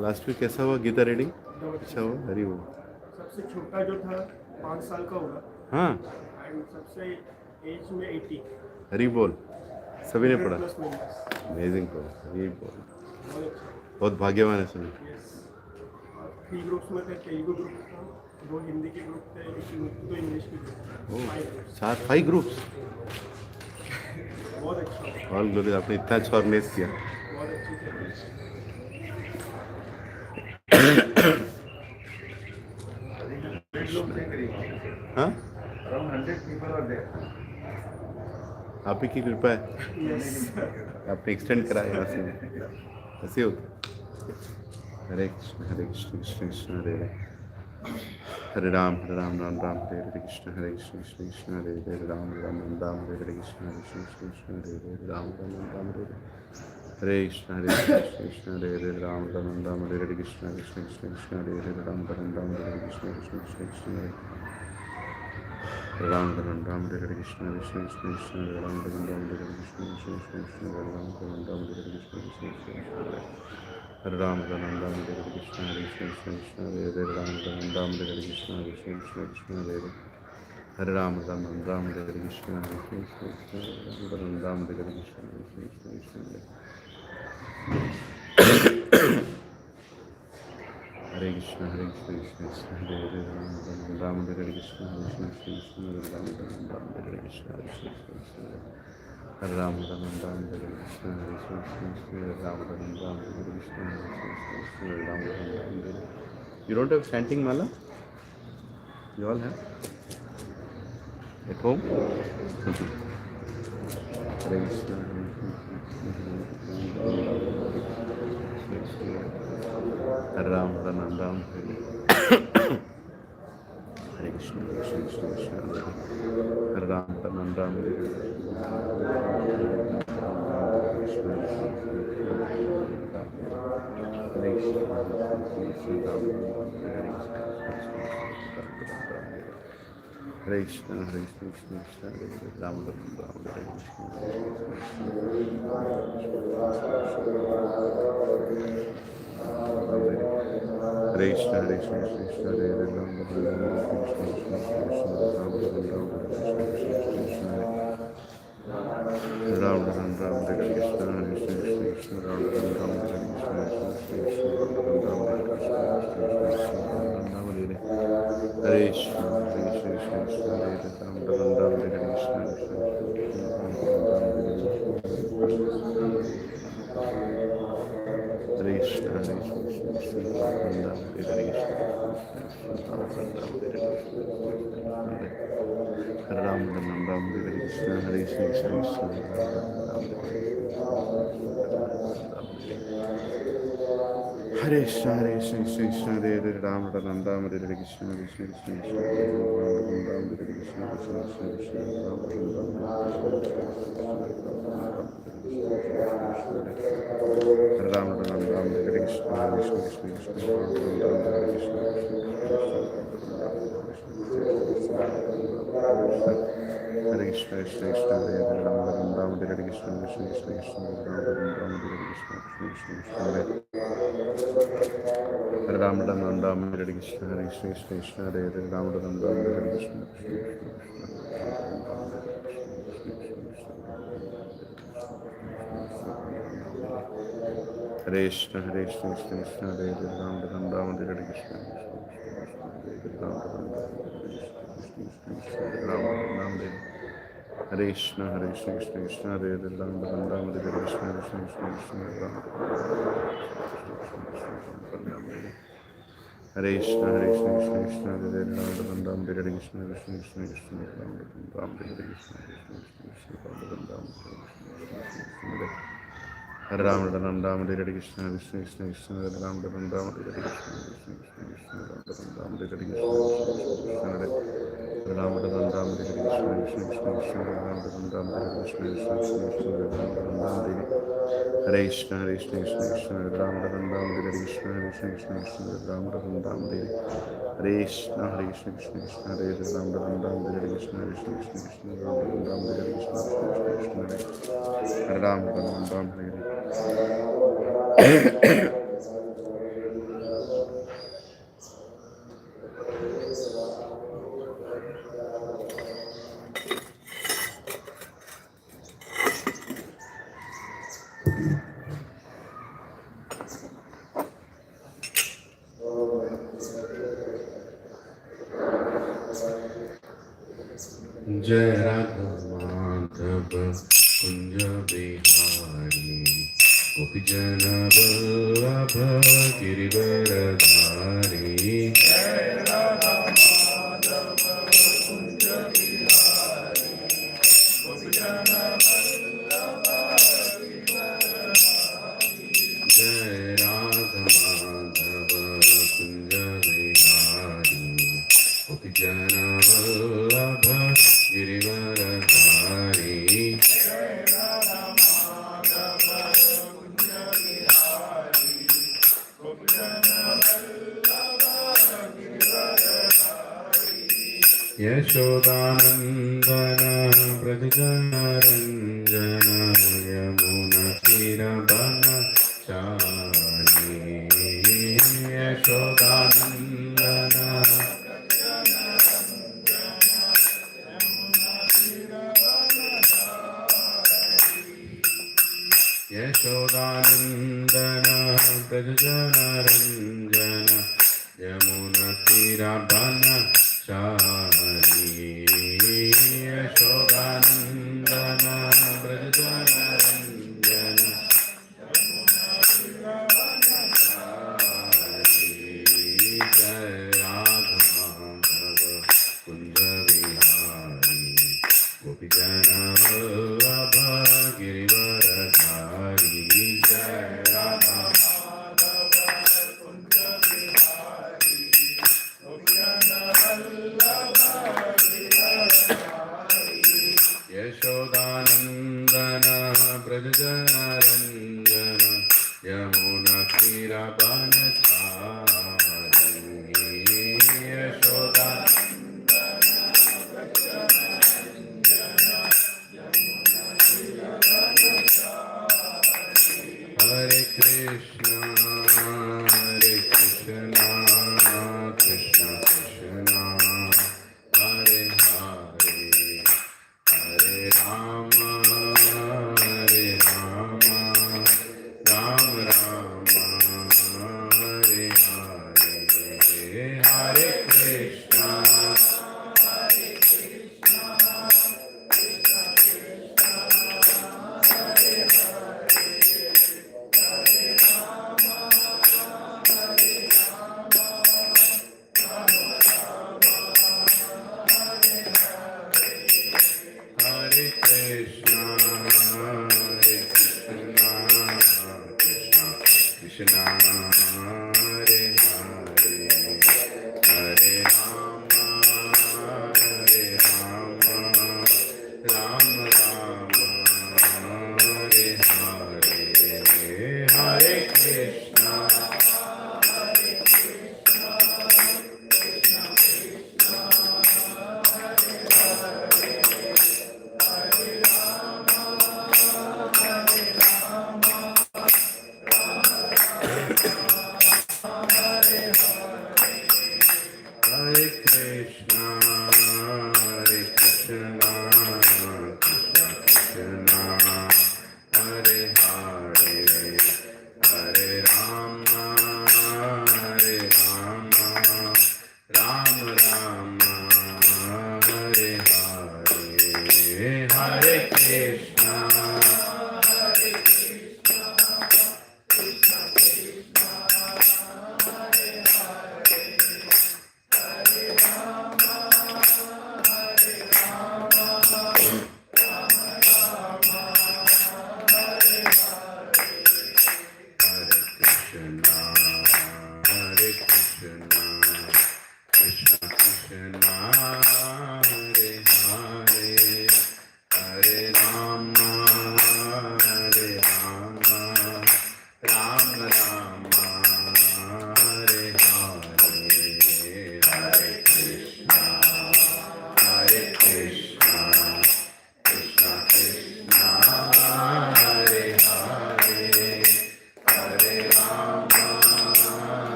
Last week कैसा हुआ Gita reading? अच्छा हुआ, हरी वो सबसे छोटा जो था 5 साल का होगा। हाँ, एंड सबसे एज में 80। हरी बोल, सभी ने पढ़ा। Plus members. अमेजिंग पढ़ा, हरी बोल, बहुत अच्छा। बहुत भाग्यवान है सभी। यस। और 3 ग्रुप्स में थे, तेलुगु ग्रुप था, 2 हिंदी के ग्रुप थे, 2 इंग्लिश के ग्रुप। ओह, 5 ग्रुप्स। बहुत अच्छा। ऑल ग्लोरी, आपने इतना अच्छा ऑर्गेनाइज किया। बहुत अच्छी थी। हाँ, Around 100 people are there. आप ही की कृपा है, यस। आपने एक्सटेंड करा है यहाँ से, ऐसे होता। हरे कृष्ण कृष्ण कृष्ण हरे हरे राम राम राम हरे हरे कृष्ण कृष्ण कृष्ण हरे हरे राम राम हरे हरे कृष्ण कृष्ण कृष्ण हरे हरे राम राम हरे हरे कृष्ण कृष्ण हरे हरे राम राम हरे हरे कृष्ण कृष्ण कृष्ण हरे हरे राम राम हरे हरे कृष्ण कृष्ण कृष्ण हरे राम हरे हरे कृष्ण कृष्ण कृष्ण हरे राम हरे हरे कृष्ण कृष्ण कृष्ण हरे राम हरे हरे कृष्ण कृष्ण कृष्ण हरे हरे राम हरे हरे कृष्ण कृष्ण कृष्ण हरे हरे राम हरे हरे कृष्ण कृष्ण कृष्ण हरे हरे राम हरे हरे कृष्ण कृष्ण कृष्ण राम हरे हरे कृष्ण कृष्ण कृष्ण हरे हरे कृष्ण कृष्ण कृष्ण हरे हरे राम हरे हरे कृष्ण कृष्ण कृष्ण हरे राम हरे हरे कृष्ण कृष्ण कृष्ण हरे राम हरे कृष्ण कृष्ण कृष्ण राम हरे कृष्ण कृष्ण हरे राम हरे। You don't have chanting mala? You all have at home? Hare Krishna, Hare Ram, Ram Ram, Hare Krishna, Krishna Krishna Krishna, Hare Ram, Ram Ram, Hare Krishna, Hare Krishna, Krishna Krishna, Hare Ram, Ram Ram, Hare Krishna, Hare Krishna, Krishna Hare Ram, Ram Krishna Krishna Krishna, Ram Ram, Hare Krishna, Krishna Krishna, Ram Ram, Hare Krishna, Krishna Krishna, Ram Ram, Hare Krishna, Krishna Krishna, Ram Ram, Hare Krishna, Ram Ram, Hare Hare Krishna, Hare Krishna, Krishna Hare Ram, Ram Hare Krishna, Krishna Ram Hare Krishna, Hare Krishna, Krishna Ram Hare Krishna, Hare Ram, Ram Hare Krishna, Hare Krishna, Krishna Ram Hare Krishna, Hare Krishna, Krishna Hare Ram, Ram Hare Krishna, Krishna Krishna, Krishna Ram Hare Krishna, Krishna Krishna, Krishna Ram Hare Krishna, Krishna Krishna, Krishna Ram Hare Krishna, Hare Krishna, Krishna Krishna, Hare Ram, Hare Krishna, Krishna Krishna, Krishna Ram Hare Krishna, Krishna Krishna, Hare Ram Hare Krishna, Hare Krishna, Krishna Hare Ram Hare Krishna, Hare Krishna, Hare Krishna, Krishna Hare Ram Hare Krishna, Hare Krishna, Hare Krishna, Krishna Hare Ram Hare Krishna, Krishna Krishna, Ram Hare Krishna, Hare Krishna, Krishna Hare Ram Hare Krishna, Krishna Krishna, Krishna Ram Hare Krishna, Hare Ram, Hare Krishna, Krishna Krishna, Krishna Hare Ram, Hare Krishna, Krishna Krishna, Ram Hare Krishna, Hare Ram, Hare Krishna, Krishna Krishna, Krishna Ram Hare Krishna, Krishna Krishna, Hare Krishna, Hare Krishna, Krishna Krishna, Ram Hare Krishna, Krishna Krishna, Krishna Ram Hare Krishna, Hare Krishna, Krishna Krishna, Hare Ram Hare Krishna, Krishna Krishna, Krishna Ram Hare Krishna, Krishna Krishna, Hare Ram, Hare Kunja Vihari Gopijana Vallabha Girivaradhari Jai Radha Madhava Kunja Vihari Gopijana Vallabha Girivaradhari Yashodanandana Brajana Ranjana Yamuna Tirabana Chari Yashodanandana Yashodanandana Brajana Ranjana Yamuna Tirabana Chari Yashodanandana Brajana Ranjana Jai Radha Madhava Kunja Vihari Gopijana Vallabha Girivaradhari Jai Radha Yashodanandana Brajana Ranjana Yamuna Tirabana Chari Hare Krishna Krishna Krishna Hare Hare Hare Rama Hare Rama Rama Rama Hare Hare Hare Krishna Hare Krishna, Hare Krishna, Krishna Krishna, Hare Hare, Hare Rama, Hare Rama, Rama Rama, Hare Hare, Hare Krishna. Hare Krishna, Hare Krishna, Krishna Krishna, Hare Hare, Hare Rama, Hare Rama, Rama Rama, Hare Hare, Hare Krishna. Hare Krishna, Hare Krishna, Krishna Krishna, Hare Hare, Hare Rama,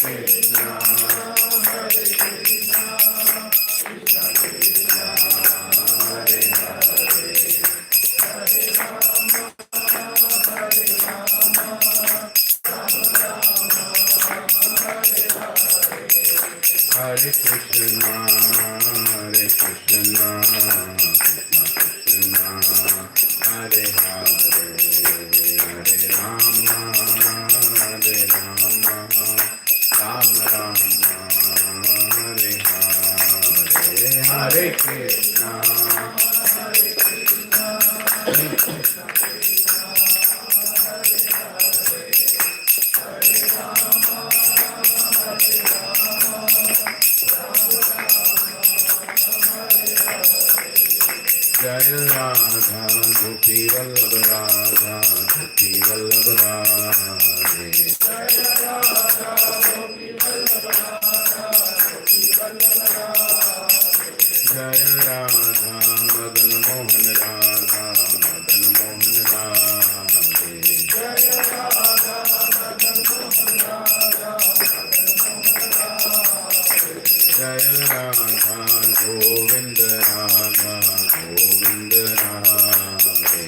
Krishna, Hare Krishna, Hare Krishna, Krishna Krishna, Hare Hare, Hare Rama, Hare Rama, Rama Rama, Hare Hare, Hare Krishna. Jai Radha Gopi Vallabh Radha Gopi Vallabh Radhe Jai Radha Madan Mohan Radha Madan Mohan Radhe Jai Radha Govind Radha Govind Radhe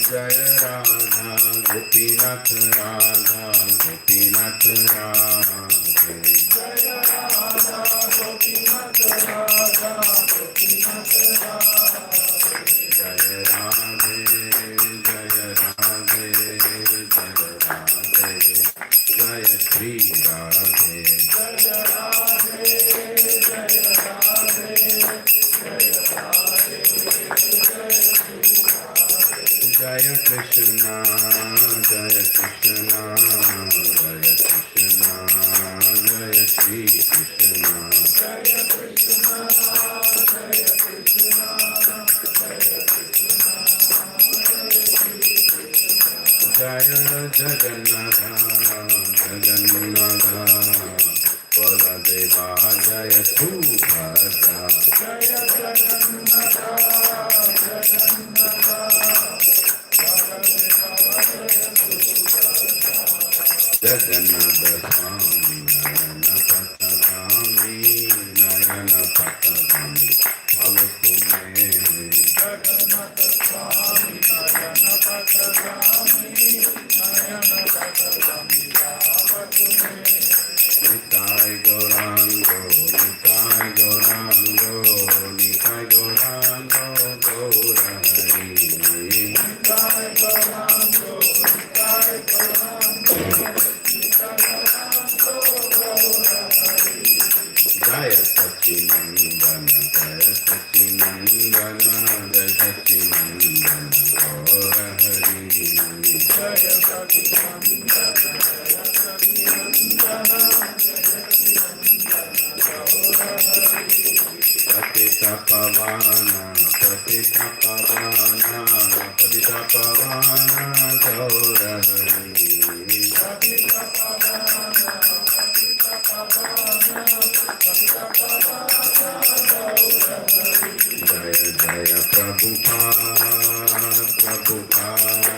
Jai Radha Gopinath Radha Gopinath Radhe Jai Radhe Jai Radhe Jai Radhe Jai Shri Radhe Jaya Krishna Jaya Krishna Jaya Krishna Jaya Shri Krishna Jaya Jagannatha Jagannatha Baladeva Jaya Subhadra Jagannatha Swami Nayana Patagami Nayana Patagami Bhavakume Nitai Gaurango Nitai Gaurango Nitai Gaurango Gaurahari Jaya Sachinandana Jaya Sachinandana Jaya Sachinandana Gaurahari Patita Pavana Patita Pavana Patita Pavana Gaurahari Jaya Jaya Prabhupada Prabhupada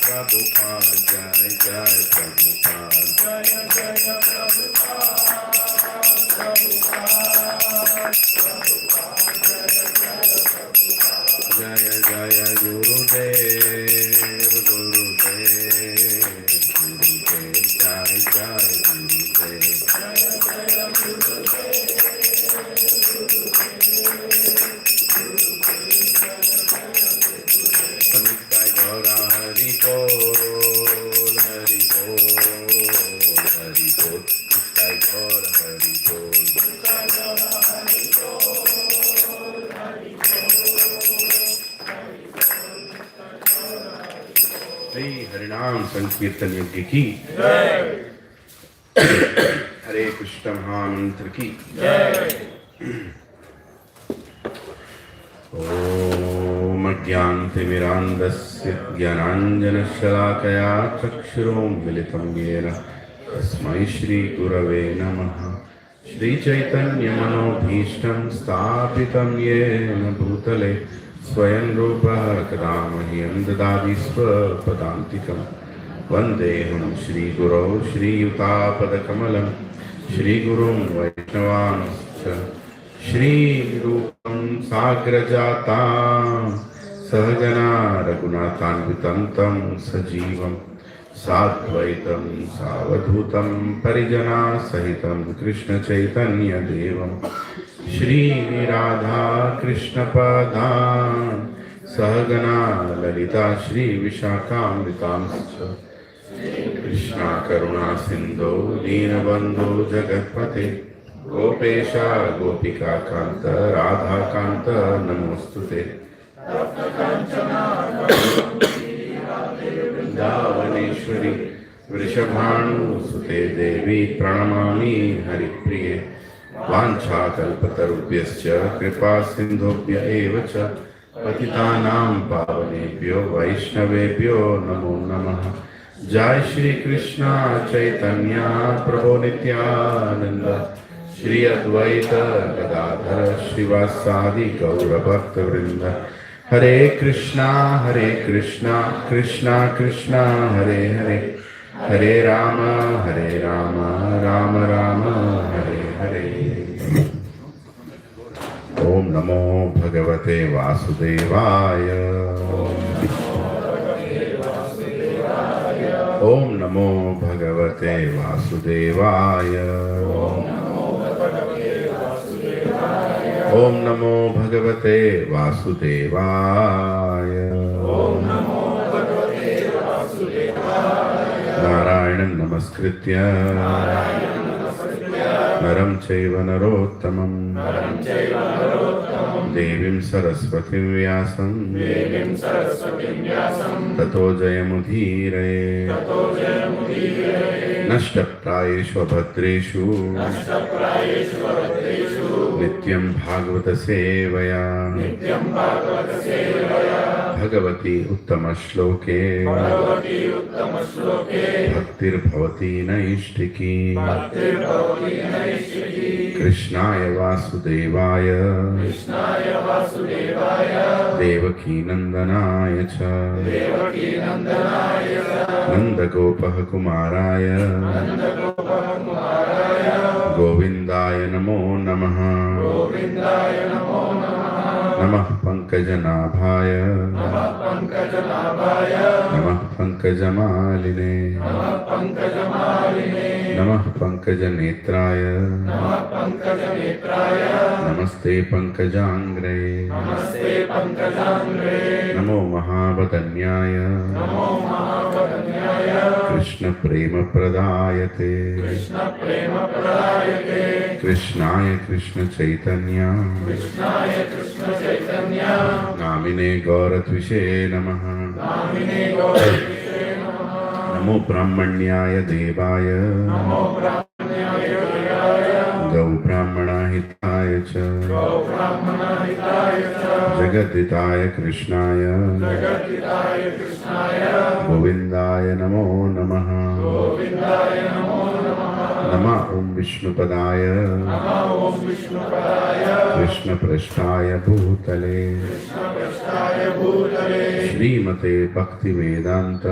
Prabhupada Jaya Jaya Prabhupada Jaya Jaya Gurudev Gurudev Gurudev Jaya Jaya Gurudev Nitai Gaura Hari Bol Hari Bol Hari Bol Nitai Gaura Hari Bol Shri Harinam Sankirtan Yajna ki Hare Krishna Mahamantra ki Om Ajnanatimirandasya Jnananjanashalakaya Chakshurom Militam Yena Tasmai Shri Gurave Namaha Shri Chaitanya Manobhishtam Sthapitam Yena Bhutale स्वयं रूपः कदा मह्यं ददाति स्वपदान्तिकं वन्देऽहं श्रीगुरौ श्रीयुतापदकमलं श्रीगुरुं वैष्णवांश्च श्रीरूपं साग्रजातां सहगना रघुनाथान्वितं तं सजीवं साद्वैतं सावधूतं परिजनासहितं कृष्णचैतन्यदेवं श्रीराधा कृष्णपदान् सहगना ललिता श्रीविशाखामृतांश्च कृष्णा करुणा सिन्धो दीनबन्धो जगत्पते गोपेशा गोपिका कान्त राधा कान्त नमोऽस्तुते वृन्दावनेश्वरी वृषभानुसुते देवी प्रणमामि हरिप्रिये वाञ्छाकल्पतरुभ्यश्च कृपा सिन्धुभ्य एव च पतितानां पावनेभ्यो वैष्णवेभ्यो नमो नमः। जय श्री कृष्ण चैतन्य प्रभु नित्यानंद श्री अद्वैत गदाधर श्रीवासादि गौरभक्तवृंद। हरे कृष्णा कृष्णा कृष्णा हरे हरे, हरे राम राम राम हरे हरे। ओम नमो भगवते वासुदेवाय। ओम नमो भगवते वासुदेवाय। ओम नमो भगवते वासुदेवाय। नारायणं नमस्कृत्य नरं चैव नरोत्तमं देवीं सरस्वतीं व्यासं ततो जयमुदीरये। नष्टप्रायेषु भद्रेषु नित्यं भागवत सेवया भगवती उत्तमश्लोके भक्तिर्भवति नैष्ठिकी। कृष्णाय वासुदेवाय देवकी नंदनाय च नंदगोपः कुमाराय गोविन्दाय नमो नमः। नमः पंकजनाभाय नमः पंकजमालिने नमः पंकजनेत्राय नमस्ते पंकजांग्रे नमो महावदन्याय कृष्ण प्रेम प्रदायते कृष्णाय कृष्ण चैतन्य नामिने गौरत्विषे नमः। नमो ब्राह्मण्याय देवाय गौ ब्राह्मणाहिताय च जगद्दिताय कृष्णाय गोविन्दाय नमो नमः। नमः ओं विष्णुपदाय कृष्णपृष्ठाय भूतले श्रीमते भक्तिवेदांत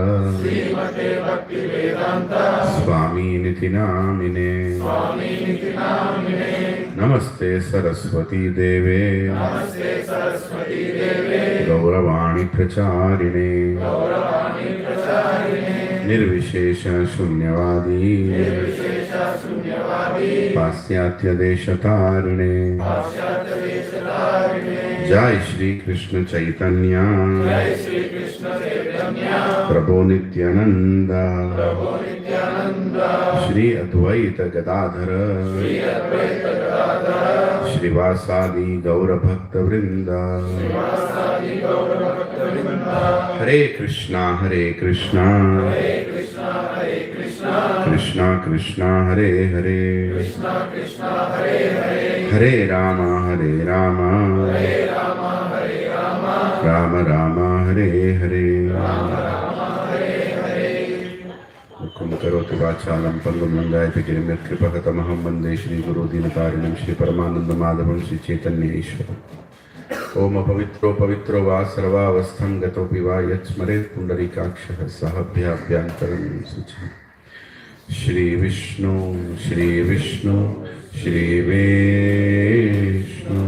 स्वामीनिति नामिने। नमस्ते सरस्वती देवे गौरवाणी प्रचारिणे निर्विशेष शून्यवादी पाश्चात्य देशतारिणे। जय श्री कृष्ण चैतन्य प्रभु नित्यानंद श्री अद्वैत गदाधर श्रीवासादि गौरभक्त वृंद। हरे कृष्णा कृष्णा कृष्णा हरे हरे, हरे राम राम राम हरे हरे। मुखं करोति वाचालं पङ्गुं लङ्घयति गिरिं यत्कृपकतमहं वन्दे श्रीगुरुदीनतारिणं श्रीपरमानन्दमाधवं श्रीचैतन्येश्वरम्। Om apavitro pavitro va sarvavastham gatopi va yat smaret pundarikakshah sahabhyabhyantaram suchi. Shri Vishnu, Shri Vishnu, Shri Vishnu.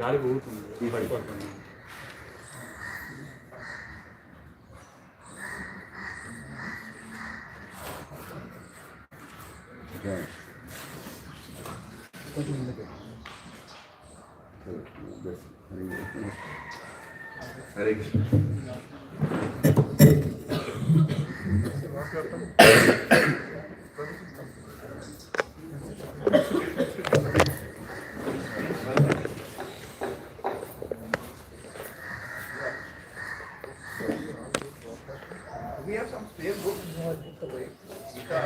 गाड़ी बहुत है बड़ी पड़ती है Hare Krishna. We have some spare books. Gita.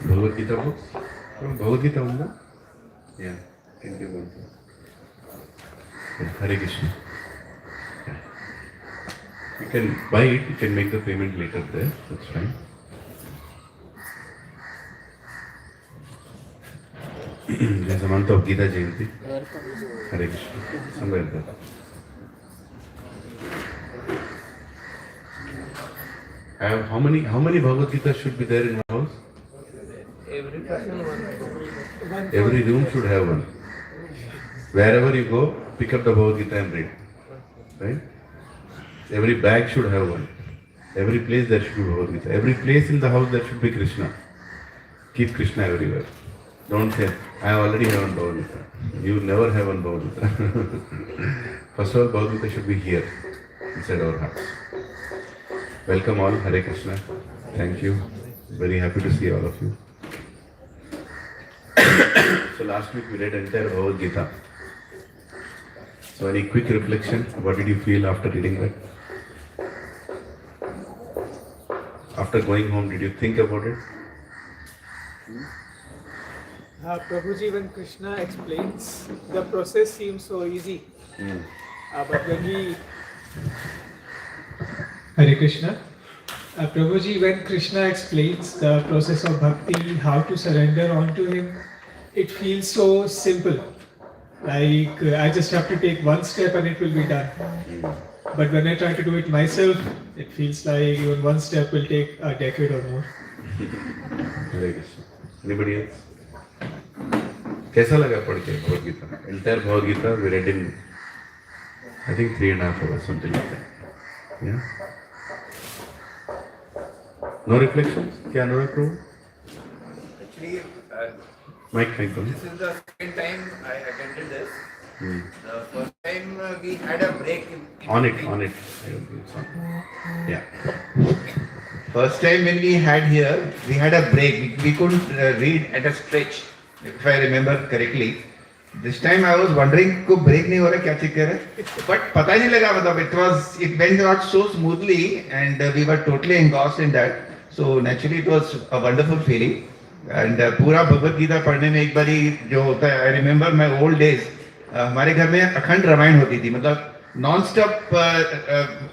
Bhagavad Gita books? From Bhagavad Gita only? Yeah, can give one. Yeah, Hare Krishna. Yeah. You can buy it, you can make the payment later there, that's fine. There's a month of Gita Jayanti. Hare Krishna. Somewhere there. How many Bhagavad Gita should be there in the house? every person one Every room should have one. Wherever you go, pick up the Bhagavad Gita and read. Right? Every bag should have one. Every place there should be Bhagavad Gita. Every place in the house there should be Krishna. Keep Krishna everywhere. Don't say, I already have one Bhagavad Gita. You never have one Bhagavad Gita. First of all, Bhagavad Gita should be here, inside our hearts. Welcome all, Hare Krishna. Thank you. Very happy to see all of you. So last week we read entire Bhagavad Gita. So any quick reflection? What did you feel after reading that? After going home, did you think about it? Prabhuji, when Krishna explains, the process seems so easy. But when he... Hare Krishna. Prabhuji, when Krishna explains the process of bhakti, how to surrender onto him, it feels so simple. Like I just have to take one step and it will be done. But when I try to do it myself, it feels like even one step will take a decade or more. Hare Krishna. Anybody else? कैसा लगा पढ़ के Bhagavad Gita? Entire Bhagavad Gita we read in, I think 3.5 hours, something like that. Yeah. No reflections? क्या अनुराग प्रभु? Actually, Mike. this is the second time I attended this. The first time we had a break in On it. between. It's on. Yeah. First time when we had here, we had a break. We couldn't read at a stretch, if I remember correctly. This time I was wondering, को break नहीं हो रहा क्या चक्कर है? But पता ही नहीं लगा मतलब it went out so smoothly and we were totally engrossed in that. So naturally it was a wonderful feeling. And पूरा भगवद गीता पढ़ने में एक बारी जो होता है, I remember my old days. हमारे घर में अखंड रामायण होती थी, मतलब non-stop.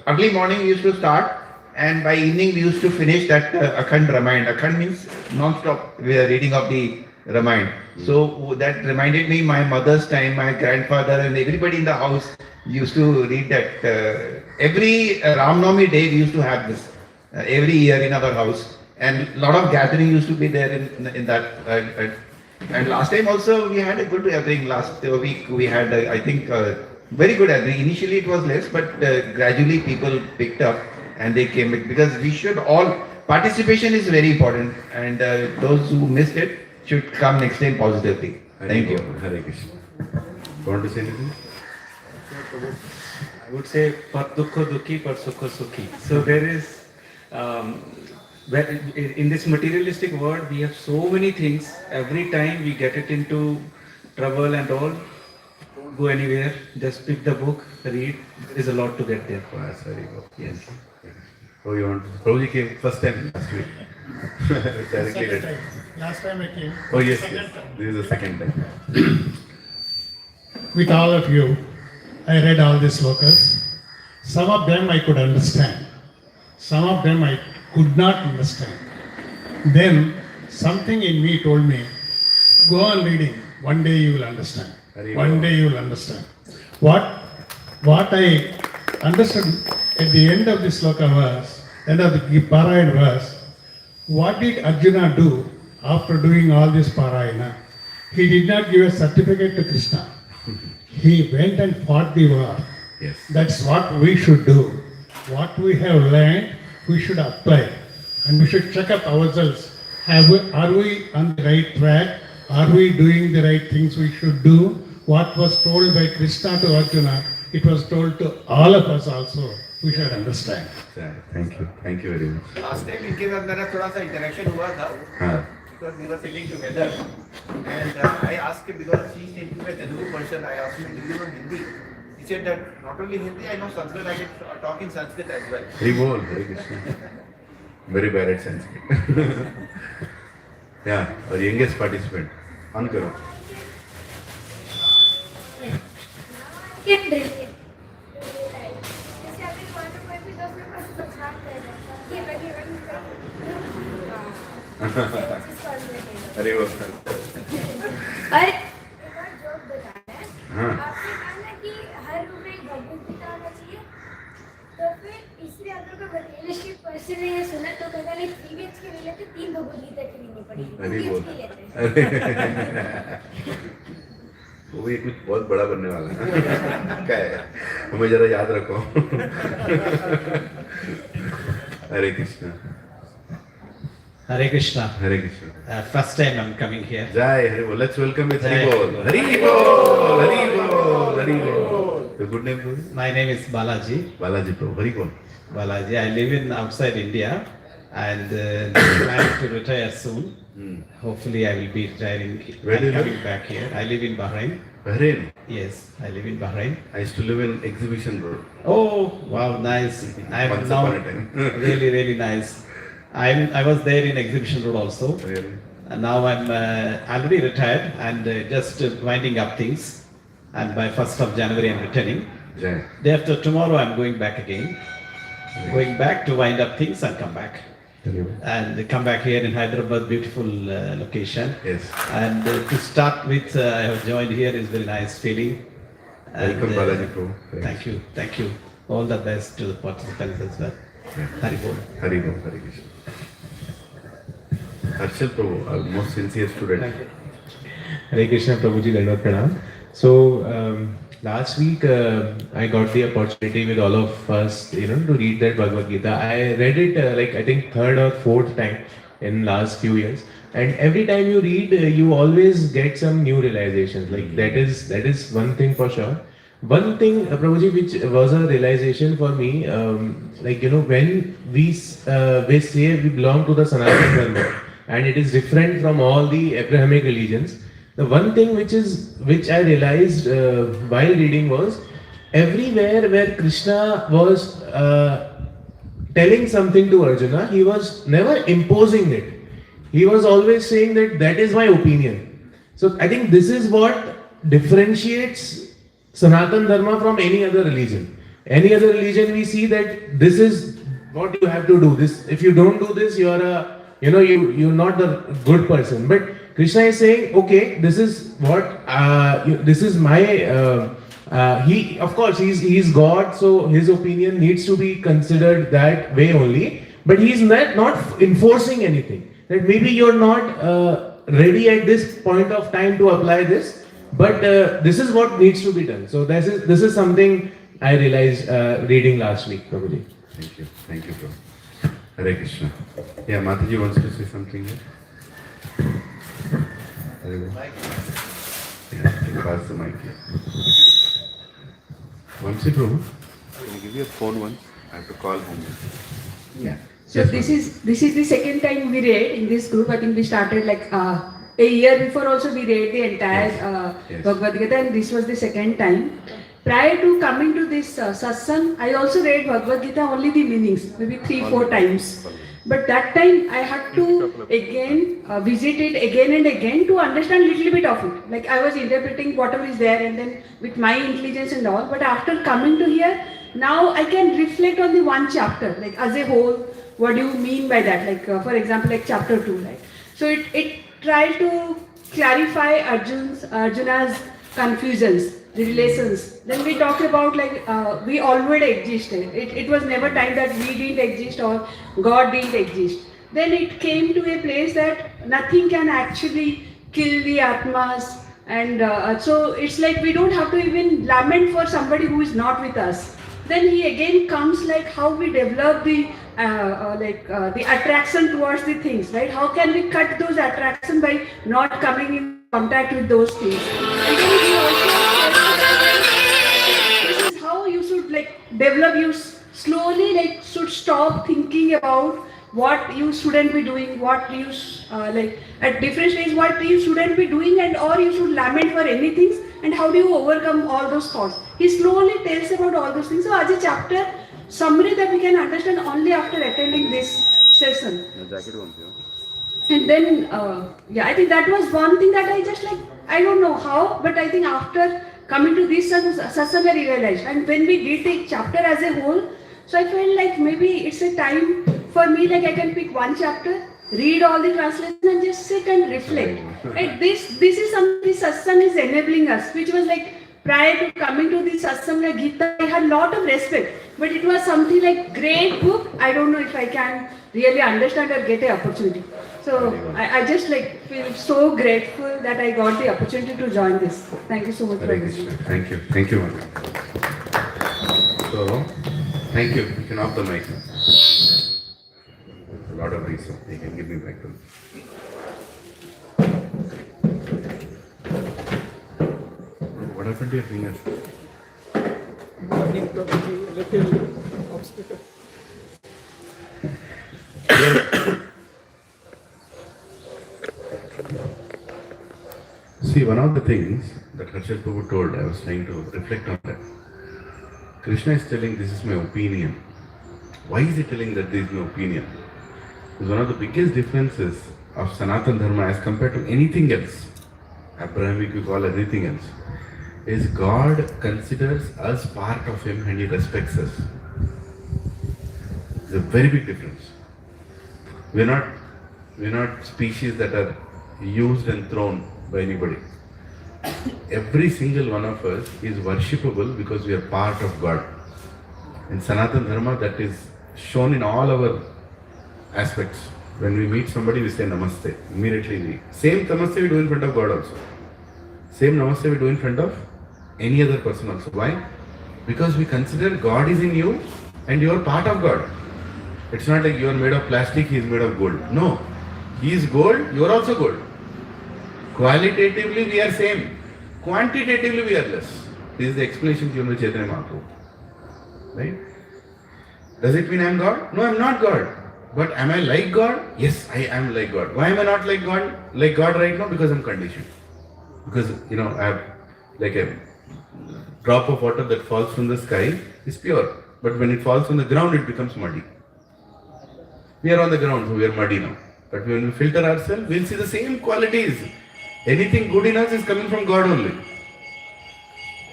Early morning we used to start. And by evening we used to finish that Akhand Ramayana. Akhand means non-stop reading of the Ramayana. So that reminded me my mother's time, my grandfather and everybody in the house used to read that. Every Ram Navami day we used to have this every year in our house. And a lot of gathering used to be there in that. And last time also we had a good gathering. Last week we had, I think, very good gathering. Initially it was less, but gradually people picked up. And they came back because we should all, participation is very important and those who missed it should come next time positively. Thank you. Hare Krishna. Want to say anything? I would say par dukho dukhi, par sukho sukhi. So there is, in this materialistic world, we have so many things. Every time we get it into trouble and all, don't go anywhere. Just pick the book, read. There is a lot to get there. Very good. Yes. Oh, you want to? Prabhuji came first time last week. Directly Second read. time. Last time I came. Oh yes, Second yes. time. This is the second time. With all of you, I read all these slokas. Some of them I could understand. Some of them I could not understand. Then something in me told me, go on reading. One day you will understand. One day you will understand. What I understood at the end of this sloka was, end of the Parayana was, what did Arjuna do after doing all this Parayana? He did not give a certificate to Krishna. He went and fought the war. Yes. That's what we should do. What we have learned, we should apply. And we should check up ourselves. Are we on the right track? Are we doing the right things we should do? What was told by Krishna to Arjuna, it was told to all of us also. We should understand. Thank you. Thank you very much. Last time इनके साथ मेरा थोड़ा सा interaction हुआ था हाँ. because we were sitting together and I asked him because he seemed to be a Telugu person. I asked him, do you know Hindi? He said that not only Hindi, I know Sanskrit. I can talk in Sanskrit as well. Hari Bol, Hare Krishna. Very bad at Sanskrit. Yeah, our youngest participant. On karo. Can relate. जैसे अभी water कोई भी 10 minute बाद बचा कर ये लगे अरे वो और एक और जोक बताना है हाँ. आपने कहा ना कि हर रूम में एक भगवद गीता होना चाहिए तो फिर इसलिए अगर कोई मटेरियलिस्टिक पर्सन ने ये सुना तो कहता है 3 BHK के लिए 3 भगवद गीता खरीदनी पड़ेगी अरे 2 वो BHK लेते हैं वो भी कुछ बहुत बड़ा बनने वाला है क्या है हमें जरा याद रखो हरे Krishna Hare Krishna. Hare Krishna First time I'm coming here. जय हरे बोल let's welcome with Hari Jai बोल Bol. हरि बोल हरि बोल हरि बोल the good name bro My name is Balaji. Balaji प्रभु हरि बोल Balaji. I live in outside India and plan to retire soon. Hopefully I will be retiring Where do you and coming live? back here. I live in Bahrain. Bahrain Yes, I live in Bahrain. I used to live in Exhibition Road Oh, wow, nice. I'm Once now upon a time. really, really nice. I was there in Exhibition Road also. really And now I'm already retired and just winding up things. And by 1st of January I'm returning. जय Day after tomorrow I'm going back again. Going back to wind up things and come back. Hari बोल And come back here in Hyderabad, beautiful location. yes And to start with, I have joined here is very nice feeling. And, welcome Balaji Prabhu Thank you. All the best to the participants as well. Hari Bol. Hari बोल हरे कृष्णा हर्षल प्रभु our most sincere student Hare Krishna Prabhuji Dandavad Pranam. So last week I got the opportunity with all of us, to read that Bhagavad Gita. I read it like I think third or fourth time in last few years. And every time you read, you always get some new realizations. Like that is one thing for sure. One thing, Prabhuji, which was a realization for me, when we say we belong to the Sanatana Dharma, and it is different from all the Abrahamic religions. The one thing which I realized while reading was everywhere where Krishna was telling something to Arjuna, he was never imposing it. He was always saying that is my opinion. So I think this is what differentiates Sanatana Dharma from any other religion. Any other religion we see that this is what you have to do. This if you don't do this, you are you're not a good person. But Krishna is saying, okay, this is what this is my. He of course he's God, so his opinion needs to be considered that way only. But he's not enforcing anything. That maybe you're not ready at this point of time to apply this, but this is what needs to be done. So this is something I realized reading last week, Prabhuji. thank you bro Hare Krishna yeah Mataji wants to say something here Hare Bol yeah pass the mic here Vamsi Prabhu can I give you a phone once I have to call home Yeah. So this is the second time we read in this group. I think we started like a year before also we read the entire Yes. Bhagavad Gita, and this was the second time. prior to coming to this satsang, I also read Bhagavad Gita only the meanings, maybe 3-4 times. But that time I had to again visit it again and again to understand a little bit of it. Like I was interpreting whatever is there and then with my intelligence and all. But after coming to here, now I can reflect on the one chapter, like as a whole, what do you mean by that? Like for example, like chapter 2, right? So it tried to clarify Arjuna's confusions, the relations. Then we talked about like we already existed. It was never time that we didn't exist or God didn't exist. Then it came to a place that nothing can actually kill the atmas, and so it's like we don't have to even lament for somebody who is not with us. Then he again comes like how we develop the the attraction towards the things, right? How can we cut those attraction by not coming in contact with those things? And then he also this is how you should like develop. You slowly like should stop thinking about what you shouldn't be doing, what you like at different stages, what you shouldn't be doing, and or you should lament for anything, and how do you overcome all those thoughts. He slowly tells about all those things. So as a chapter summary that we can understand only after attending this session. And then I think that was one thing that I just like, I don't know how, but I think after coming to this satsang I realized. And when we did the chapter as a whole, so I felt like maybe it's a time for me, like I can pick one chapter, read all the translations and just sit and reflect. Right? This is something this satsang is enabling us, which was like prior to coming to this satsang like Gita, I had a lot of respect, but it was something like great book. I don't know if I can really understand or get an opportunity. So I just like feel so grateful that I got the opportunity to join this. Thank you so much. Thank you. Thank you, madam. So, thank you. You can off the mic. A lot of reason. You can give me back to me. What happened to your fingers? Little obstacle. See, one of the things that Harshad Prabhu told, I was trying to reflect on that. Krishna is telling this is my opinion. Why is he telling that this is my opinion? Because one of the biggest differences of Sanatana Dharma as compared to anything else, Abrahamic you call anything else, is God considers us part of Him and He respects us. It's a very big difference. We're not species that are used and thrown by anybody. Every single one of us is worshipable because we are part of God. In Sanatana Dharma, that is shown in all our aspects. When we meet somebody, we say Namaste. Immediately, same Namaste we do in front of God also. Same Namaste we do in front of any other person also. Why? Because we consider God is in you and you are part of God. It's not like you are made of plastic, He is made of gold. No. He is gold, you are also gold. Qualitatively we are same. Quantitatively we are less. This is the explanation given by Chaitanya Mahaprabhu. Right? Does it mean I am God? No, I am not God. But am I like God? Yes, I am like God. Why am I not like God right now? Because I am conditioned. Because I have like a drop of water that falls from the sky is pure. But when it falls on the ground, it becomes muddy. We are on the ground, so we are muddy now. But when we filter ourselves, we will see the same qualities. Anything good in us is coming from God only.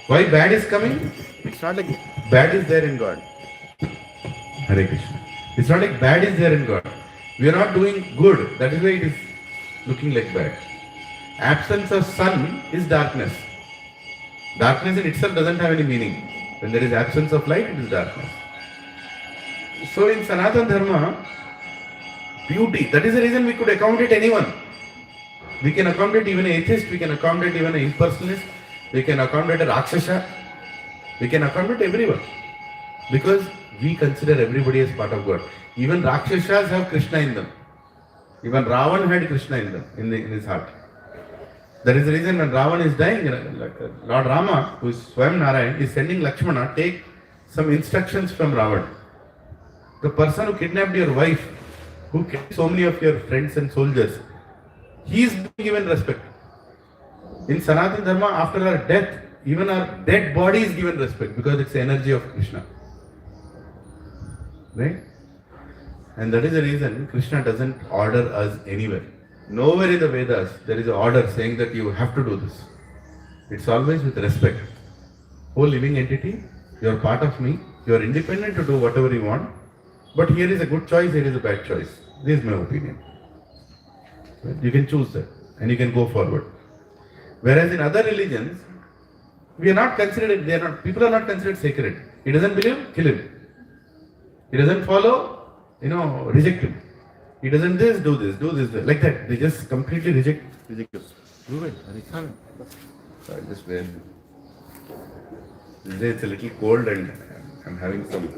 Why bad is coming? It's not like bad is there in God. Hare Krishna. It's not like bad is there in God. We are not doing good. That is why it is looking like bad. Absence of sun is darkness. Darkness in itself doesn't have any meaning. When there is absence of light, it is darkness. So in Sanatana Dharma, beauty, that is the reason we could accommodate anyone. We can accommodate even an atheist, we can accommodate even an impersonalist, we can accommodate a Rakshasa, we can accommodate everyone. Because we consider everybody as part of God. Even Rakshasas have Krishna in them. Even Ravan had Krishna in them, in his heart. That is the reason when Ravan is dying, Lord Rama, who is Swayam Narayan, is sending Lakshmana, take some instructions from Ravan. The person who kidnapped your wife, who killed so many of your friends and soldiers, he is being given respect. In Sanatana Dharma, after her death, Even our dead body is given respect because it's the energy of Krishna. Right? And that is the reason Krishna doesn't order us anywhere. Nowhere in the Vedas there is an order saying that you have to do this. It's always with respect. Oh living entity, you are part of me, you are independent to do whatever you want, but here is a good choice, here is a bad choice. This is my opinion. Right? You can choose that and you can go forward. Whereas in other religions, we are not considered, people are not considered sacred. He doesn't believe, kill him. He doesn't follow, reject him. He doesn't do this, like that. They just completely reject you. Do it, I can't. So I just wear. Today it's a little cold and I'm having some.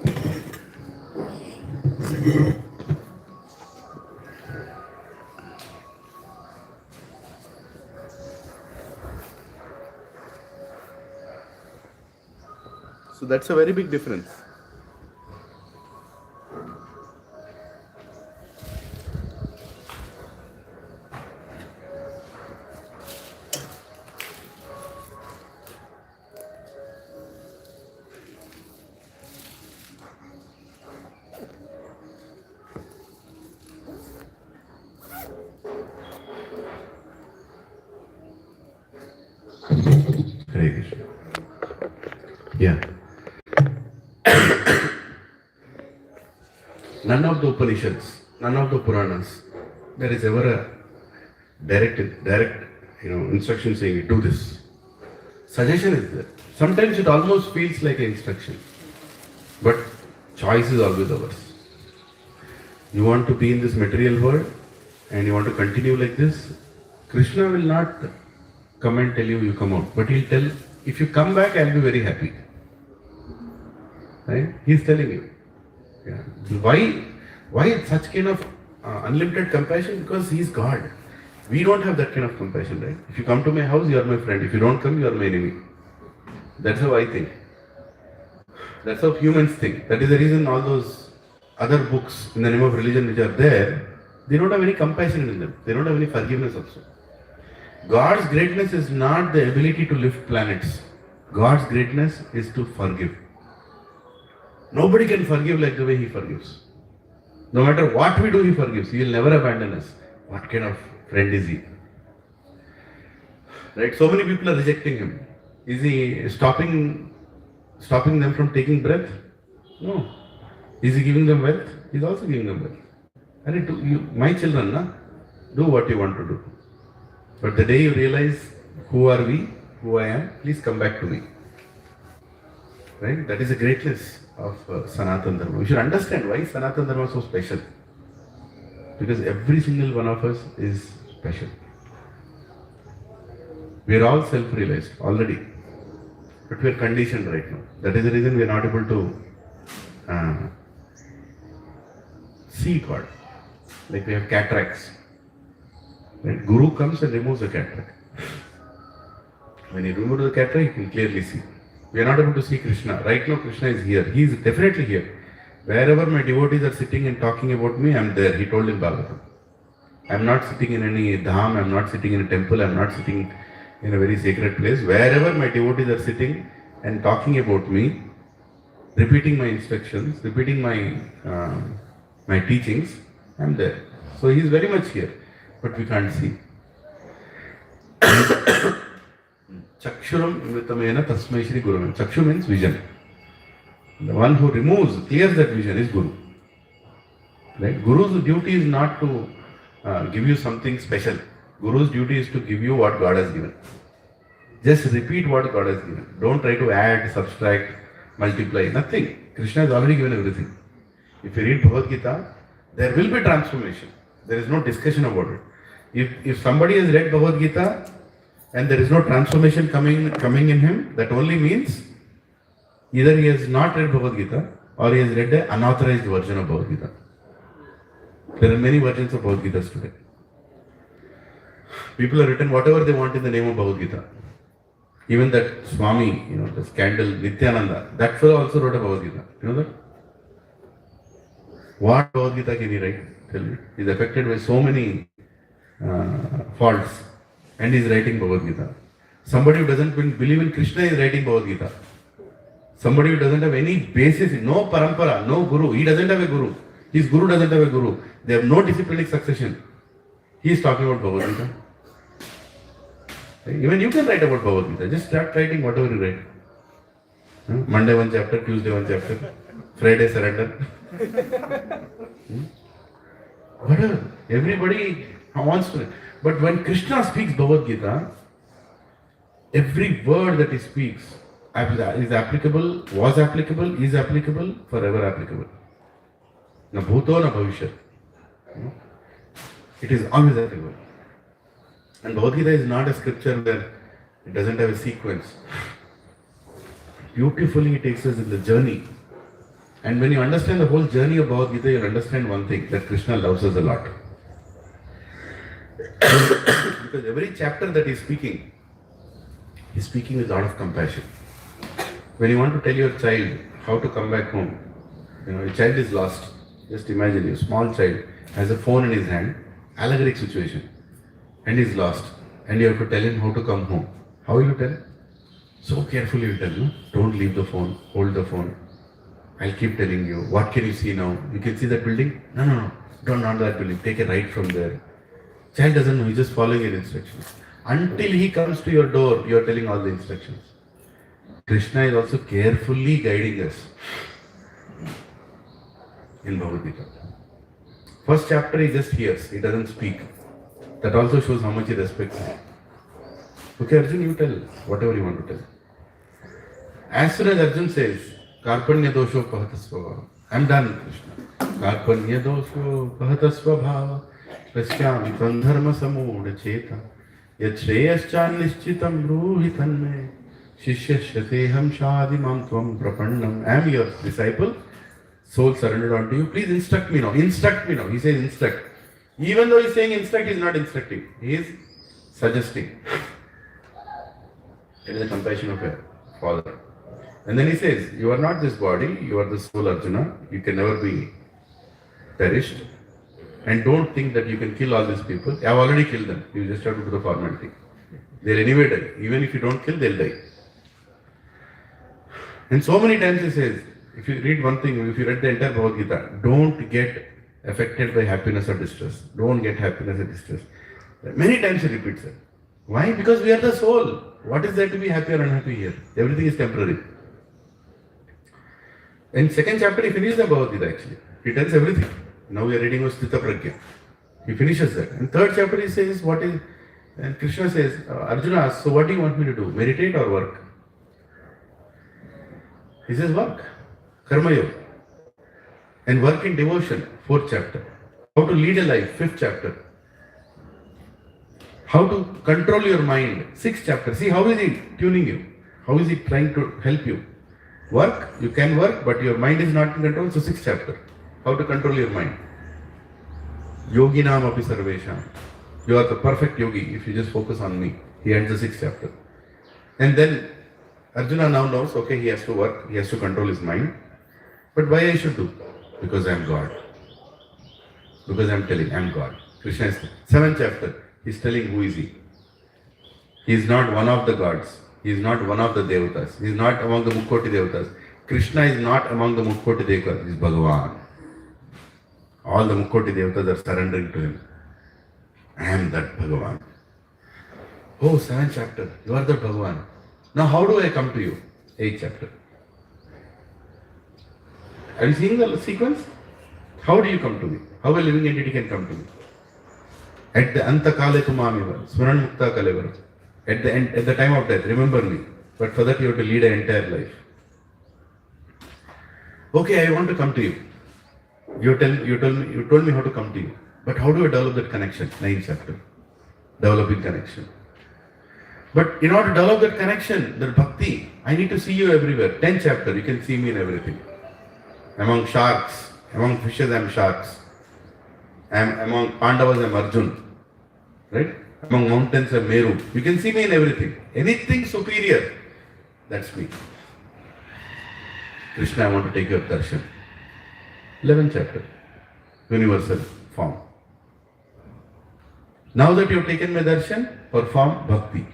So that's a very big difference. Hare Krishna. Yeah. None of the Upanishads, none of the Puranas, there is ever a direct instruction saying, do this. Suggestion is there. Sometimes it almost feels like an instruction. But choice is always ours. You want to be in this material world and you want to continue like this, Krishna will not come and tell you come out. But he'll tell, if you come back, I'll be very happy. Right? He's telling you. Yeah. Why such kind of unlimited compassion? Because he's God. We don't have that kind of compassion, right? If you come to my house, you are my friend. If you don't come, you are my enemy. That's how I think. That's how humans think. That is the reason all those other books in the name of religion which are there, they don't have any compassion in them. They don't have any forgiveness also. God's greatness is not the ability to lift planets. God's greatness is to forgive. Nobody can forgive like the way He forgives. No matter what we do, He forgives. He will never abandon us. What kind of friend is He? Right? So many people are rejecting Him. Is He stopping them from taking breath? No. Is He giving them wealth? He is also giving them wealth. And my children, do what you want to do. But the day you realize who are we, who I am, please come back to me. Right? That is the greatness of Sanatana Dharma. We should understand why Sanatana Dharma is so special. Because every single one of us is special. We are all self-realized already. But we are conditioned right now. That is the reason we are not able to see God. Like we have cataracts. When Guru comes and removes the cataract. When he removes the cataract, you can clearly see. We are not able to see Krishna. Right now Krishna is here. He is definitely here. Wherever my devotees are sitting and talking about me, I am there. He told in Bhagavad. I am not sitting in any dham, I am not sitting in a temple, I am not sitting in a very sacred place. Wherever my devotees are sitting and talking about me, repeating my instructions, repeating my teachings, I am there. So he is very much here, but we can't see. Chakshuram imitamena tasmai shri guruvam. Chakshu means vision. The one who clears that vision is Guru. Right? Guru's duty is not to give you something special. Guru's duty is to give you what God has given. Just repeat what God has given. Don't try to add, subtract, multiply. Nothing. Krishna has already given everything. If you read Bhagavad Gita, there will be transformation. There is no discussion about it. If somebody has read Bhagavad Gita and there is no transformation coming in him, that only means either he has not read Bhagavad Gita or he has read an unauthorized version of Bhagavad Gita. There are many versions of Bhagavad Gita today. People have written whatever they want in the name of Bhagavad Gita. Even that Swami, the scandal, Nityananda, that fellow also wrote a Bhagavad Gita. You know that? What Bhagavad Gita can he write? Tell me. He is affected by so many faults and he is writing Bhagavad Gita. Somebody who doesn't believe in Krishna is writing Bhagavad Gita. Somebody who doesn't have any basis, no parampara, no guru. He doesn't have a guru. His guru doesn't have a guru. They have no disciplinic succession. He is talking about Bhagavad Gita. Even you can write about Bhagavad Gita. Just start writing whatever you write. Monday one chapter, Tuesday one chapter, Friday surrender. Whatever. Everybody wants to. But when Krishna speaks Bhagavad Gita, every word that he speaks is applicable, was applicable, is applicable, forever applicable. Na bhuto na bhavishyat. It is always applicable. And Bhagavad Gita is not a scripture where it doesn't have a sequence. Beautifully it takes us in the journey. And when you understand the whole journey of Bhagavad Gita, you'll understand one thing, that Krishna loves us a lot. Because every chapter that he's speaking with a lot of compassion. When you want to tell your child how to come back home, your child is lost. Just imagine a small child has a phone in his hand, allegoric situation, and he's lost. And you have to tell him how to come home. How will you tell him? So carefully you tell him, don't leave the phone, hold the phone. I'll keep telling you. What can you see now? You can see that building? No. Don't not that building. Take a right from there. Child doesn't know, he's just following your instructions. Until he comes to your door, you are telling all the instructions. Krishna is also carefully guiding us in Bhagavad Gita. First chapter he just hears, he doesn't speak. That also shows how much he respects you. Okay, Arjun, you tell whatever you want to tell. As soon as Arjun says, Karpanya dosho pahatasva, I'm done, Krishna. Karpanya dosho pahatasva bhava, Pashyami tvam dharma samooಢ cheta, yat shreyascha nishchitam bruhitan me, Shishyashyateham shadimam tvam prapannam. I am your disciple, soul surrendered unto you. Please instruct me now. Instruct me now. He says instruct. Even though he is saying instruct, he is not instructing. He is suggesting. It is the compassion of a father. And then he says, you are not this body, you are the soul, Arjuna. You can never be perished. And don't think that you can kill all these people. I have already killed them. You just have to do the formality. They'll anyway die. Even if you don't kill, they'll die. And so many times he says, if you read one thing, if you read the entire Bhagavad Gita, don't get affected by happiness or distress. Don't get happiness or distress. Many times he repeats it. Why? Because we are the soul. What is there to be happy or unhappy here? Everything is temporary. In second chapter, he finishes the Bhagavad Gita actually. He tells everything. Now we are reading of Sthita Pragya. He finishes that. In third chapter, he says, what is, and Krishna says, Arjuna asks, so what do you want me to do? Meditate or work? He says, work. Karma Yoga. And work in devotion, fourth chapter. How to lead a life, fifth chapter. How to control your mind, sixth chapter. See, how is he tuning you? How is he trying to help you? Work, you can work, but your mind is not in control, so sixth chapter. How to control your mind. Yoginam api sarvesham. You are the perfect yogi if you just focus on me. He ends the sixth chapter. And then Arjuna now knows, okay, he has to work, he has to control his mind. But why I should do? Because I am God. Because I am telling, I am God. Krishna is seventh chapter. He is telling who is he. He is not one of the gods. He is not one of the devatas. He is not among the Mukkoti devatas. Krishna is not among the Mukkoti devatas. He is Bhagavan. All the Mukkoti devatas are surrendering to him. I am that Bhagavan. Oh, seventh chapter. You are the Bhagavan. Now how do I come to you? Eighth chapter. Are you seeing the sequence? How do you come to me? How a living entity can come to me? At the Antakale Tumamiva, Smaran Mukta Kalevar. At the end, at the time of death, remember me. But for that you have to lead an entire life. Okay, I want to come to you. You told me how to come to you. But how do I develop that connection? Ninth chapter. Developing connection. But in order to develop that connection, that bhakti, I need to see you everywhere. 10th chapter, you can see me in everything. Among sharks, among fishes I am sharks. Among Pandavas I am Arjun. Right? Among mountains I am Meru. You can see me in everything. Anything superior, that's me. Krishna, I want to take your darshan. 11th chapter. Universal form. Now that you have taken my darshan, perform bhakti.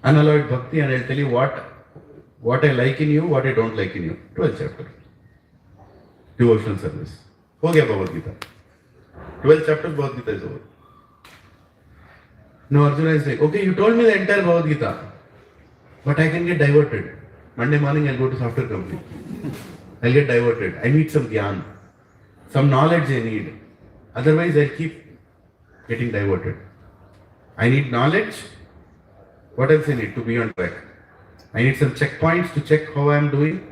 Unalloyed bhakti, and I'll tell you what I like in you, what I don't like in you. 12th chapter. Devotional service. Ho gaya Bhagavad Gita. 12th chapter Bhagavad Gita is over. Now Arjuna is like, okay, you told me the entire Bhagavad Gita, but I can get diverted. Monday morning I'll go to software company. I'll get diverted. I need some gyan, some knowledge I need. Otherwise I'll keep getting diverted. I need knowledge. What else I need to be on track? I need some checkpoints to check how I am doing.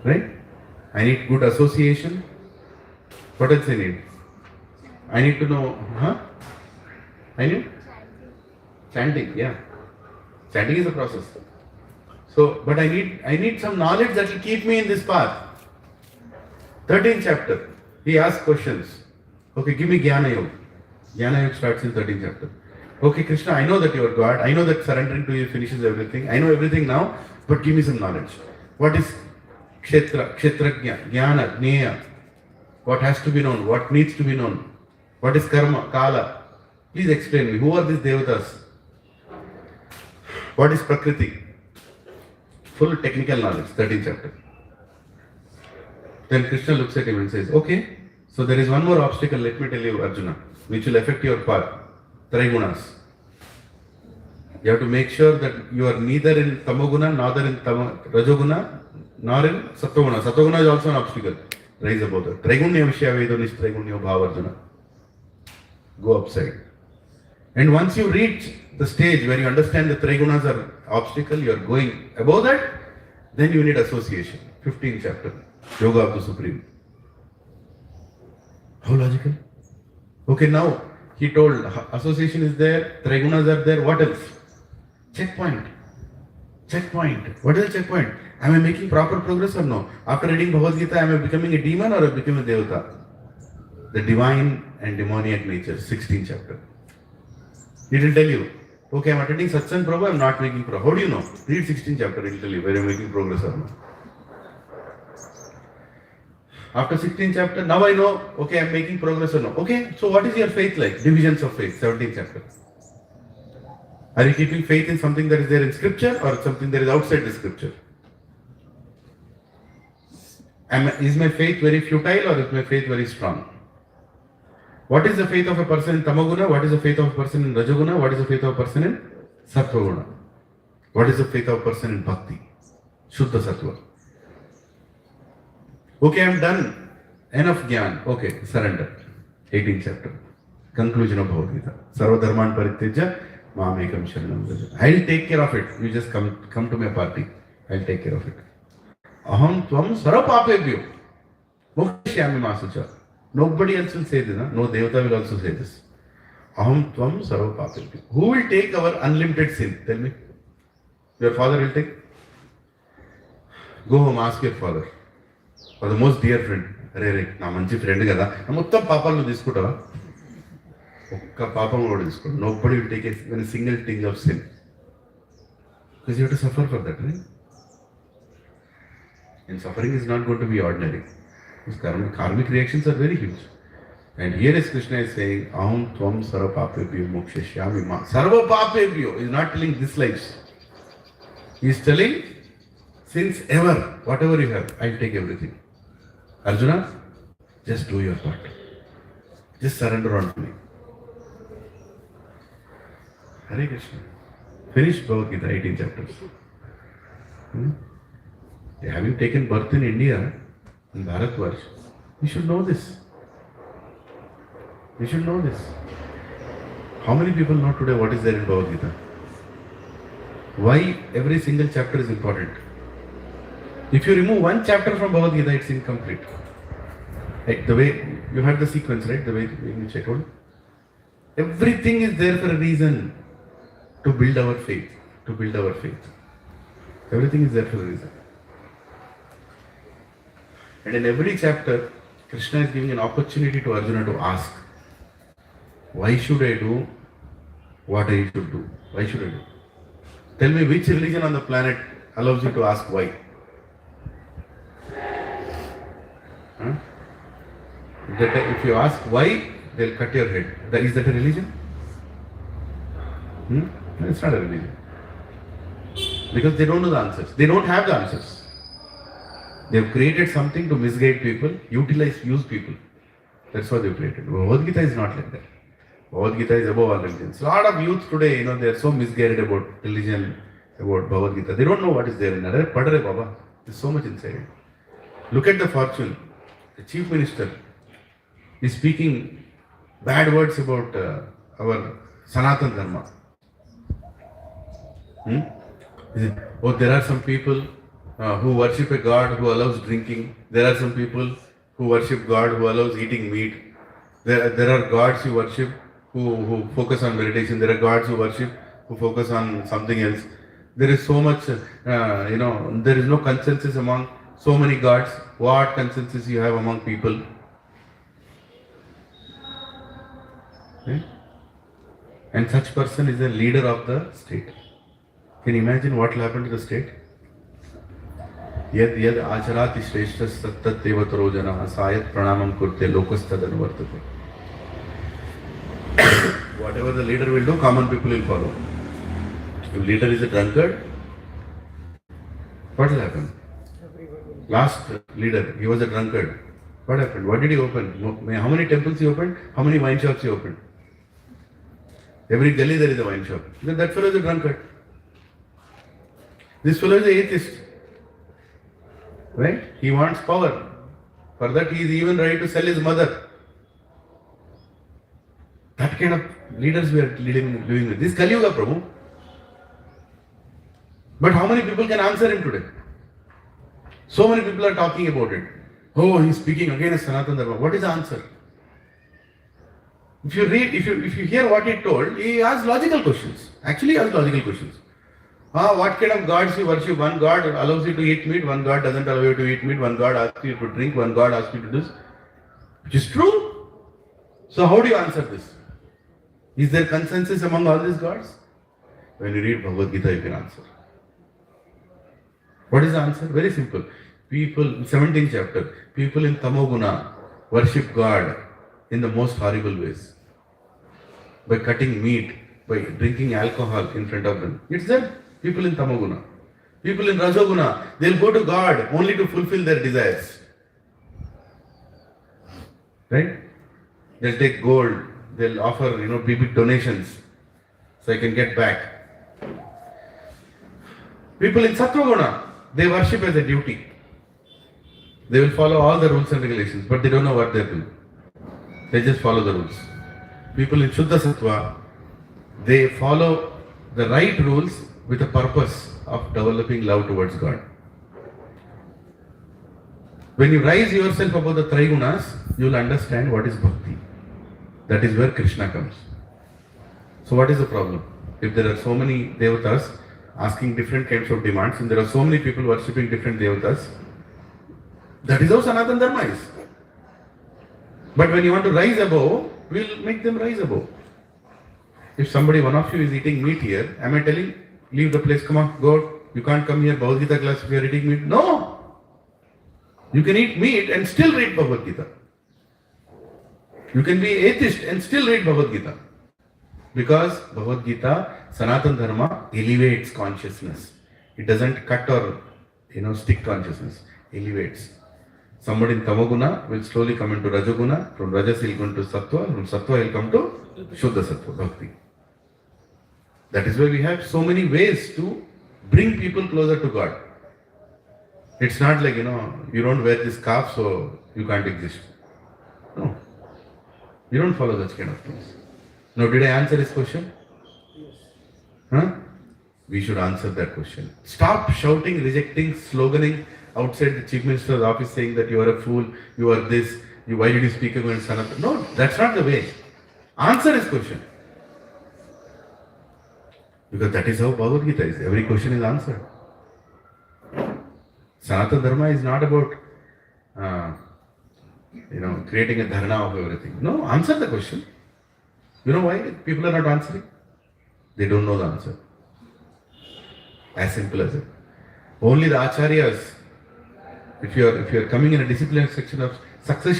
Right? I need good association. What else I need? I need to know, I need? Chanting, yeah. Chanting is a process. So, but I need some knowledge that will keep me in this path. 13th chapter, he asks questions. Okay, give me Jnana Yoga. Jnana Yoga starts in 13th chapter. Okay, Krishna, I know that you are God. I know that surrendering to you finishes everything. I know everything now, but give me some knowledge. What is Kshetra, Kshetrajna, Jnana, Jnana? What has to be known? What needs to be known? What is Karma, Kala? Please explain me. Who are these Devatas? What is Prakriti? Full technical knowledge, 13th chapter. Then Krishna looks at him and says, okay, so there is one more obstacle, let me tell you, Arjuna, which will affect your path. Trigunas. You have to make sure that you are neither in Tamoguna, neither in Rajoguna, nor in Sattoguna. Sattoguna is also an obstacle. Rise above that. Trigunya Vishya Vedo Nishtraigunya Bhava Arjuna. Go upside. And once you reach the stage where you understand the Trigunas are obstacle, you are going above that, then you need association. 15th chapter. Yoga of the Supreme. How logical? Okay, now he told association is there, Trigunas are there, what else? Checkpoint. Checkpoint. What is the checkpoint? Am I making proper progress or no? After reading Bhagavad Gita, am I becoming a demon or am I becoming a devata? The divine and demoniac nature, 16th chapter. It will tell you, okay, I'm attending Satsang Prabhu, I'm not making progress. How do you know? Read 16th chapter, it will tell you whether I'm making progress or not. After 16th chapter, now I know, okay, I'm making progress or no. Okay, so what is your faith like? Divisions of faith, 17th chapter. Are you keeping faith in something that is there in scripture or something that is outside the scripture? Is my faith very futile or is my faith very strong? What is the faith of a person in Tamoguna? What is the faith of a person in Rajoguna? What is the faith of a person in Sattvaguna? What is the faith of a person in Bhakti? Shuddha Sattva. Okay, I'm done. Enough Gyan. Okay, surrender. 18th chapter. Conclusion of Bhagavad Gita. Sarva Dharman Parityaja Mamekam Sharanam Vraja. I'll take care of it. You just come to my party. I'll take care of it. Aham Tvam Sarvapapebhyo Mokshyami Masucha. Nobody else will say this. No Devata will also say this. Aham Tvam Sarvapapebhyo. Who will take our unlimited sin? Tell me. Your father will take? Go home, ask your father. For the most dear friend. Arey, na manchi friend kada. Na mottam papalu తీసుకుంటావా? ఒక్క పాపం కూడా తీసుకోండి. Nobody will take even a single thing of sin. Because you have to suffer for that, right? And suffering is not going to be ordinary. These karmic reactions are very huge. And here is Krishna is saying, Aham Tvam Sarvapapebhyo Mokshishyami Ma. Sarvapapebhyo is not telling this life. He is telling, since ever, whatever you have, I'll take everything. Arjuna, just do your part. Just surrender on to me. Hare Krishna. Finish Bhagavad Gita, 18 chapters. Having taken birth in India, in Bharatvarsh, you should know this. You should know this. How many people know today what is there in Bhagavad Gita? Why every single chapter is important? If you remove one chapter from Bhagavad Gita, it's incomplete. Like the way, you had the sequence, right? The way in which I told. Everything is there for a reason. To build our faith. To build our faith. Everything is there for a reason. And in every chapter, Krishna is giving an opportunity to Arjuna to ask, why should I do what I should do? Why should I do? Tell me which religion on the planet allows you to ask why? Huh? If you ask why, they'll cut your head. Is that a religion? No, it's not a religion. Because they don't know the answers. They don't have the answers. They have created something to misguide people, use people. That's what they've created. Bhagavad Gita is not like that. Bhagavad Gita is above all religions. A lot of youth today, they are so misguided about religion, about Bhagavad Gita. They don't know what is there in it. Padare Baba. There's so much inside it. Look at the fortune. The chief minister is speaking bad words about our Sanatan Dharma. Oh, there are some people who worship a God who allows drinking. There are some people who worship God who allows eating meat. There are gods you worship who focus on meditation. There are gods who worship who focus on something else. There is so much, there is no consensus among so many gods. What consensus you have among people? Right? And such person is a leader of the state. Can you imagine what will happen to the state? Yad yad acharati shreshta sattat devataro jana sayat pranamam kurte lokastadanu vartate. Whatever the leader will do, common people will follow. If leader is a drunkard, what will happen? Last leader, he was a drunkard. What happened? What did he open? How many temples he opened? How many wine shops he opened? Every gully there is a wine shop. Then that fellow is a drunkard. This fellow is an atheist. Right? He wants power. For that he is even ready to sell his mother. That kind of leaders we are living with. This Kali Yuga, Prabhu. But how many people can answer him today? So many people are talking about it. Oh, he is speaking against Sanatana Dharma. What is the answer? If you read, if you hear what he told, he asks logical questions. Actually, he asks logical questions. What kind of gods you worship? One God allows you to eat meat, one God doesn't allow you to eat meat, one God asks you to drink, one God asks you to do this. Which is true. So how do you answer this? Is there consensus among all these gods? When you read Bhagavad Gita, you can answer. What is the answer? Very simple. People, 17th chapter, people in Tamoguna worship God in the most horrible ways. By cutting meat, by drinking alcohol in front of them. It's there. People in Tamoguna. People in Rajoguna, they'll go to God only to fulfill their desires. Right? They'll take gold, they'll offer, big donations so I can get back. People in Satvaguna, they worship as a duty. They will follow all the rules and regulations, but they don't know what they're doing. They just follow the rules. People in Shuddha Sattva, they follow the right rules with a purpose of developing love towards God. When you rise yourself above the Trigunas, you will understand what is bhakti. That is where Krishna comes. So what is the problem? If there are so many devatas asking different kinds of demands and there are so many people worshipping different devatas, that is how Sanatana Dharma is. But when you want to rise above, we'll make them rise above. If one of you is eating meat here, am I telling, leave the place, come on, go out. You can't come here, Bhagavad Gita class if you are eating meat. No! You can eat meat and still read Bhagavad Gita. You can be atheist and still read Bhagavad Gita. Because Bhagavad Gita, Sanatana Dharma elevates consciousness. It doesn't cut or stick consciousness. Elevates. Somebody in Tamoguna will slowly come into Rajoguna. From Rajas he'll come to Sattva. From Sattva he'll come to Shuddha Sattva, Bhakti. That is why we have so many ways to bring people closer to God. It's not like, you don't wear this scarf so you can't exist. No. You don't follow such kind of things. Now, did I answer this question? Yes. We should answer that question. Stop shouting, rejecting, sloganing outside the Chief Minister's office saying that you are a fool, you are this, why did you speak against Sanatana? No, that's not the way. Answer this question. Because that is how Bhagavad Gita is. Every question is answered. Sanatana Dharma is not about, creating a dharna of everything. No, answer the question. You know why people are not answering? They don't know the answer. As simple as it. Only the acharyas, if you are coming in a disciplined succession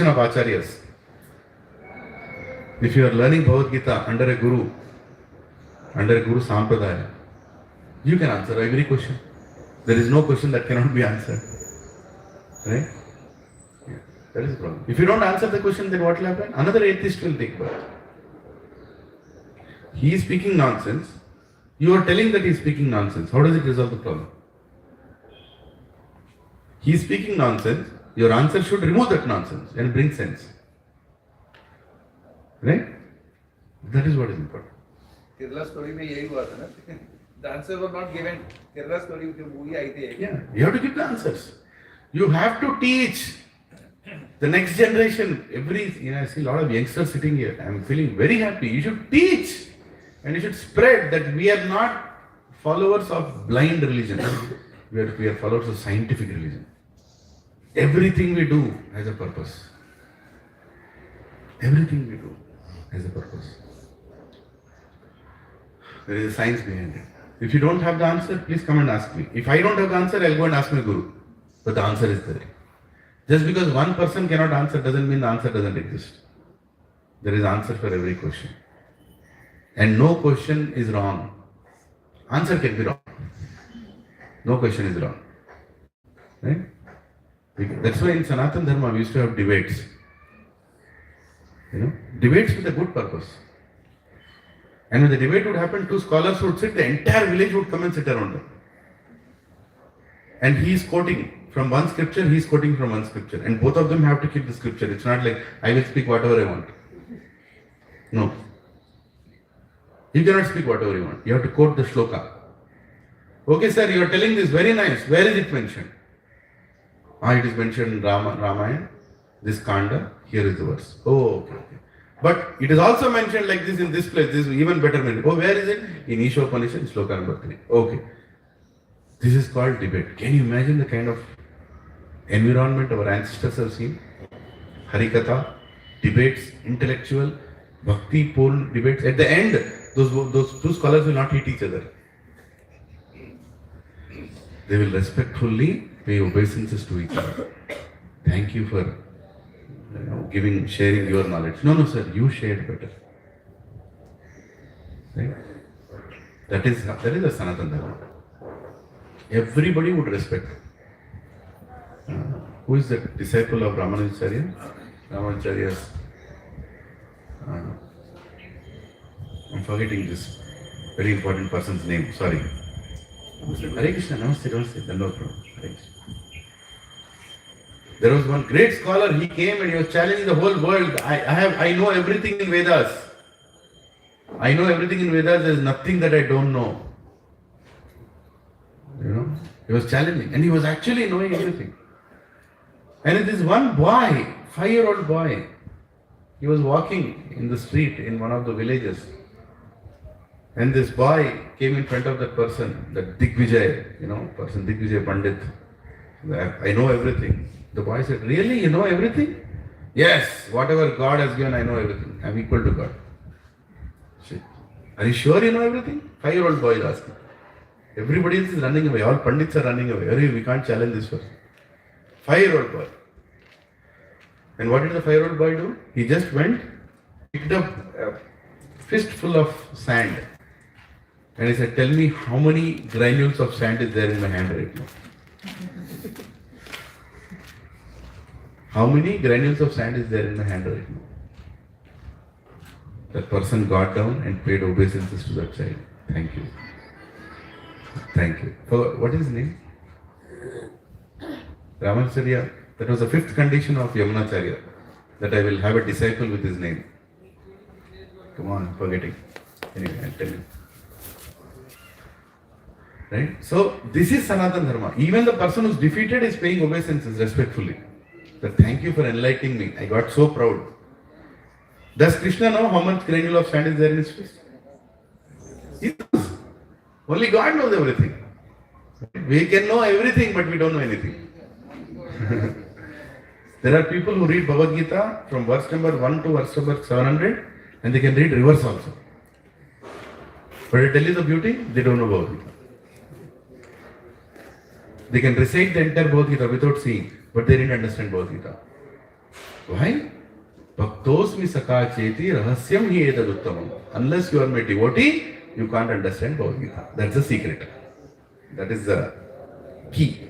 of acharyas, if you are learning Bhagavad Gita under a guru, under Guru Sampradaya, you can answer every question. There is no question that cannot be answered. Right? Yeah, that is the problem. If you don't answer the question, then what will happen? Another atheist will take birth. He is speaking nonsense. You are telling that he is speaking nonsense. How does it resolve the problem? He is speaking nonsense. Your answer should remove that nonsense and bring sense. Right? That is what is important. Kerala story में यही हुआ था ना. The answer was not given. Kerala story जो movie आई थी. Yeah, you have to give the answers. You have to teach the next generation. I see a lot of youngsters sitting here. I am feeling very happy. You should teach and you should spread that we are not followers of blind religion. We are followers of scientific religion. Everything we do has a purpose. Everything we do has a purpose. There is a science behind it. If you don't have the answer, please come and ask me. If I don't have the answer, I'll go and ask my guru. But the answer is there. Just because one person cannot answer doesn't mean the answer doesn't exist. There is answer for every question. And no question is wrong. Answer can be wrong. No question is wrong. Right? That's why in Sanatana Dharma we used to have debates. Debates with a good purpose. And when the debate would happen, two scholars would sit, the entire village would come and sit around them. And he is quoting from one scripture, he is quoting from one scripture. And both of them have to keep the scripture. It's not like, I will speak whatever I want. No. You cannot speak whatever you want. You have to quote the shloka. Okay, sir, you are telling this, very nice. Where is it mentioned? It is mentioned in Ramayana, this Kanda, here is the verse. Oh, okay. But it is also mentioned like this in this place, this is even better mentioned. Oh, where is it? In Ishopanishad, Shloka number 3. Okay. This is called debate. Can you imagine the kind of environment our ancestors have seen? Harikatha, debates, intellectual, bhakti, purn debates. At the end, those two scholars will not hit each other. They will respectfully pay obeisances to each other. Thank you for sharing your knowledge. No, sir, you shared better. Right? That is a Sanatana Dharma. Everybody would respect. Who is the disciple of Ramanujacharya? Ramanujacharya's. I'm forgetting this very important person's name. Sorry. Hare Krishna, namaste, no problem. Hare Krishna. There was one great scholar, he came and he was challenging the whole world. I know everything in Vedas. I know everything in Vedas, there is nothing that I don't know. He was challenging and he was actually knowing everything. And it is one boy, 5-year-old boy, he was walking in the street in one of the villages. And this boy came in front of that person, that Digvijay, person Digvijay Pandit. I know everything. The boy said, really, you know everything? Yes, whatever God has given, I know everything. I am equal to God. Said, are you sure you know everything? 5-year-old boy is asking. Everybody else is running away. All Pandits are running away. We can't challenge this person. 5-year-old boy. And what did the 5-year-old boy do? He just went, picked up a fistful of sand. And he said, tell me how many granules of sand is there in my hand right now? How many granules of sand is there in my hand right now? That person got down and paid obeisances to that child. Thank you. Thank you. What is his name? Ramanujacharya. That was the 5th condition of Yamunacharya. That I will have a disciple with his name. Come on, I'm forgetting. Anyway, I'll tell you. Right? So, this is Sanatana Dharma. Even the person who's defeated is paying obeisances respectfully. That thank you for enlightening me. I got so proud. Does Krishna know how much granule of sand is there in his fist? He knows. Only God knows everything. We can know everything, but we don't know anything. There are people who read Bhagavad Gita from verse number 1 to verse number 700 and they can read reverse also. But I tell you the beauty, they don't know Bhagavad Gita. They can recite the entire Bhagavad Gita without seeing, but they didn't understand Bhagavad Gita. Why? Bhaktosmi saka cheti rahasyam hi edad uttamam. Unless you are my devotee, you can't understand Bhagavad Gita. That's the secret. That is the key.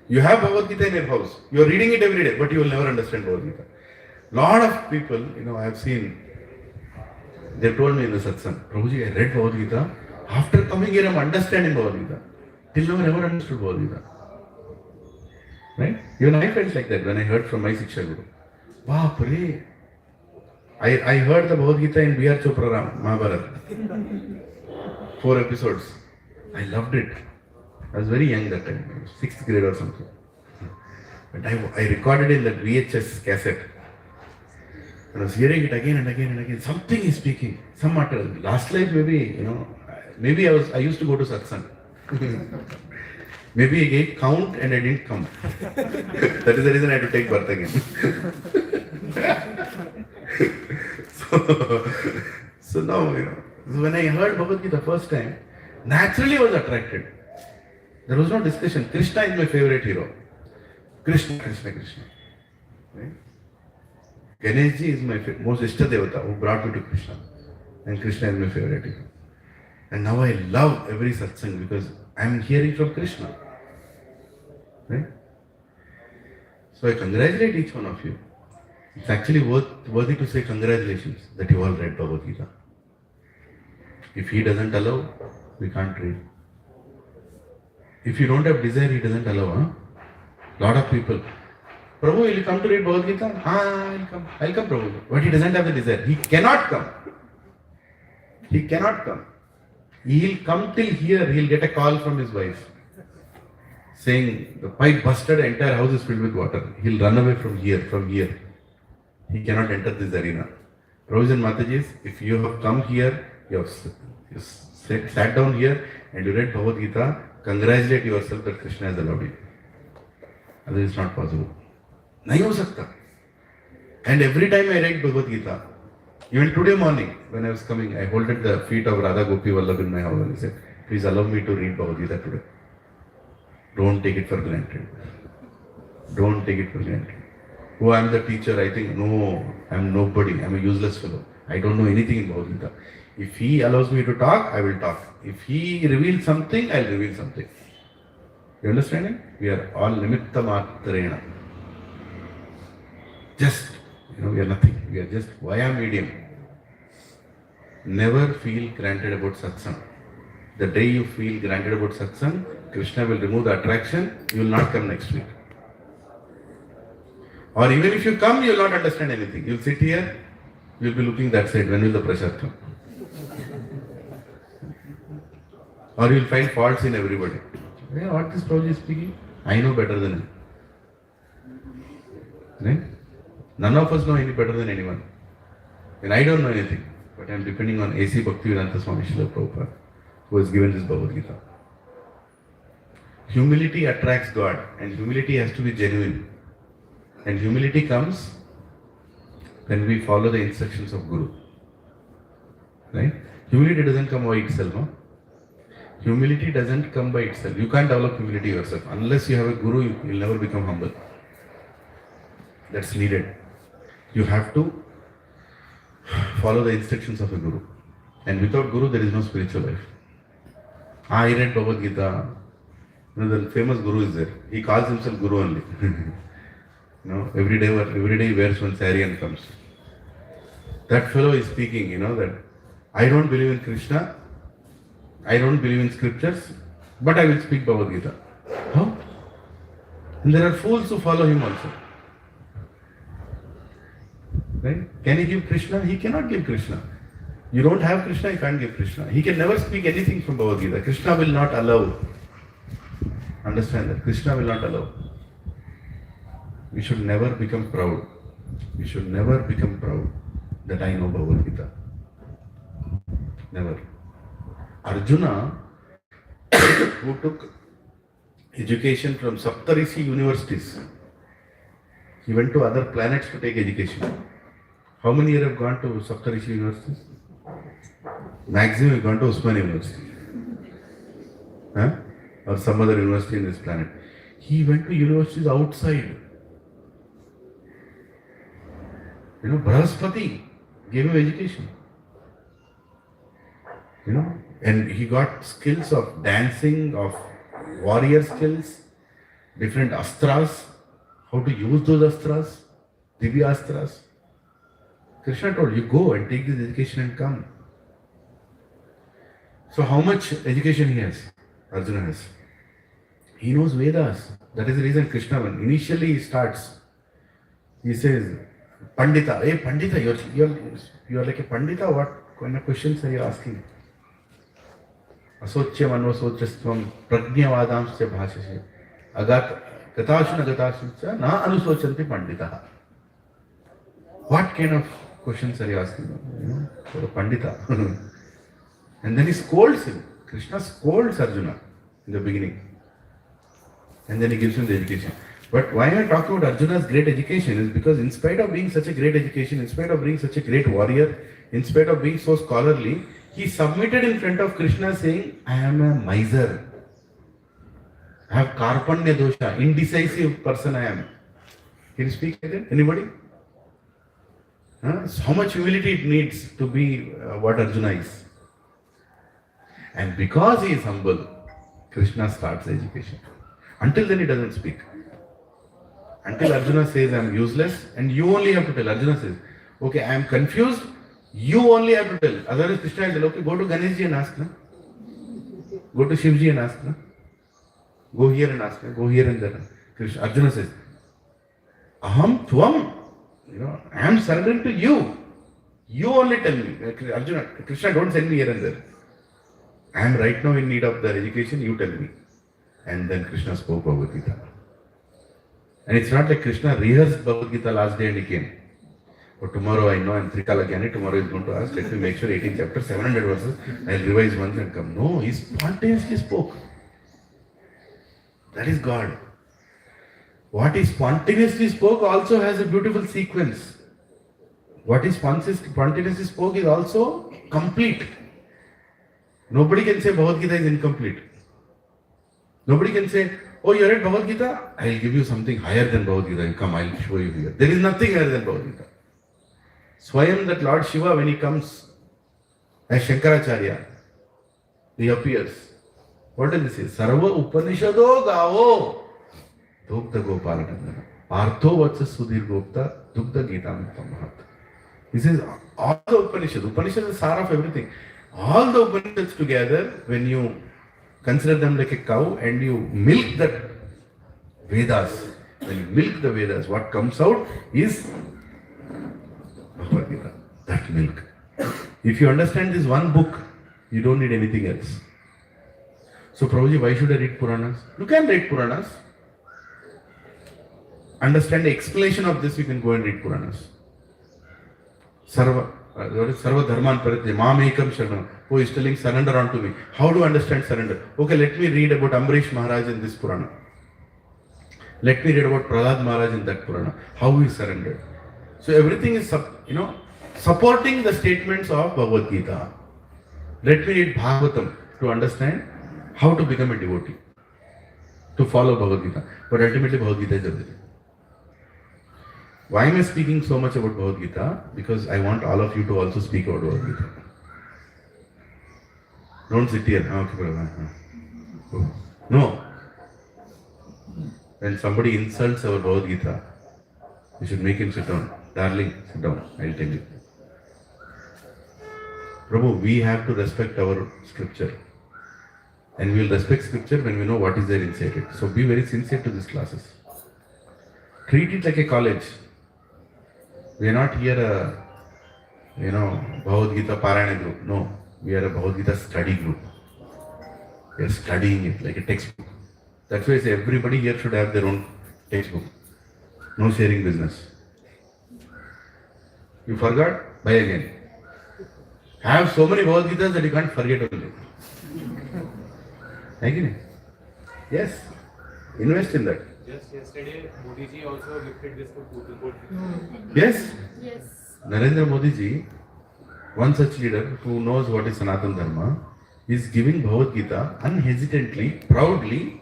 You have Bhagavad Gita in your house. You are reading it every day, but you will never understand Bhagavad Gita. Lot of people, I have seen, they told me in the Satsang, Prabhuji, I read Bhagavad Gita. After coming here, I'm understanding Bhagavad Gita. Till now, I never understood Bhagavad Gita. Right? Even I felt like that when I heard from my Siksha Guru. Wow, pray. I heard the Bhagavad Gita in B.R. Chopra Ram, Mahabharata. 4 episodes. I loved it. I was very young that time, 6th grade or something. But I recorded in that VHS cassette. And I was hearing it again and again and again. Something is speaking. Some matter. Last life maybe, maybe I used to go to Satsang. Maybe I gave count and I didn't come. That is the reason I had to take birth again. So now, when I heard Bhagavad Gita the first time, naturally I was attracted. There was no discussion. Krishna is my favorite hero. Krishna. Right? Ganeshji is my most Ishta Devata who brought me to Krishna. And Krishna is my favorite hero. And now I love every satsang because I am hearing from Krishna. Right? So I congratulate each one of you. It's actually worthy to say congratulations that you all read Bhagavad Gita. If he doesn't allow, we can't read. If you don't have desire, he doesn't allow. Lot of people. Prabhu, will you come to read Bhagavad Gita? I'll come, Prabhu. But he doesn't have the desire. He cannot come. He cannot come. He'll come till here, he'll get a call from his wife saying the pipe busted, the entire house is filled with water. He'll run away from here. He cannot enter this arena. Prabhuji and Matajis, if you have come here, you have sat down here and you read Bhagavad Gita, congratulate yourself that Krishna has allowed you. Otherwise it's not possible. Nahi ho sakta. And every time I read Bhagavad Gita, even today morning when I was coming, I holded the feet of Radha Gopi Vallabh in my house and he said, please allow me to read Bhagavad Gita today. Don't take it for granted. Don't take it for granted. Oh, I am the teacher, I think, no, I am nobody, I am a useless fellow. I don't know anything in Bhagavad Gita. If he allows me to talk, I will talk. If he reveals something, I will reveal something. You understand it? We are all nimitta matrena. Just, we are nothing. We are just via medium. Never feel granted about satsang. The day you feel granted about satsang, Krishna will remove the attraction, you will not come next week. Or even if you come, you will not understand anything. You will sit here, you will be looking that side, when will the pressure come? Or you will find faults in everybody. Yeah, what this Prabhuji is speaking? I know better than him. Right? None of us know any better than anyone. And I don't know anything. But I am depending on A.C. Bhaktivedanta Swami Srila Prabhupada, who has given this Bhagavad Gita. Humility attracts God, and humility has to be genuine. And humility comes when we follow the instructions of Guru. Right? Humility doesn't come by itself. No? Humility doesn't come by itself. You can't develop humility yourself. Unless you have a Guru, you will never become humble. That's needed. You have to follow the instructions of a Guru. And without Guru, there is no spiritual life. I read Bhagavad Gita. The famous Guru is there. He calls himself Guru only. Every day he wears one sari and comes. That fellow is speaking, that I don't believe in Krishna, I don't believe in scriptures, but I will speak Bhagavad Gita. How? And there are fools who follow him also. Right? Can he give Krishna? He cannot give Krishna. You don't have Krishna, you can't give Krishna. He can never speak anything from Bhagavad Gita. Krishna will not allow. Understand that. Krishna will not allow. We should never become proud. We should never become proud that I know Bhagavad Gita. Never. Arjuna, who took education from Saptarishi universities, he went to other planets to take education. How many years have gone to Saptarishi universities? Maximum have gone to Usman University. Or some other university in this planet. He went to universities outside. Brahaspati gave him education. You know, and he got skills of dancing, of warrior skills, different astras, how to use those astras, divya astras. Krishna told you, go and take this education and come. So how much education he has? Arjuna has. He knows Vedas. That is the reason Krishna, when initially he starts, he says, Pandita, hey Pandita, you're like a Pandita, what kind of questions are you asking? Asotyam anvasotrastvam prajnavadamsya bhashasya gatashuna gatashuna na anusochanti pandita. What kind of questions are you asking? You know, for a Pandita. And then he scolds him. Krishna scolds Arjuna in the beginning. And then he gives him the education. But why am I talking about Arjuna's great education is because in spite of being such a great education, in spite of being such a great warrior, in spite of being so scholarly, he submitted in front of Krishna saying, I am a miser. I have karpanya dosha, indecisive person I am. Can you speak like that? Anybody? So how much humility it needs to be what Arjuna is. And because he is humble, Krishna starts the education. Until then he doesn't speak. Until Arjuna says, I am useless, and you only have to tell. Arjuna says, okay, I am confused, you only have to tell. Otherwise Krishna will tell, okay, go to Ganeshji and ask. Na? Go to Shivji and ask. Na? Go here and ask. Na? Go here and there. Krishna, Arjuna says, Aham Tvam. You know, I am surrendering to you. You only tell me. Arjuna, Krishna, don't send me here and there. I am right now in need of their education, you tell me. And then Krishna spoke Bhagavad Gita. And it's not like Krishna rehearsed Bhagavad Gita last day and he came. But tomorrow I know I'm Trikalagani, tomorrow he's going to ask, let me make sure 18 chapter, 700 verses, I'll revise once and come. No, he spontaneously spoke. That is God. What he spontaneously spoke also has a beautiful sequence. What he spontaneously spoke is also complete. Nobody can say Bhagavad Gita is incomplete. Nobody can say, oh, you read Bhagavad Gita? I'll give you something higher than Bhagavad Gita. Come, I'll show you here. There is nothing higher than Bhagavad Gita. Swayam, that Lord Shiva, when he comes as Shankaracharya, he appears. What does he say? Sarva Upanishado Gavo Dukta Gopalanandana Partho Vatsa Sudhir Gopta Dukta Gita Mahat. He says, all the Upanishads is the sar of everything. All the Upanishads together, when you consider them like a cow and you milk the Vedas, when you milk the Vedas, what comes out is Bhagavad Gita, that milk. If you understand this one book, you don't need anything else. So Prabhuji, why should I read Puranas? You can read Puranas. Understand the explanation of this, you can go and read Puranas. Sarva Dharman Paritya, Mamekam Sharanam. Who is telling surrender unto me. How do I understand surrender? Okay, let me read about Ambarish Maharaj in this Purana. Let me read about Prahlad Maharaj in that Purana. How he surrendered. So everything is, supporting the statements of Bhagavad Gita. Let me read Bhagavatam to understand how to become a devotee. To follow Bhagavad Gita. But ultimately Bhagavad Gita is everything. Why am I speaking so much about Bhagavad Gita? Because I want all of you to also speak about Bhagavad Gita. Don't sit here. Okay, no. When somebody insults our Bhagavad Gita, you should make him sit down. Darling, sit down. I'll tell you. Prabhu, we have to respect our scripture. And we will respect scripture when we know what is there inside it. So be very sincere to these classes. Treat it like a college. We are not here Bhagavad Gita Parayana group. No. We are a Bhagavad Gita study group. We are studying it like a textbook. That's why I say everybody here should have their own textbook. No sharing business. You forgot? Buy again. Have so many Bhagavad Gitas that you can't forget only. Again? Yes. Invest in that. Just yesterday, Modi ji also gifted this to Google. Yes? Yes. Narendra Modi ji, one such leader who knows what is Sanatana Dharma, is giving Bhagavad Gita unhesitantly, proudly,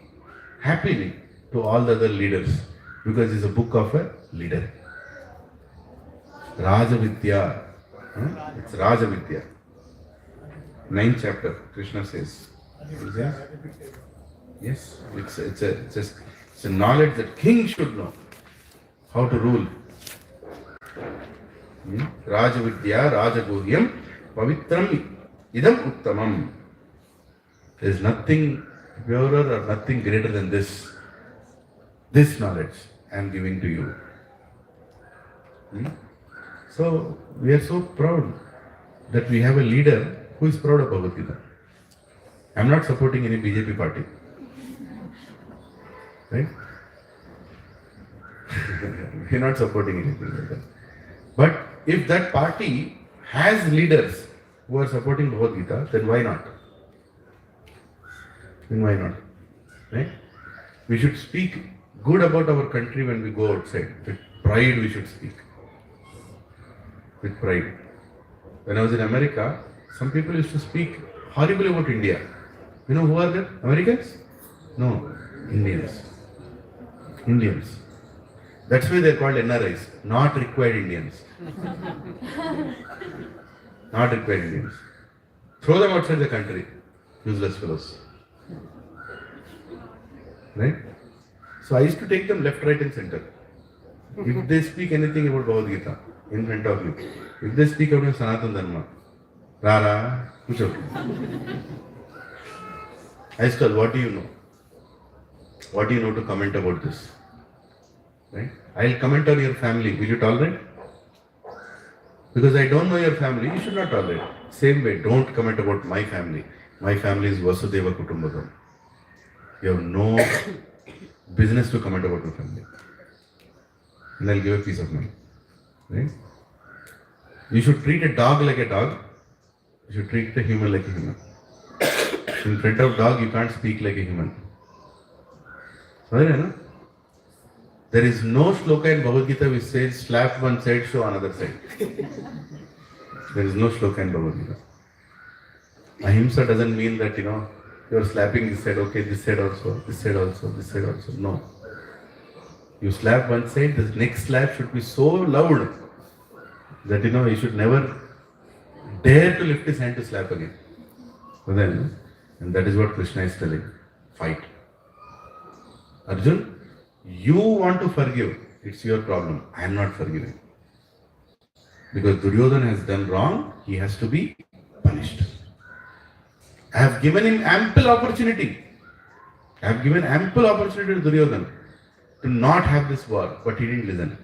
happily to all the other leaders because it's a book of a leader. Raja Vidya. It's Raja Vidya. 9th chapter, Krishna says. Yes, it's a knowledge that king should know how to rule. Rajavidya, Rajaguhyam, Pavitram, Idam Uttamam. There is nothing purer or nothing greater than this. This knowledge I am giving to you. So we are so proud that we have a leader who is proud of Bhagavad Gita. I am not supporting any BJP party. Right? We are not supporting anything like that. But if that party has leaders who are supporting Bhagavad Gita, then why not? Then why not? Right? We should speak good about our country when we go outside. With pride we should speak. With pride. When I was in America, some people used to speak horribly about India. You know who are they? Americans? No, Indians. Indians. That's why they are called NRIs, not required Indians. Not required Indians. Throw them outside the country, useless fellows. Right? So I used to take them left, right and center. If they speak anything about Bhagavad Gita in front of you, if they speak about Sanatana Dharma, Rara, Kucho. I used to tell, what do you know? What do you know to comment about this? Right? I'll comment on your family. Will you tolerate? Because I don't know your family, you should not tolerate. Same way, don't comment about my family. My family is Vasudeva Kutumbakam. You have no business to comment about your family. And I'll give a piece of mind. Right? You should treat a dog like a dog. You should treat a human like a human. In front of dog, you can't speak like a human. Sorry, no? There is no shloka in Bhagavad Gita which says slap one side, show another side. There is no shloka in Bhagavad Gita. Ahimsa doesn't mean that, you are slapping this side, okay, this side also, this side also, this side also. No. You slap one side, the next slap should be so loud that, he should never dare to lift his hand to slap again. So then, and that is what Krishna is telling. Fight. Arjun, you want to forgive, it's your problem. I am not forgiving. Because Duryodhana has done wrong, he has to be punished. I have given him ample opportunity. I have given ample opportunity to Duryodhana to not have this war, but he didn't listen.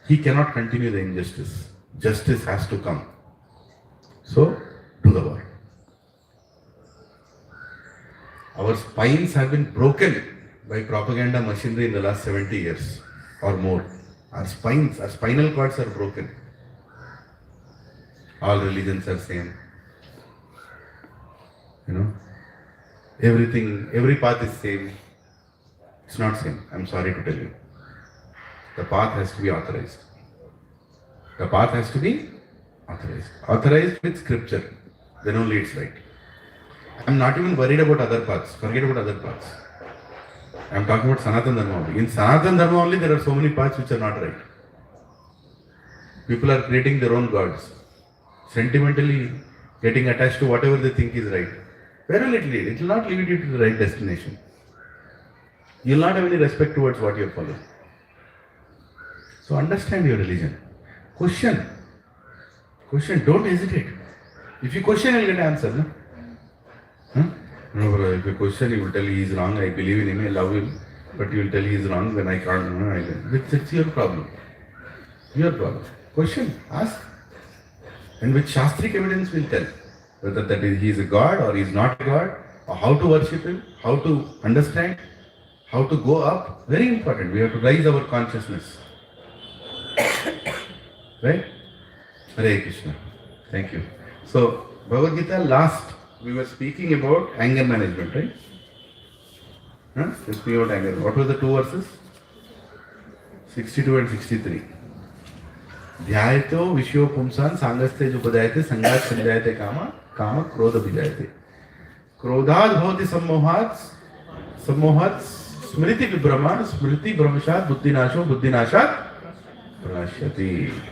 He cannot continue the injustice. Justice has to come. So, do the war. Our spines have been broken by propaganda machinery in the last 70 years or more. Our spinal cords are broken. All religions are same. Everything, every path is same. It's not same. I'm sorry to tell you. The path has to be authorized. The path has to be authorized. Authorized with scripture. Then only it's right. I'm not even worried about other paths. Forget about other paths. I'm talking about Sanatana Dharma only. In Sanatana Dharma only there are so many paths which are not right. People are creating their own gods. Sentimentally getting attached to whatever they think is right. Where will it lead? It will not lead you to the right destination. You will not have any respect towards what you are following. So understand your religion. Question. Don't hesitate. If you question, you will get an answer. No? No, brother, if you question, you will tell he is wrong. I believe in him, I love him. But you will tell he is wrong, then I can't. It's your problem. Your problem. Question. Ask. And with Shastric evidence will tell whether that is, he is a god or he is not a god, or how to worship him, how to understand, how to go up. Very important. We have to raise our consciousness. Right? Hare Krishna. Thank you. So, Bhagavad Gita last, we were speaking about anger management, right? We were speaking about anger. What were the two verses? 62 and 63. ध्यायतो विषयो पुंसान सांगस्ते जो पदायते संगात संजायते कामा कामा क्रोध विजायते क्रोधाद भवति सम्मोहात् स्मृति विभ्रमाण स्मृति भ्रमशात् बुद्धिनाशो बुद्धिनाशात् प्रणाश्यति.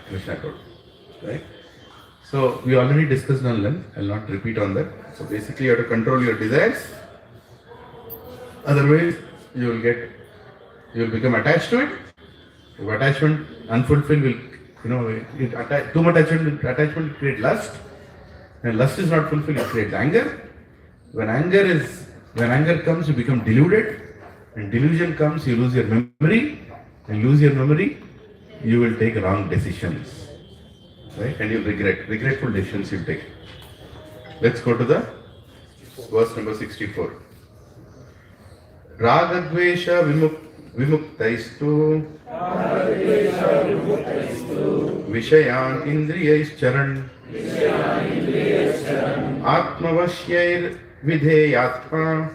Krishna told, right? So we already discussed on length. I'll not repeat on that. So basically, you have to control your desires. Otherwise, you will become attached to it. If attachment unfulfilled will, too much attachment will create lust, and lust is not fulfilled, it creates anger. When anger comes, you become deluded, and delusion comes, you lose your memory, and lose your memory, you will take wrong decisions, right? And you'll regretful decisions you take. Let's go to the verse number 64. Ragadvesha vimuktaistu Vishayan indriyaischcharan Atmavashyair vidheyatma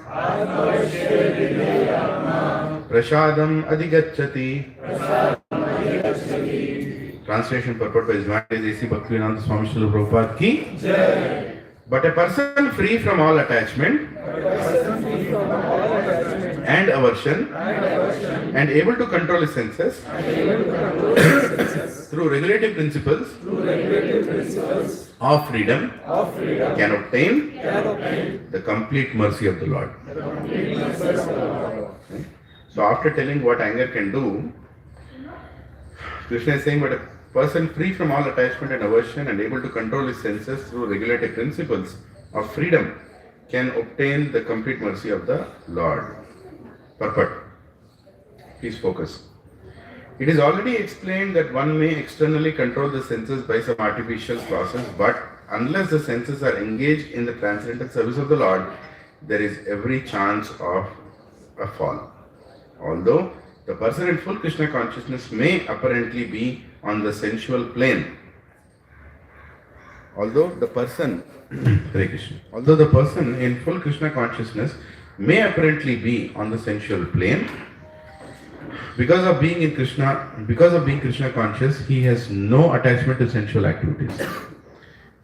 Prasadam adhigacchati. Translation purport by His Majesty A.C. Bhaktivedanta Swami Srila Prabhupada ki. But a person free from all attachment and aversion and able to control his senses through regulative principles of freedom can obtain the complete mercy of the Lord. So after telling what anger can do, Krishna is saying, but a person free from all attachment and aversion and able to control his senses through regulative principles of freedom can obtain the complete mercy of the Lord. Purport. Please focus. It is already explained that one may externally control the senses by some artificial process, but unless the senses are engaged in the transcendental service of the Lord, there is every chance of a fall. Although the person in full Krishna consciousness may apparently be on the sensual plane. Although the person in full Krishna consciousness may apparently be on the sensual plane, because of being Krishna conscious, he has no attachment to sensual activities.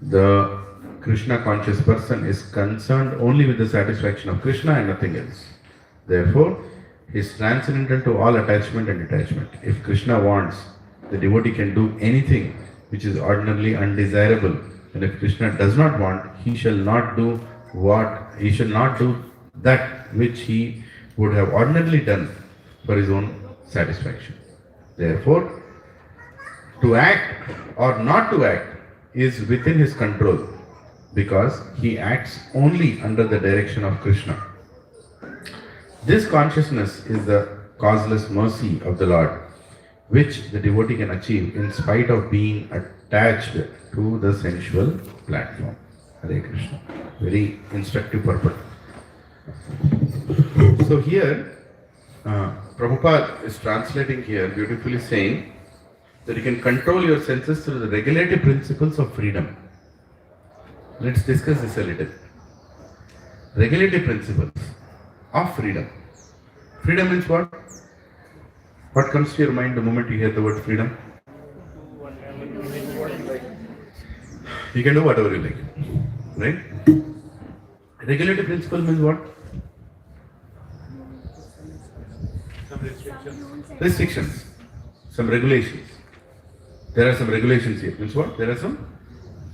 The Krishna conscious person is concerned only with the satisfaction of Krishna and nothing else. Therefore, he is transcendental to all attachment and detachment. If Krishna wants, the devotee can do anything which is ordinarily undesirable. And if Krishna does not want, he shall not do that which he would have ordinarily done for his own satisfaction. Therefore, to act or not to act is within his control, because he acts only under the direction of Krishna. This consciousness is the causeless mercy of the Lord, which the devotee can achieve in spite of being attached to the sensual platform. Hare Krishna. Very instructive purport. So here, Prabhupada is translating here beautifully, saying that you can control your senses through the regulative principles of freedom. Let's discuss this a little. Regulative principles of freedom. Freedom means what? What comes to your mind the moment you hear the word freedom? You can do whatever you like, right? Regulative principle means what? Restrictions, some regulations. There are some regulations here. Means what? There are some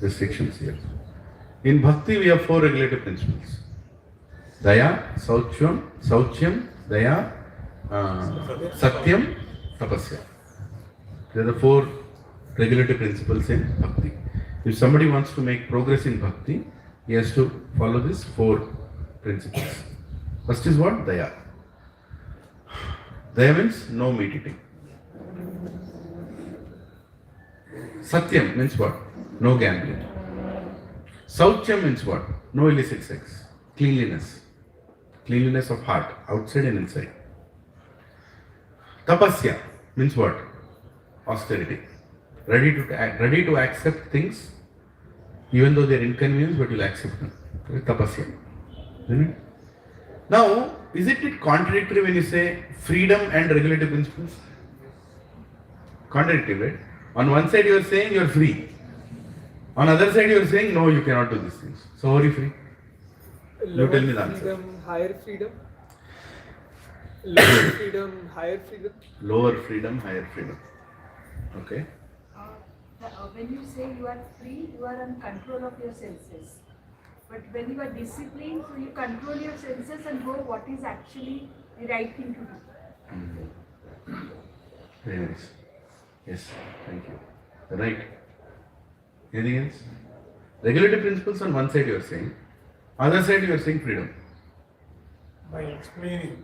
restrictions here. In Bhakti, we have 4 regulative principles. Daya, Sauchyam, Daya, Satyam, Tapasya. There are the 4 regulative principles in Bhakti. If somebody wants to make progress in Bhakti, he has to follow these 4 principles. First is what? Daya. Daya means no meat eating. Satyam means what? No gambling. Sauchyam means what? No illicit sex. Cleanliness. Cleanliness of heart, outside and inside. Tapasya means what? Austerity. Ready to accept things, even though they are inconvenience, but you'll accept them. Tapasya. Isn't it? Now, isn't it contradictory when you say freedom and regulative principles? Contradictory, right? On one side you are saying you are free. On the other side you are saying no, you cannot do these things. So how are you free? You tell me the answer. Freedom, higher freedom. Lower freedom, higher freedom. Lower freedom, higher freedom. Okay. When when you say you are free, you are in control of your senses. But when you are disciplined, so you control your senses and know what is actually the right thing to do. Very nice. Yes, thank you. Right. Anything else? Regulative principles on one side you are saying, other side you are saying freedom. By explaining,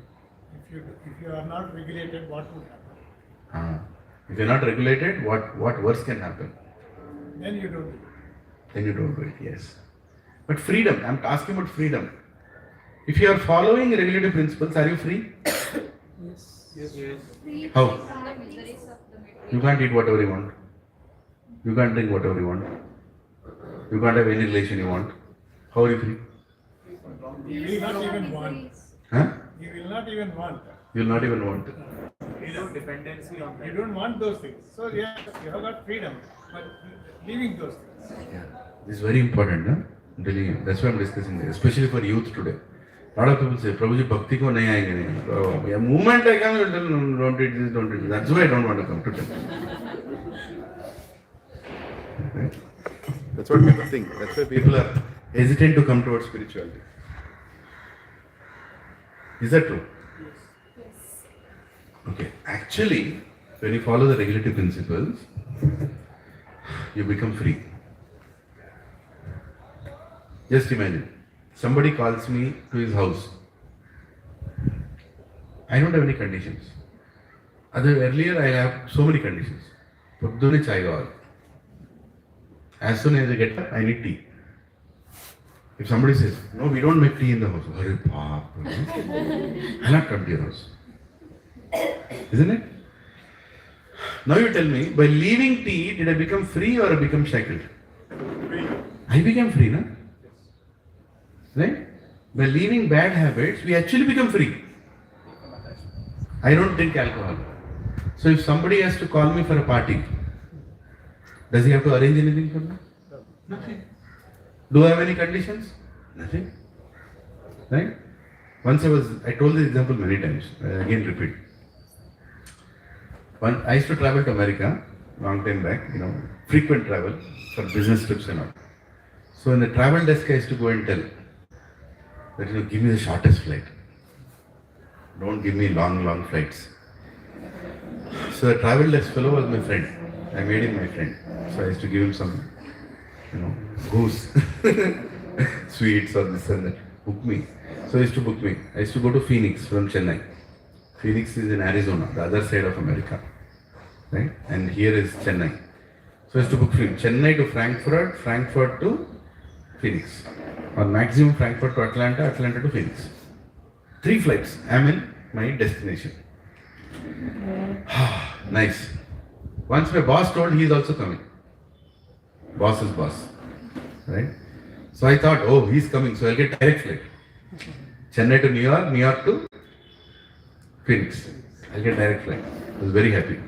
if you are not regulated, what would happen? If you are not regulated, what worse can happen? Then you don't do it. Then you don't do it, yes. But freedom, I am asking about freedom. If you are following regulative principles, are you free? Yes. How? You can't eat whatever you want. You can't drink whatever you want. You can't have any relation you want. How are you free? You will not even want. Huh? You will not even want. You will not even want. Dependency on You don't want those things. So yes, you have got freedom, but leaving those things. Yeah. This is very important, huh? I'm telling you. That's why I'm discussing this, especially for youth today. A lot of people say, Prabhuji, bhakti ko nahi aayenge. So, yeah, moment I come, you tell, no, don't eat this, don't eat this. That's why I don't want to come to tell. Right? That's what people think. That's why people are hesitant to come towards spirituality. Is that true? Yes. Okay. Actually, when you follow the regulative principles, you become free. Just imagine, somebody calls me to his house. I don't have any conditions. Earlier I have so many conditions. Poddune chai kavali. As soon as I get up, I need tea. If somebody says, no, we don't make tea in the house, Hare Baap, I'll not come to your house. Isn't it? Now you tell me, by leaving tea, did I become free or I become shackled? I became free, no? Right? By leaving bad habits, we actually become free. I don't drink alcohol. So if somebody has to call me for a party, does he have to arrange anything for me? Nothing. Do I have any conditions? Nothing. Right? Once I told this example many times, again repeat. I used to travel to America, long time back, frequent travel for business trips and all. So in the travel desk I used to go and tell that, give me the shortest flight. Don't give me long flights. So the travel desk fellow was my friend. I made him my friend. So I used to give him some, goose, sweets or this and that. Book me. So he used to book me. I used to go to Phoenix from Chennai. Phoenix is in Arizona, the other side of America. Right? And here is Chennai. So I used to book Chennai to Frankfurt, Frankfurt to Phoenix. Or maximum Frankfurt to Atlanta, Atlanta to Phoenix. 3 flights. I'm in my destination. Nice. Once my boss told he is also coming. Boss is boss. Right? So I thought, oh, he's coming, so I'll get direct flight. Chennai to New York, New York to Phoenix. I'll get direct flight. I was very happy.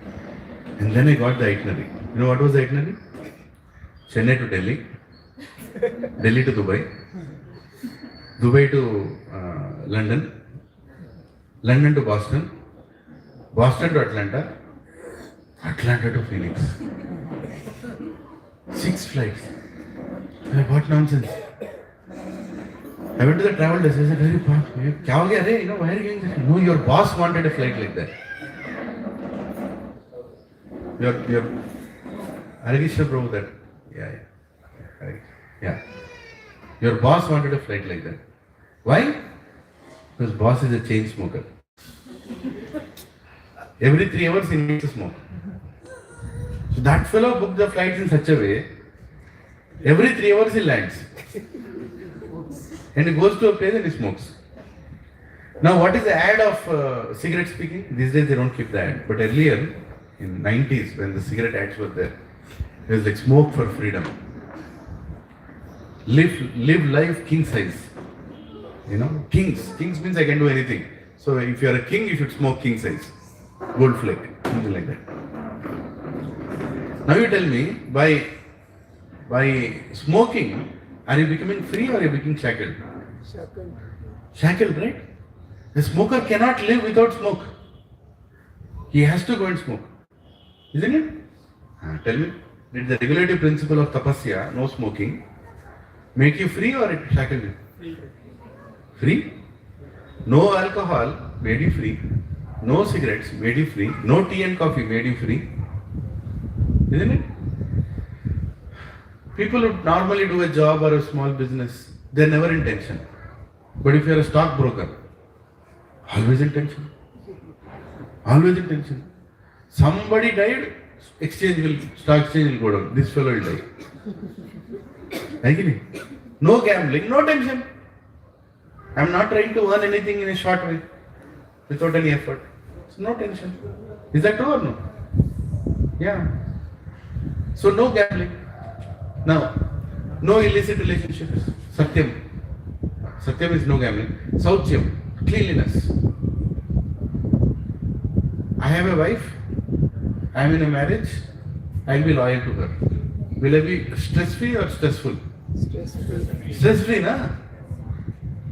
And then I got the itinerary. You know what was the itinerary? Chennai to Delhi, Delhi to Dubai, Dubai to London, London to Boston, Boston to Atlanta, Atlanta to Phoenix. 6 flights. What nonsense. I went to the travel desk. I said, why are you going there? No, your boss wanted a flight like that. Your Hare Krishna Prabhu that. Yeah. Your boss wanted a flight like that. Why? Because boss is a chain smoker. Every 3 hours he needs to smoke. So that fellow booked the flights in such a way, every 3 hours he lands. And he goes to a place and he smokes. Now what is the ad of cigarette speaking? These days they don't keep the ad. But earlier, in 90s, when the cigarette ads were there, it was like smoke for freedom. Live life king size. Kings. Kings means I can do anything. So if you are a king, you should smoke king size. Gold flake, something like that. Now you tell me, by smoking, are you becoming free or are you becoming shackled? Shackled, right? The smoker cannot live without smoke. He has to go and smoke. Isn't it? Tell me. Did the regulative principle of tapasya, no smoking, make you free or it shackled you? Free? No alcohol made you free. No cigarettes made you free. No tea and coffee made you free. Isn't it? People who normally do a job or a small business, they're never in tension. But if you're a stockbroker, always in tension. Always in tension. Somebody died, stock exchange will go down. This fellow will die. Agree? No gambling, no tension. I'm not trying to earn anything in a short way, without any effort. So no tension. Is that true or no? Yeah. So no gambling. Now, no illicit relationships. Satyam. Satyam is no gambling. Sauchyam, cleanliness. I have a wife. I am in a marriage. I'll be loyal to her. Will I be stress-free or stressful? Stress-free. Stress-free, na?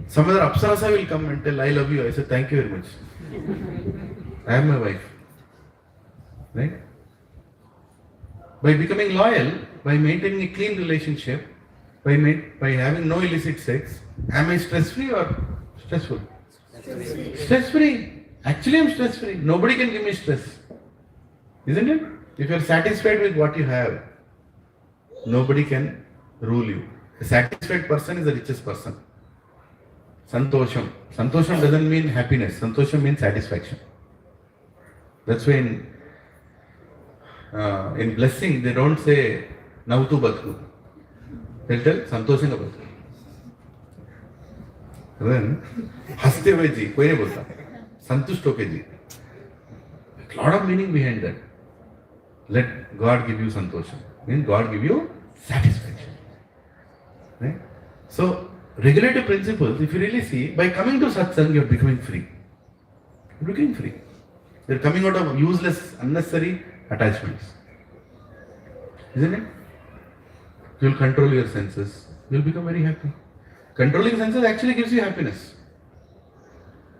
Some other Apsarasa will come and tell, I love you. I say, thank you very much. I am my wife. Right? By becoming loyal, by maintaining a clean relationship, by having no illicit sex, am I stress-free or stressful? Stress-free. Stress-free. Actually, I'm stress-free. Nobody can give me stress. Isn't it? If you're satisfied with what you have, nobody can rule you. A satisfied person is the richest person. Santosham. Santosham doesn't mean happiness. Santosham means satisfaction. That's why in blessing they don't say Nautu Batku. They'll tell Santoshanga Batku. Then Haste Vai Ji, koi nahi bolta. Santushto Hoke Ji. A lot of meaning behind that. Let God give you santosham. Means God give you satisfaction. Right? So, regulative principles, if you really see, by coming to satsang, you're becoming free. You're becoming free. You're coming out of useless, unnecessary attachments. Isn't it? You'll control your senses. You'll become very happy. Controlling senses actually gives you happiness.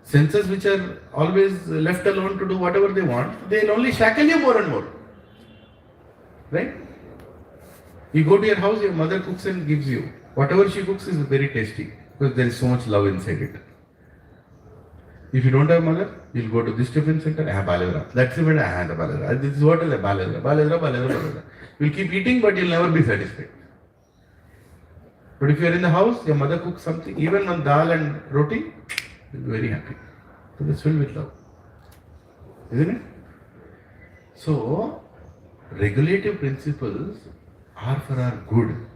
Senses which are always left alone to do whatever they want, they'll only shackle you more and more. Right? You go to your house, your mother cooks and gives you. Whatever she cooks is very tasty because there is so much love inside it. If you don't have mother, you'll go to this tiffin center, balevra. That's even the balevra. This is what is a balevra. Balevra. You'll keep eating, but you'll never be satisfied. But if you're in the house, your mother cooks something, even on dal and roti, you'll be very happy. So it's filled with love. Isn't it? So, regulative principles are for our good.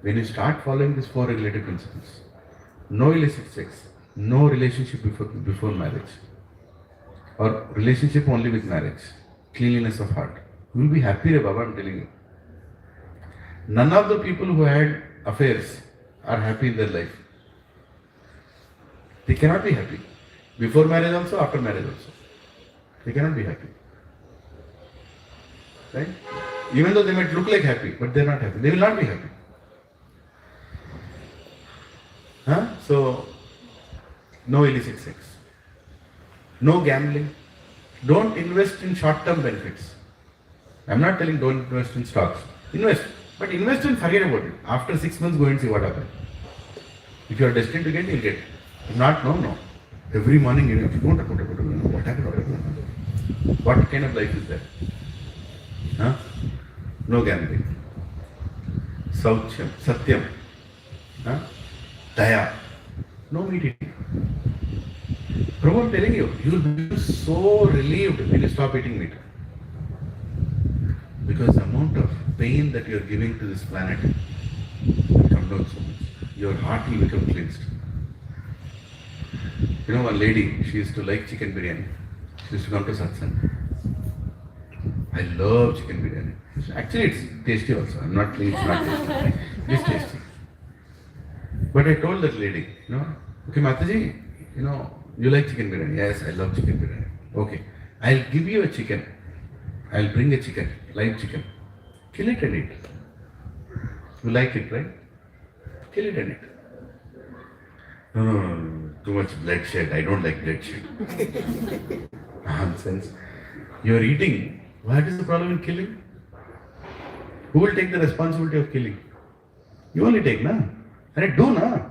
When you start following these 4 regulative principles, no illicit sex, no relationship before marriage, or relationship only with marriage, cleanliness of heart, you will be happy, Baba, I'm telling you. None of the people who had affairs are happy in their life. They cannot be happy. Before marriage also, after marriage also. They cannot be happy. Right? Even though they might look like happy, but they are not happy. They will not be happy. So, no illicit sex. No gambling. Don't invest in short-term benefits. I'm not telling don't invest in stocks. Invest. But invest and forget about it. After 6 months, go and see what happens. If you are destined to get, you'll get. If not, no. Every morning, you have to what happened? What kind of life is that? No gambling. Sauchyam, Satyam, Daya. No meat eating. Prabhu, I'm telling you, you will be so relieved when you stop eating meat. Because the amount of pain that you are giving to this planet will come down so much. Your heart will become cleansed. You know, one lady, she used to like chicken biryani. She used to come to Satsang. I love chicken biryani. Actually, it's tasty also. I'm not saying it's not tasty. It's tasty. But I told that lady, okay, Mataji, you like chicken biryani? Yes, I love chicken biryani. Okay, I'll give you a chicken. I'll bring a chicken, live chicken. Kill it and eat. You like it, right? Kill it and eat. No, too much bloodshed. I don't like bloodshed. Nonsense. You are eating. What is the problem in killing? Who will take the responsibility of killing? You only take, na? And do, na?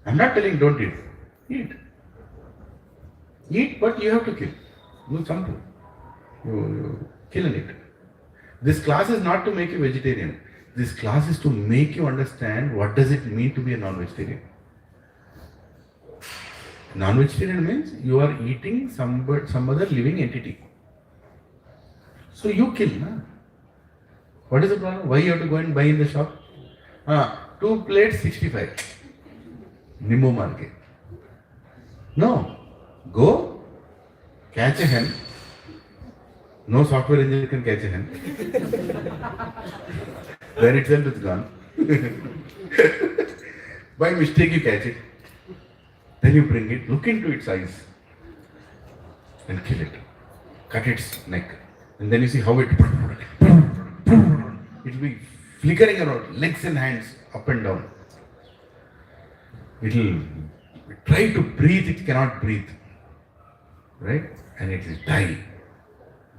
I'm not telling don't eat. Eat. Eat, but you have to kill. Do something. You kill and eat. This class is not to make you vegetarian. This class is to make you understand what does it mean to be a non-vegetarian. Non-vegetarian means you are eating some other living entity. So you kill, na? What is the problem? Why you have to go and buy in the shop? 2 plates 65. Nimbu market. No. Go, catch a hen. No software engineer can catch a hen. Then itself it's gone. By mistake you catch it. Then you bring it, look into its eyes and kill it. Cut its neck. And then you see how it will be flickering around, legs and hands up and down. It will try to breathe, it cannot breathe. Right? And it will die.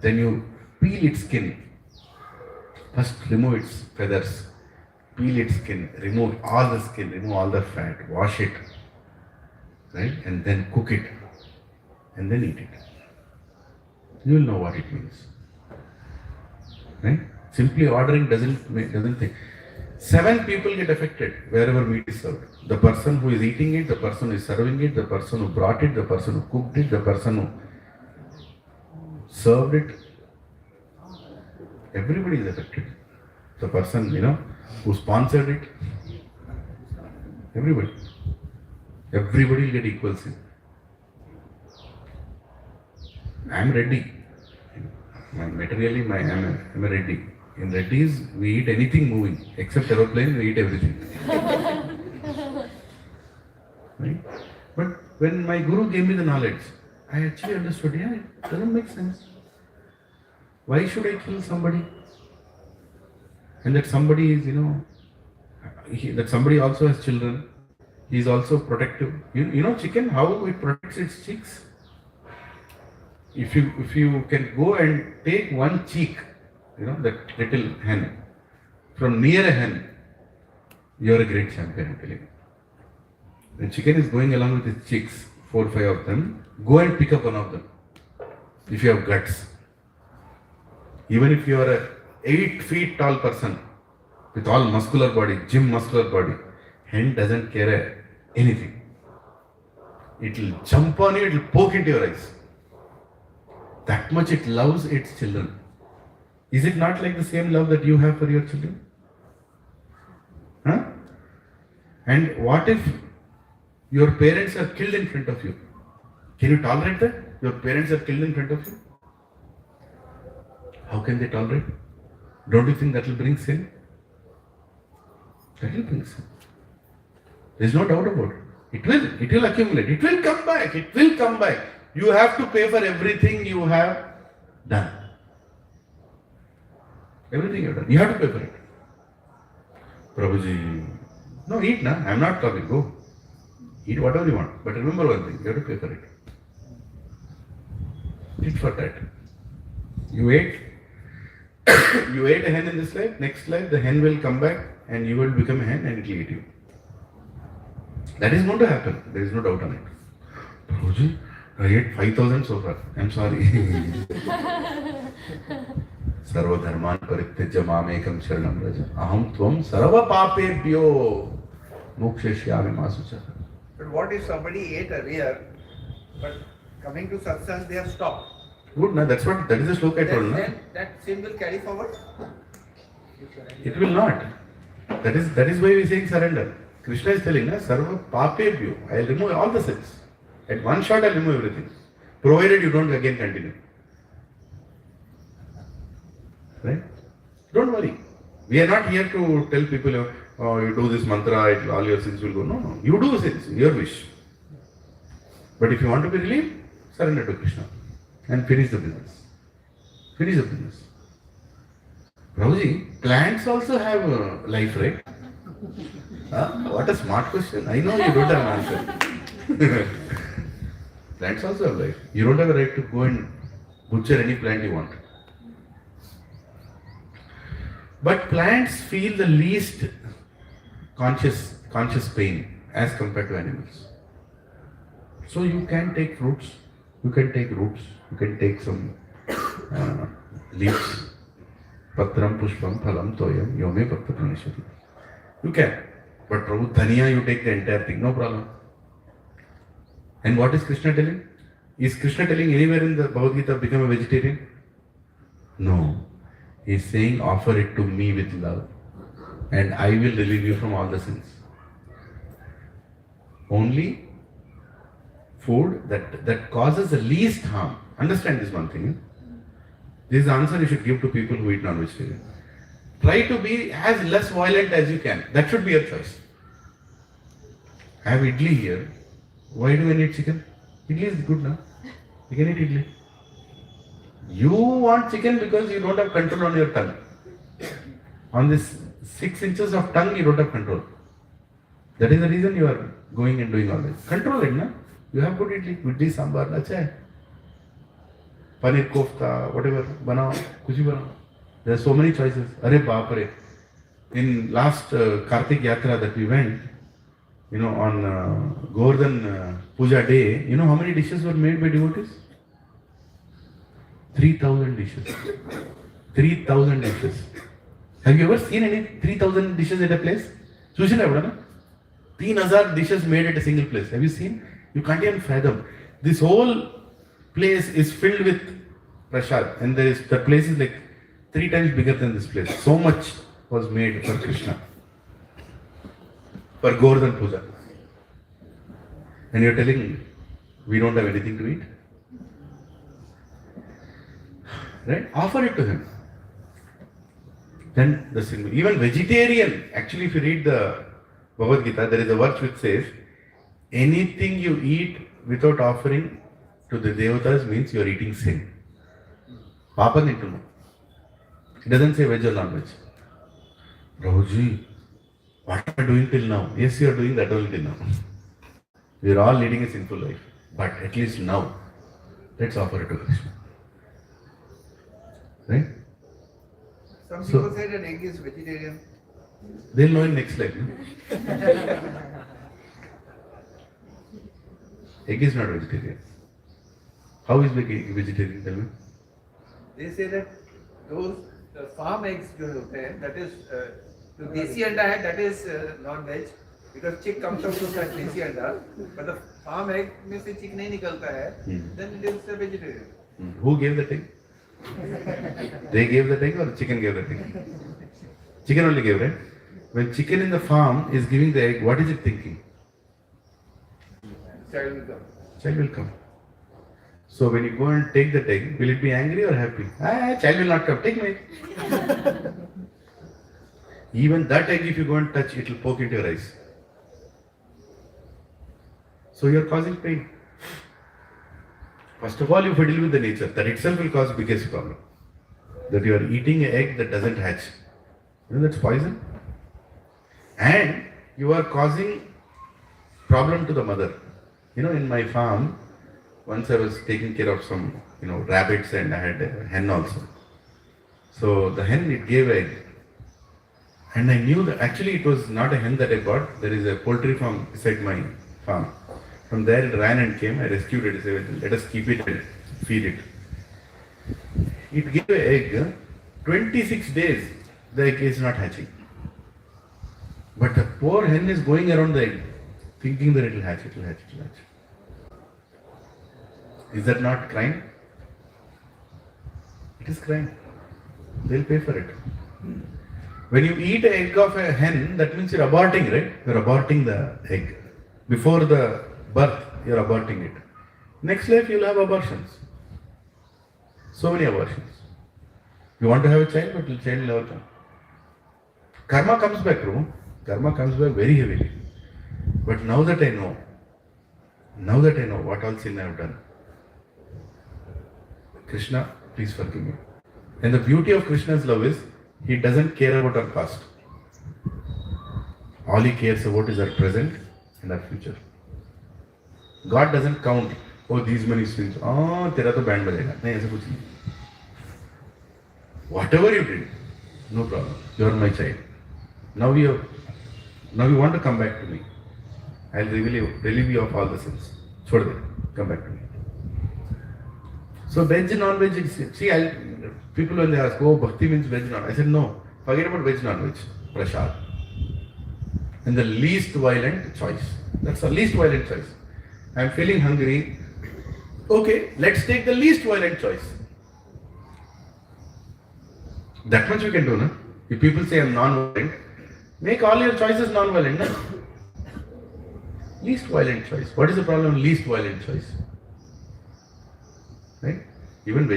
Then you peel its skin. First remove its feathers. Peel its skin. Remove all the skin. Remove all the fat. Wash it. Right? And then cook it. And then eat it. You will know what it means. Right? Simply ordering doesn't think. 7 people get affected wherever meat is served. The person who is eating it, the person who is serving it, the person who brought it, the person who cooked it, the person who served it. Everybody is affected. The person, who sponsored it. Everybody. Everybody will get equal sin. I am ready. Materially, I'm a ready. In Reddy's, we eat anything moving. Except aeroplane, we eat everything. Right? But when my Guru gave me the knowledge, I actually understood, it doesn't make sense. Why should I kill somebody? And that somebody is, that somebody also has children. He is also protective. You know chicken, how it protects its chicks? If you can go and take one cheek, that little hen, from near a hen, you are a great champion, I'm telling you. When chicken is going along with its chicks, 4 or 5 of them, go and pick up one of them. If you have guts. Even if you are a 8 feet tall person, with all muscular body, gym muscular body, hen doesn't care anything. It will jump on you, it will poke into your eyes. That much it loves its children. Is it not like the same love that you have for your children? Huh? And what if your parents are killed in front of you? Can you tolerate that? Your parents are killed in front of you? How can they tolerate? Don't you think that will bring sin? That will bring sin. There is no doubt about it. It will accumulate. It will come back. It will come back. You have to pay for everything you have done. Everything you have done. You have to pay for it. Prabhuji, no, eat na. I am not talking. Go. Eat whatever you want. But remember one thing. You have to pay for it. Eat for that. You ate. You ate a hen in this life. Next life, the hen will come back and you will become a hen and it will eat you. That is going to happen. There is no doubt on it. Prabhuji, I ate 5,000 so far. I am sorry. Sarva dharman parityajya mamekam sharanam raja. Aham tvam sarva papebhyo mokshashyami masucha. But what if somebody ate earlier, but coming to Satsang, they have stopped? Good, na? That is the sloka I told. Then that sin will carry forward? It will not. That is why we are saying surrender. Krishna is telling us, Sarva papebhyo. I will remove all the sins. At one shot I will remove everything. Provided you don't again continue. Right? Don't worry. We are not here to tell people, you do this mantra, all your sins will go. No. You do sins, your wish. But if you want to be relieved, surrender to Krishna. And finish the business. Finish the business. Prabhuji, plants also have life, right? What a smart question. I know you don't have an answer. Plants also have life. You don't have a right to go and butcher any plant you want. But plants feel the least conscious pain as compared to animals. So you can take fruits, you can take roots, you can take some leaves. Patram pushpam phalam toyam yome bhakta praneshati. You can. But Prabhu, dhaniya, you take the entire thing, no problem. And what is Krishna telling? Is Krishna telling anywhere in the Bhagavad Gita become a vegetarian? No. He is saying offer it to me with love and I will relieve you from all the sins. Only food that causes the least harm. Understand this one thing. This is the answer you should give to people who eat non-vegetarian. Try to be as less violent as you can. That should be your choice. I have idli here. Why do I need chicken? Idli is good now. You can eat idli. You want chicken because you don't have control on your tongue. On this 6 inches of tongue, you don't have control. That is the reason you are going and doing all this. Control it, na? You have good idli. Idli, sambar, acha hai. Paneer kofta, whatever, banao, kuch bhi banao. There are so many choices. Arey baap re. In last Kartik Yatra that we went, on Govardhan Puja day, you know how many dishes were made by devotees? 3,000 dishes. 3,000 dishes. Have you ever seen any 3,000 dishes at a place? Sushin hai na? 3,000 dishes made at a single place. Have you seen? You can't even fathom. This whole place is filled with prasad, and the place is like 3 times bigger than this place. So much was made for Krishna, for Govardhan Puja. And you're telling we don't have anything to eat? Right? Offer it to him. Then the sin. Even vegetarian, actually if you read the Bhagavad Gita, there is a verse which says, anything you eat without offering to the devatas means you are eating sin. Papa need to know. It doesn't say veg or non-veg. Prabhuji, what am I doing till now? Yes, you are doing that only till now. We are all leading a sinful life. But at least now, let's offer it to Krishna. Right? Some people say that egg is vegetarian. They'll know in next life. No? Egg is not vegetarian. How is egg vegetarian? Tell me. They say that those farm eggs जो होते हैं, that is जो देसी अंडा है, that is non-veg, because chick comes out from that देसी अंडा, but the farm egg में से chick नहीं निकलता है, then it is a vegetarian. Who gave the egg? They gave the egg or chicken gave the egg? Chicken only gave, right? When chicken in the farm is giving the egg, what is it thinking? Child will come. Child will come. So when you go and take that egg, will it be angry or happy? Child will not come. Take me. Even that egg, if you go and touch, it will poke into your eyes. So you are causing pain. First of all, you fiddle with the nature. That itself will cause biggest problem. That you are eating an egg that doesn't hatch. You know that's poison. And you are causing problem to the mother. In my farm, once I was taking care of some, rabbits, and I had a hen also. So the hen, it gave egg. And I knew that actually it was not a hen that I got. There is a poultry farm beside my farm. From there it ran and came. I rescued it. I said, let us keep it and feed it. It gave an egg. 26 days, the egg is not hatching. But the poor hen is going around the egg, thinking that it will hatch, it will hatch, it will hatch. Is that not crime? It is crime. They'll pay for it. When you eat an egg of a hen, that means you're aborting, right? You're aborting the egg. Before the birth, you're aborting it. Next life, you'll have abortions. So many abortions. You want to have a child, but the child will never come. Karma comes back, Prabhu. Karma comes back very heavily. But now that I know what all sin I have done, Krishna, please forgive me. And the beauty of Krishna's love is, he doesn't care about our past. All he cares about is our present and our future. God doesn't count, these many sins. Tera to band bajega. Nahin, aisa kuch nahi. Whatever you did, No problem. You are my child. Now you want to come back to me. I'll relieve you of all the sins. Chhod de. Come back to me. So veg, non-veg, see, people when they ask, oh, bhakti means veg, non. I said, no, forget about veg, non-veg, prasad. And the least violent choice. That's the least violent choice. I'm feeling hungry. Okay, let's take the least violent choice. That much we can do, no? If people say I'm non-violent, make all your choices non-violent, no? Least violent choice. What is the problem? Least violent choice. Right? Even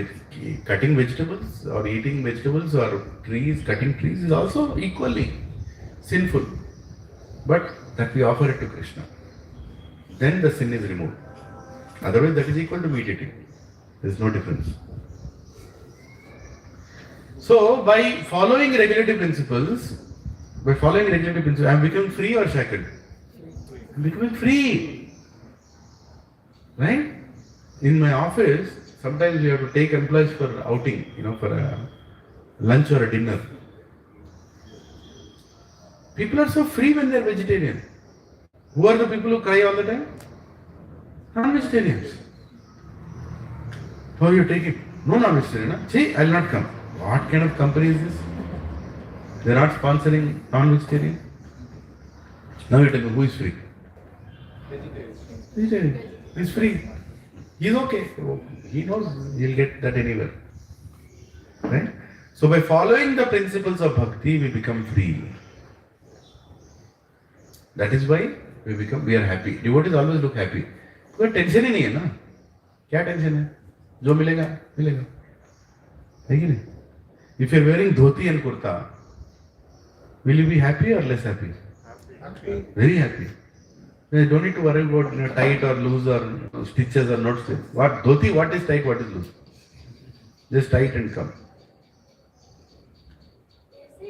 cutting vegetables or eating vegetables or cutting trees is also equally sinful. But that we offer it to Krishna. Then the sin is removed. Otherwise that is equal to meat eating. There is no difference. So by following regulative principles, I am becoming free or shackled? I am becoming free. Right? In my office, sometimes we have to take employees for outing, for a lunch or a dinner. People are so free when they are vegetarian. Who are the people who cry all the time? Non-vegetarians. Oh, you take it. No non-vegetarian. See, I will not come. What kind of company is this? They are not sponsoring non-vegetarian. Now you tell me, who is free? Vegetarian. He is free. He is okay. He knows he will get that anywhere. Right? So by following the principles of bhakti, we become free. That is why we are happy. Devotees always look happy. कोई tension ही नहीं है ना. क्या tension है? जो मिलेगा मिलेगा. है कि नहीं? If you are wearing dhoti and kurta, will you be happy or less happy? Happy. Very happy. You don't need to worry about tight or loose or stitches or not stitches. What dhoti? What is tight? What is loose? Just tight and come. Do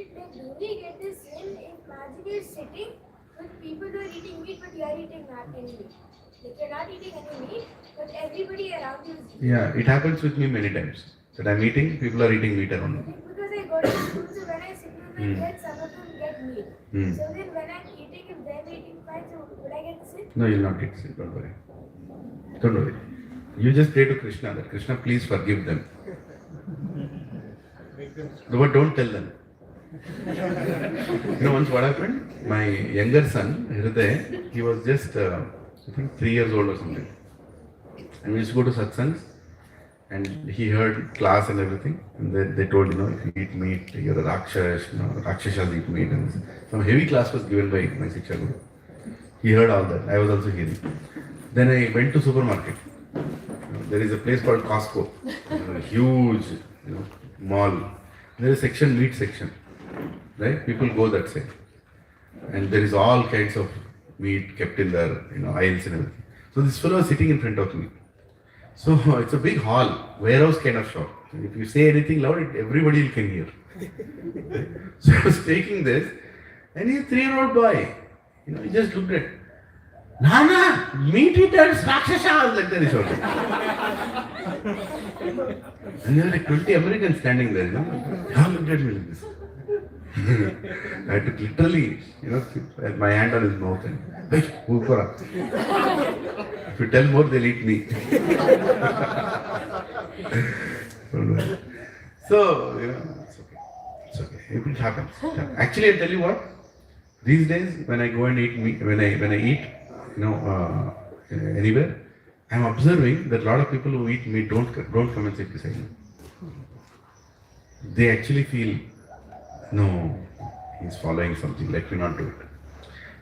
we get this sin if imagine you're sitting with people who are eating meat but you are eating not any meat? Like you're not eating any meat, but everybody around you is eating. Yeah, it happens with me many times. That I'm eating, people are eating meat around me. Because I go to school, so when I sit with my kids, some of them get meat. So then when I'm eating, if they're eating fine, so would I get sick? No, you'll not get sick, don't worry. Don't worry. You just pray to Krishna that Krishna, please forgive them. But don't tell them. Once what happened? My younger son, Hriday, he was just, I think 3 years old or something. And we used to go to Satsangs. And he heard class and everything, and they told, if you eat meat, you're a Rakshas, Rakshasas eat meat. And some heavy class was given by my Shiksha Guru. He heard all that. I was also hearing. Then I went to supermarket. There is a place called Costco, a huge, mall. There is a section, meat section, right? People go that side. And there is all kinds of meat kept in their, aisles and everything. So this fellow was sitting in front of me. So it's a big hall, warehouse kind of shop. If you say anything loud, everybody can hear. So I was taking this, and he's a 3-year-old boy. He just looked at, Nana, meat eaters, Rakshasas, like that he shouted. And there were like 20 Americans standing there, They all looked at me like this. I had to literally, had my hand on his mouth and, hey, move for up. If you tell more, they'll eat me. So, it's okay. It happens. Actually, I'll tell you what. These days, when I go and eat meat, when I eat, anywhere, I'm observing that a lot of people who eat meat don't come and sit beside me. They actually feel, no, he's following something. Let me not do it.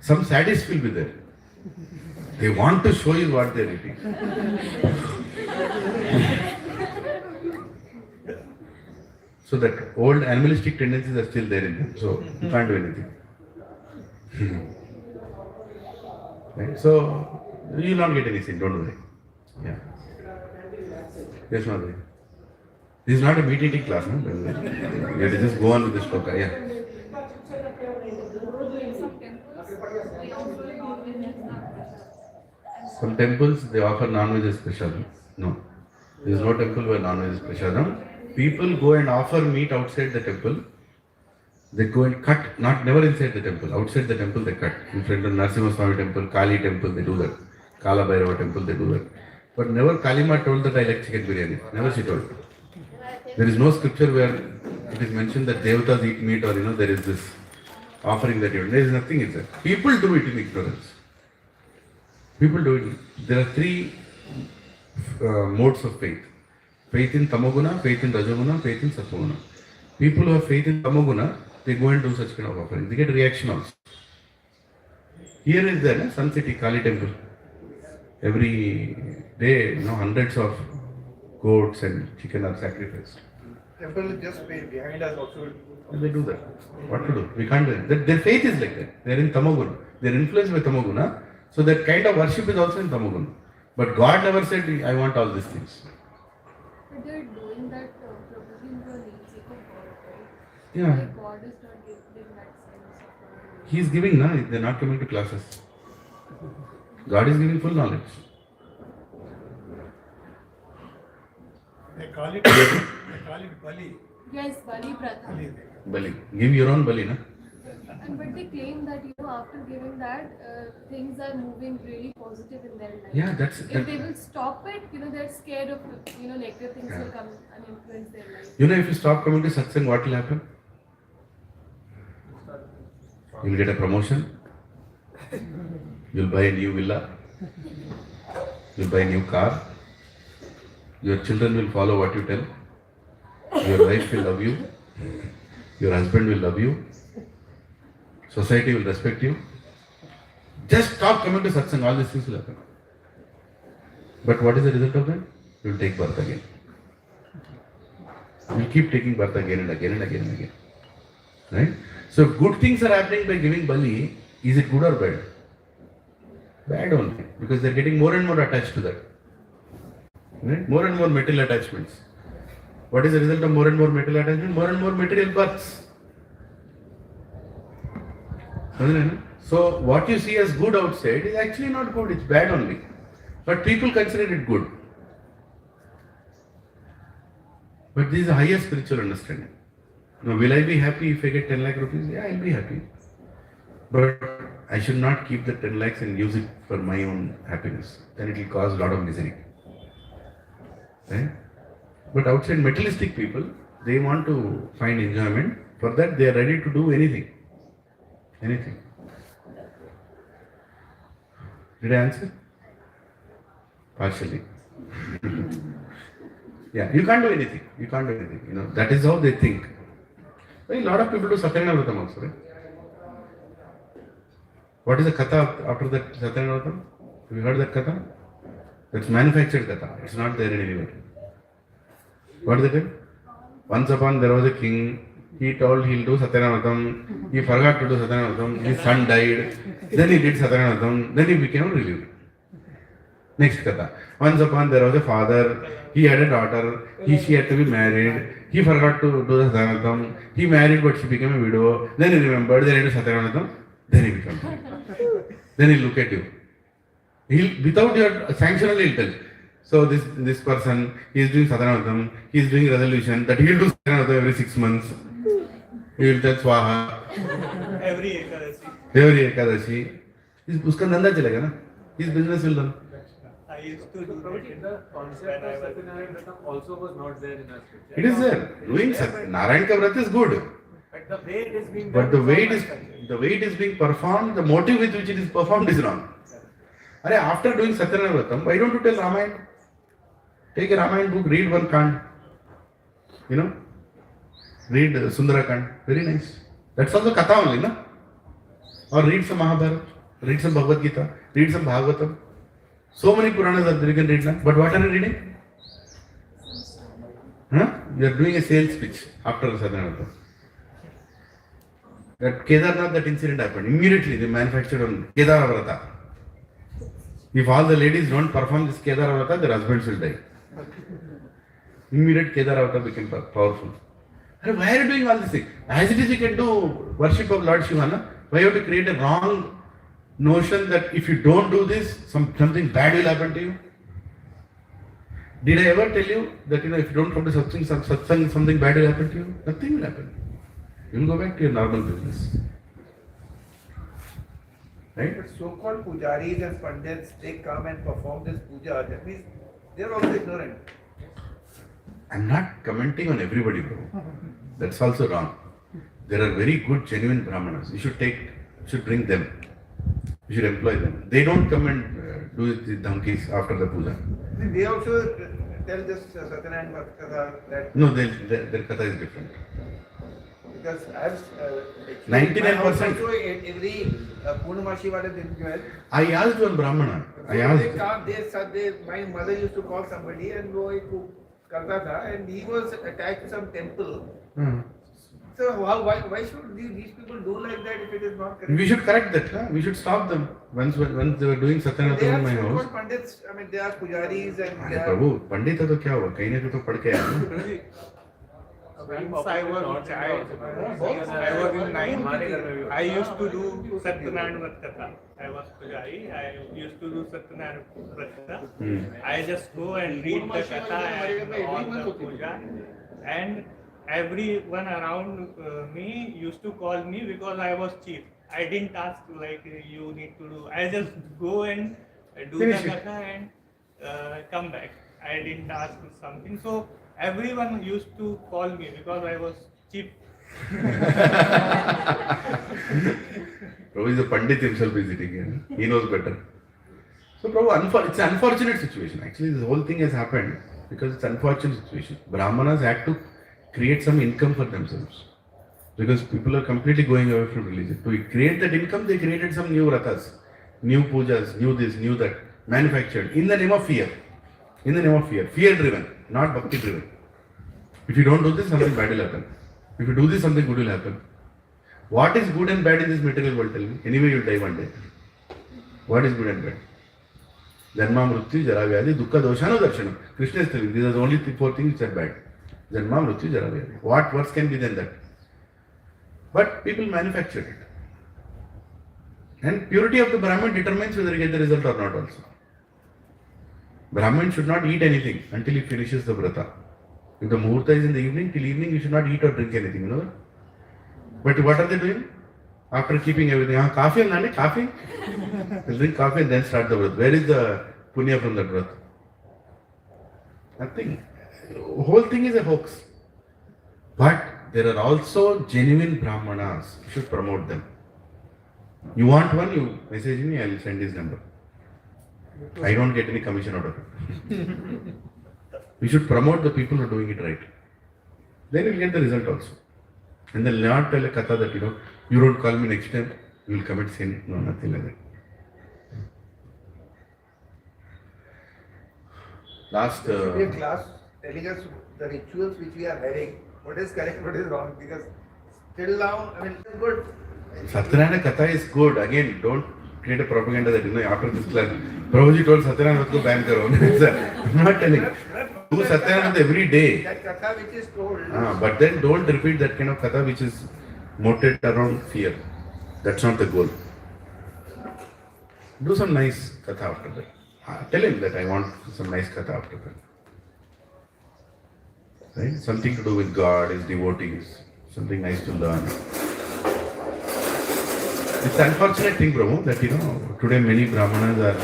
Some sadists will be there. They want to show you what they're eating. So that old animalistic tendencies are still there in them. So you can't do anything. Right? So you will not get any sin, don't worry. Yeah. Yes, Madhuri. This is not a meat eating class, no? You have to just go on with this shloka. Yeah. Some temples, they offer non-veg as prasadam. No. There is no temple where non-veg is prasadam. People go and offer meat outside the temple They go and cut, never inside the temple, outside the temple they cut. In front of Narasimha Swami temple, Kali temple, they do that. Kala Bhairava temple, they do that. But never Kalima told that I like chicken biryani. Never she told. There is no scripture where it is mentioned that devatas eat meat or there is this offering that you do. There is nothing in that. People do it in ignorance. People do it. There are three modes of faith. Faith in Tamoguna, faith in Rajoguna, faith in Sattoguna. People who have faith in Tamoguna, they go and do such kind of offering. They get reaction also. Here is there, Sun City Kali temple. Every day, hundreds of goats and chicken are sacrificed. Temple is just behind us also. And they do that. What to do? We can't do it. Their faith is like that. They are in Tamoguna. They are influenced by Tamoguna. So that kind of worship is also in Tamoguna. But God never said, I want all these things. But they're doing that probably in the namesake of God, right? Yeah. Like God is not giving that sense of He is giving, they're not coming to classes. God is giving full knowledge. They call it Bali. Yes, Bali Pratha. Bali. Give your own Bali, na? But they claim that after giving that, things are moving really positive in their life. Yeah, if they will stop it, they're scared of negative things will come and influence their life. If you stop coming to Satsang, what will happen? You'll get a promotion. You'll buy a new villa. You'll buy a new car. Your children will follow what you tell. Your wife will love you. Your husband will love you. Society will respect you. Just stop coming to Satsang, all these things will happen. But what is the result of that? You will take birth again. You will keep taking birth again and again and again and again. Right? So if good things are happening by giving Bali, is it good or bad? Bad only. Because they are getting more and more attached to that. Right? More and more material attachments. What is the result of more and more material attachment? More and more material births. So what you see as good outside is actually not good, it's bad only. But people consider it good. But this is a higher spiritual understanding. Now, will I be happy if I get 10 lakh rupees? Yeah, I'll be happy. But I should not keep the 10 lakhs and use it for my own happiness. Then it will cause a lot of misery. Right? But outside materialistic people, they want to find enjoyment. For that, they are ready to do anything. Anything. Did I answer? Partially. Yeah, you can't do anything. You can't do anything. That is how they think. A lot of people do Satyanaratha Vratam also, right? What is the katha after that Satyanaratha Vratam? Have you heard that katha? That's manufactured katha. It's not there anywhere. What is it? Once upon there was a king. He told he'll do Satyanaratha Vratam. He forgot to do Satyanaratha Vratam. His son died. Then he did Satyanaratha Vratam. Then he became relieved. Next katha. Once upon there was a father. He had a daughter. She had to be married. He forgot to do the Satyanaratha Vratam. He married but she became a widow. Then he remembered. Then he did Satyanaratha Vratam. Then he becomes relieved. Then he'll look at you. Without your sanction only he'll tell. So this person, he is doing Satyanaratha Vratam. He is doing resolution that he will do Satyanaratha Vratam every 6 months. He will tell Swaha. Every Ekadashi. Every Ekadashi. Uska dhanda chalega na. His business will run. I used to do that. The concept of Satyanaratha Vratam also was not there in our scripture. It is there. Doing Narayan ka Vrat is good. But the way it is being But done the is way it is being performed, the motive with which it is performed is wrong. After doing Satyanaratha Vratam, why don't you tell Ramayana? Take a Ramayana book, read one Kand. Read Sundarakand. Very nice. That's also Katha only, na? Or read some Mahabharata, read some Bhagavad Gita, read some Bhagavatam. So many Puranas are there you can read now. But what are you reading? You are doing a sales pitch after Satyanaratha. That Kedarnath, that incident happened. Immediately they manufactured on Kedarnath. If all the ladies don't perform this Kedarnath, their husbands will die. Immediate Kedarnath became powerful. Why are you doing all this thing? As it is, you can do worship of Lord Shiva. Why have to create a wrong notion that if you don't do this, something bad will happen to you? Did I ever tell you that if you don't come to Satsang, something bad will happen to you? Nothing will happen. You will go back to your normal business. Right? But so-called pujaris and pandits, they come and perform this puja. That means they are also ignorant. I'm not commenting on everybody, bro. That's also wrong. There are very good, genuine brahmanas. You should bring them. You should employ them. They don't come and do the donkeys after the puja. They also tell this Satyanarayana Katha that. No, their katha is different. Because I've 99%. Also every Purnamashi wale din jo hai. I asked one brahmana. My mother used to call somebody and wo ek karta tha, and he was attached to some temple. So why should these people do like that if it is not correct? We should correct that. Huh? We should stop them. Once they were doing Satyanarayana in my house. So-called pandits, I mean, they are pujaris and they are. Prabhu, pandit तो क्या हुआ? कहीं ना कहीं तो पढ़ के आया. Once I was a child, I was in 9th, I used to do Satyanarayana Vrat Katha. I was Pujari, I used to do Satyanarayana Vrat Katha. I just go and read the Katha and all the puja, and everyone around me used to call me because I was chief. I didn't ask like you need to do. I just go and do the Katha and come back. I didn't ask something. So everyone used to call me because I was cheap. Prabhu is a pandit himself is sitting here. He knows better. So Prabhu, it's an unfortunate situation. Actually, this whole thing has happened because it's an unfortunate situation. Brahmanas had to create some income for themselves. Because people are completely going away from religion. To create that income, they created some new rathas, new pujas, new this, new that, manufactured in the name of fear. In the name of fear. Fear driven, not bhakti driven. If you don't do this, something bad will happen. If you do this, something good will happen. What is good and bad in this material world? Tell me. Anyway, you'll die one day. What is good and bad? Janma, Mrityu, Jara, Vyadhi, Dukkha, Doshana, Darshana. Krishna is telling these are the only four things which are bad. Janma, Mrityu, Jara, Vyadhi. What worse can be than that? But people manufacture it. And purity of the Brahman determines whether you get the result or not also. Brahman should not eat anything until he finishes the vrata. If the muhurta is in the evening, till evening you should not eat or drink anything, you know. But what are they doing? After keeping everything, coffee and nani, coffee? They'll drink coffee and then start the vrata. Where is the punya from that vrata? Nothing. The whole thing is a hoax. But there are also genuine brahmanas. You should promote them. You want one, you message me, I will send his number. I don't get any commission out of it. We should promote the people who are doing it right. Then you will get the result also. And then not tell a katha that, you don't call me next time, you will commit sin. No, nothing like that. Last... There should be a class telling us the rituals which we are having. What is correct, what is wrong? Because till now, I mean, it's good. Satyanarayana Katha is good. Again, don't create a propaganda that, after this class, Prabhuji told Satyanarayana Katha to ban karo. I'm not telling. Do Satyanarayana Katha every day. That Katha which is told. But then don't repeat that kind of Katha which is motivated around fear. That's not the goal. Do some nice Katha after that. Tell him that I want some nice Katha after that. Right? Something to do with God, his devotees, something nice to learn. It's an unfortunate thing, Prabhu, that today many Brahmanas are,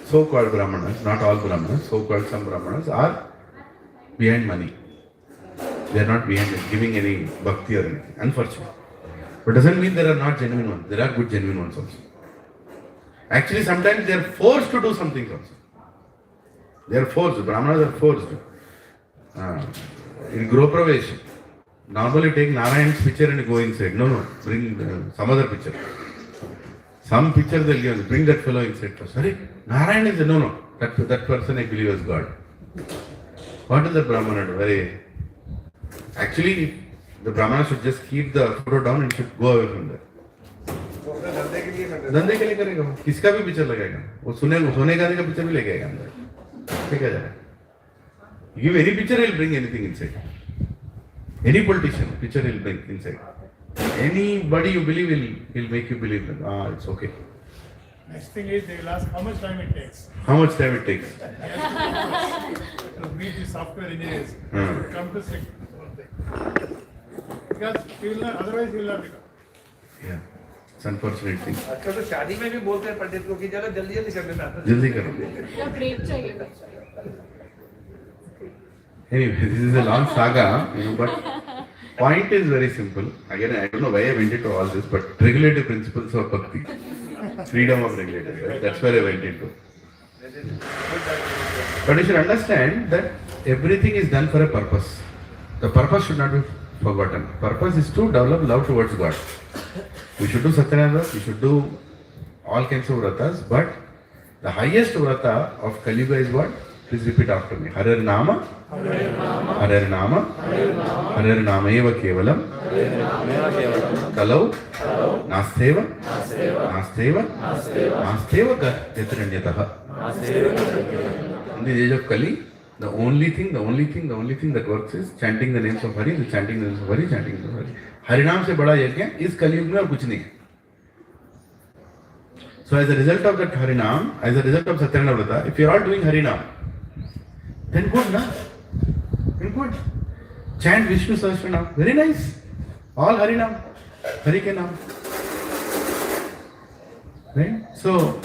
so-called Brahmanas, not all Brahmanas, so-called some Brahmanas are behind money. They are not behind it, giving any bhakti or anything. Unfortunate. But doesn't mean there are not genuine ones. There are good genuine ones also. Actually, sometimes they are forced to do something also. They are forced. Brahmanas are forced. In Gropravesh, normally take Narayan's picture and go inside. No, bring some other picture. Some picture they'll give us. Bring that fellow inside first. Sorry, Narayan is no. That person I believe is God. What is the Brahmana do? Actually, the Brahmana should just keep the photo down and should go away from there. धंधे के लिए करेगा वो किसका भी picture लगाएगा वो सोने गाने का पिक्चर भी लेके आएगा अंदर ठीक है give any picture he'll bring anything inside any politician picture he'll bring inside anybody you believe he'll make you believe that it's okay. Next thing is they will ask how much time it takes. How much time it takes? To meet the software engineers. Come to see one thing. Because he will not, otherwise he will not become. Yeah, it's unfortunate thing. आजकल तो शादी में भी बोलते हैं पंडित को कि जरा जल्दी जल्दी कर देना जल्दी करो. या ब्रेक चाहिए Anyway, this is a long saga, but point is very simple. Again, I don't know why I went into all this, but regulative principles of bhakti, freedom of regulative, right? That's where I went into. But you should understand that everything is done for a purpose. The purpose should not be forgotten. Purpose is to develop love towards God. We should do Satyananda, we should do all kinds of vratas, but the highest vrata of Kali Yuga is what? Please repeat after me. Harer Nama, Harer Nama, Harer Nama Eva Kevalam, Kalau, Nasteva, Nasteva, Nasteva Yatranyataha. In the age of Kali, the only thing that works is chanting the names of Hari, chanting the names of Hari, chanting the names of Hari. Harinam se bada yajna is Kali Yuga mein aur kuch nahi hai. So as a result of that Harinam, as a result of Satyananda Vrata, if you are all doing Harinam, then good, na? Then good. Chant Vishnu Sahasranam. Very nice. All Harinam. Hari ke Naam. Right? So,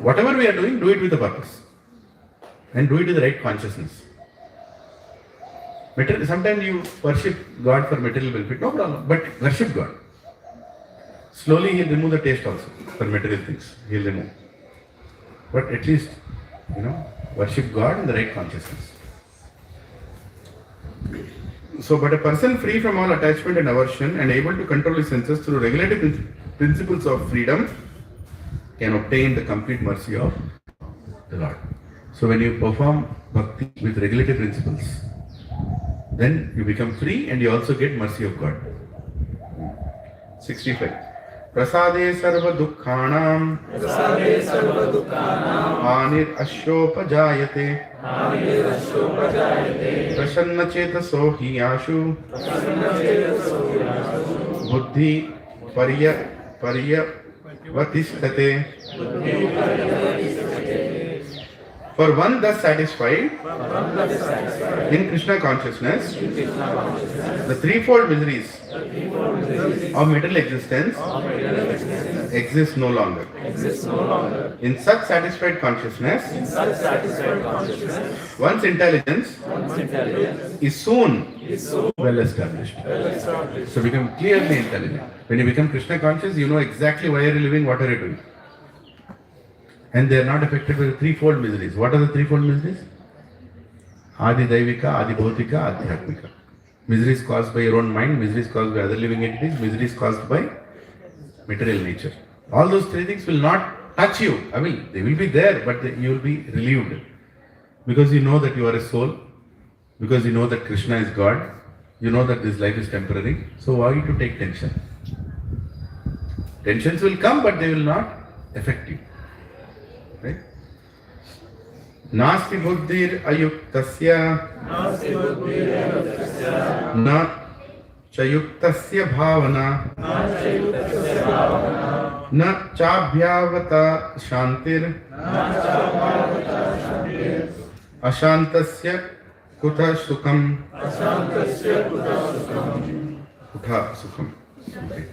whatever we are doing, do it with a purpose. And do it with the right consciousness. Sometimes you worship God for material benefit, no problem. But worship God. Slowly He'll remove the taste also for material things. He'll remove. But at least, worship God in the right consciousness. So, but a person free from all attachment and aversion and able to control his senses through regulative principles of freedom can obtain the complete mercy of the Lord. So, when you perform bhakti with regulative principles, then you become free and you also get mercy of God. 65. Prasade sarva dukkhanam Anir ashyopajayate Prasanna chetaso hiyashu Buddhi paryavatisthate. For one thus satisfied in Krishna consciousness, the threefold miseries of material existence exist no longer. In such satisfied consciousness, one's intelligence is soon well established. So become clearly intelligent. When you become Krishna conscious, you know exactly why you are living, what are you doing. And they are not affected by the threefold miseries. What are the threefold miseries? Adi Daivika, Adi Bhautika, Adhyatmika. Miseries caused by your own mind, miseries caused by other living entities, miseries caused by material nature. All those three things will not touch you. I mean, they will be there, but you will be relieved. Because you know that you are a soul, because you know that Krishna is God, you know that this life is temporary. So why to take tension? Tensions will come, but they will not affect you. Right? Nasti buddhir ayuktasya na chayuktasya bhavana na chabhyavata shantir ashantasya kutha sukham kutha sukham. Okay.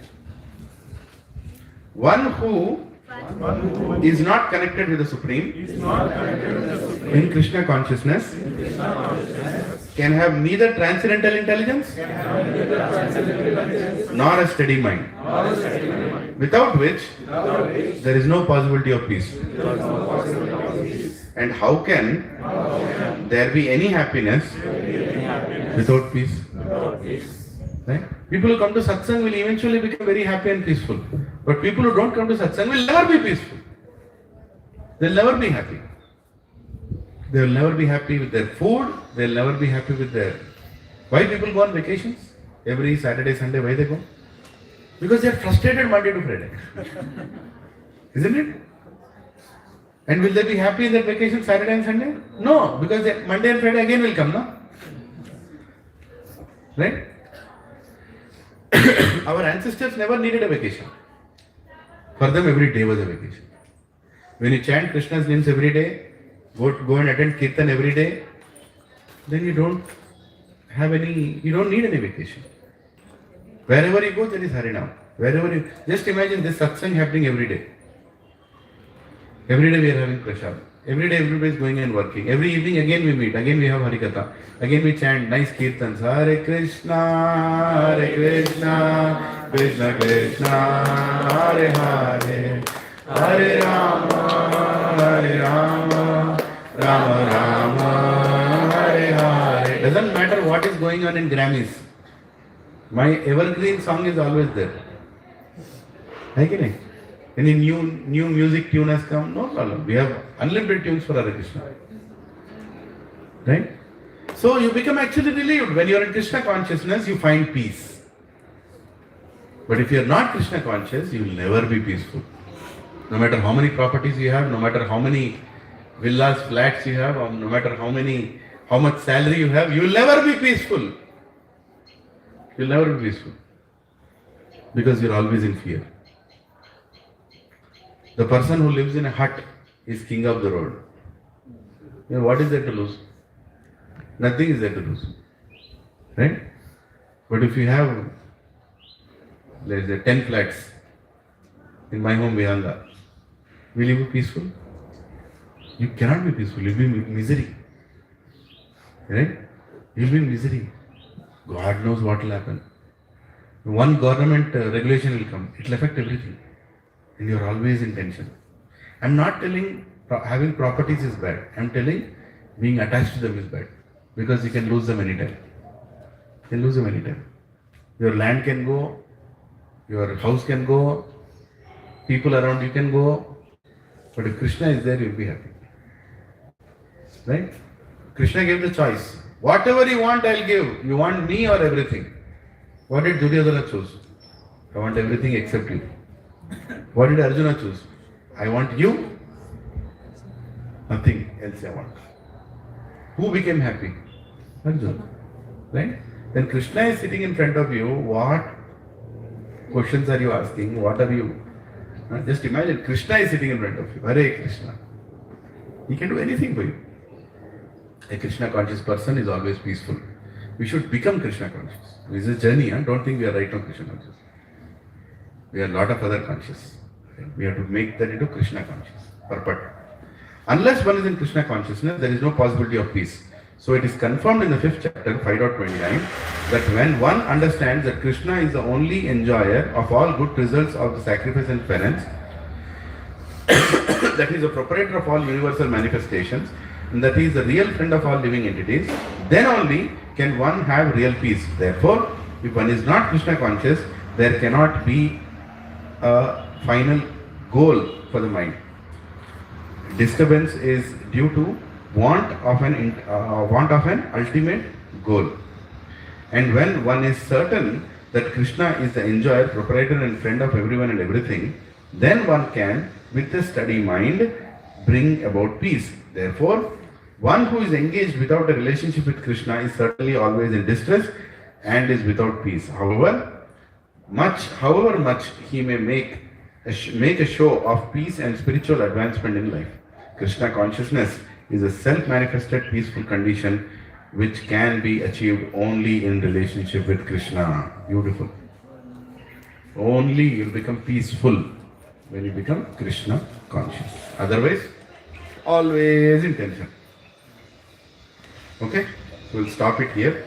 One who is not connected with the Supreme in Krishna consciousness can have neither transcendental intelligence nor a steady mind, without which there is no possibility of peace. And how can there be any happiness without peace? Right? People who come to Satsang will eventually become very happy and peaceful. But people who don't come to Satsang will never be peaceful. They will never be happy. They will never be happy with their food. They will never be happy with their... Why people go on vacations? Every Saturday, Sunday, why they go? Because they are frustrated Monday to Friday. Isn't it? And will they be happy in their vacation Saturday and Sunday? No, because Monday and Friday again will come, no? Right? Our ancestors never needed a vacation. For them, every day was a vacation. When you chant Krishna's names every day, go and attend Kirtan every day, then you don't need any vacation. Wherever you go, there is Harinam. Wherever you, just imagine this satsang happening every day. Every day we are having prasad. Every day everybody is going and working. Every evening again we meet. Again we have Harikatha. Again we chant nice kirtans. Hare Krishna, Krishna Krishna, Hare Hare, Hare Rama, Rama Rama, Hare Hare. Doesn't matter what is going on in Grammys. My evergreen song is always there. Any new music tune has come, no problem. We have unlimited tunes for Hare Krishna. Right? So you become actually relieved. When you are in Krishna consciousness, you find peace. But if you are not Krishna conscious, you will never be peaceful. No matter how many properties you have, no matter how many villas, flats you have, or no matter how much salary you have, you will never be peaceful. You will never be peaceful. Because you are always in fear. The person who lives in a hut is king of the road. You know, what is there to lose? Nothing is there to lose. Right? But if you have, let's say, 10 flats in my home, Vihanga, will you be peaceful? You cannot be peaceful. You will be in misery. Right? You will be in misery. God knows what will happen. One government regulation will come. It will affect everything. And you are always in tension. I am not telling having properties is bad. I am telling being attached to them is bad. Because you can lose them anytime. You can lose them anytime. Your land can go, your house can go, people around you can go. But if Krishna is there, you will be happy. Right? Krishna gave the choice. Whatever you want, I will give. You want me or everything? What did Duryodhana choose? I want everything except you. What did Arjuna choose? I want you, nothing else I want. Who became happy? Arjuna. Right? Then Krishna is sitting in front of you. What questions are you asking? What are you? Just imagine Krishna is sitting in front of you. Hare Krishna. He can do anything for you. A Krishna conscious person is always peaceful. We should become Krishna conscious. This is a journey. Don't think we are right now Krishna conscious. We are a lot of other conscious. We have to make that into Krishna conscious. Purport. Unless one is in Krishna consciousness, there is no possibility of peace. So it is confirmed in the 5th chapter, 5.29, that when one understands that Krishna is the only enjoyer of all good results of the sacrifice and penance, that he is the proprietor of all universal manifestations, and that he is the real friend of all living entities, then only can one have real peace. Therefore, if one is not Krishna conscious, there cannot be a final goal for the mind. Disturbance is due to want of an ultimate goal. And when one is certain that Krishna is the enjoyer, proprietor and friend of everyone and everything, then one can, with a steady mind, bring about peace. Therefore, one who is engaged without a relationship with Krishna is certainly always in distress and is without peace. However much he may make a show of peace and spiritual advancement in life. Krishna consciousness is a self-manifested peaceful condition which can be achieved only in relationship with Krishna. Beautiful. Only you will become peaceful when you become Krishna conscious. Otherwise, always in tension. Okay? So we'll stop it here.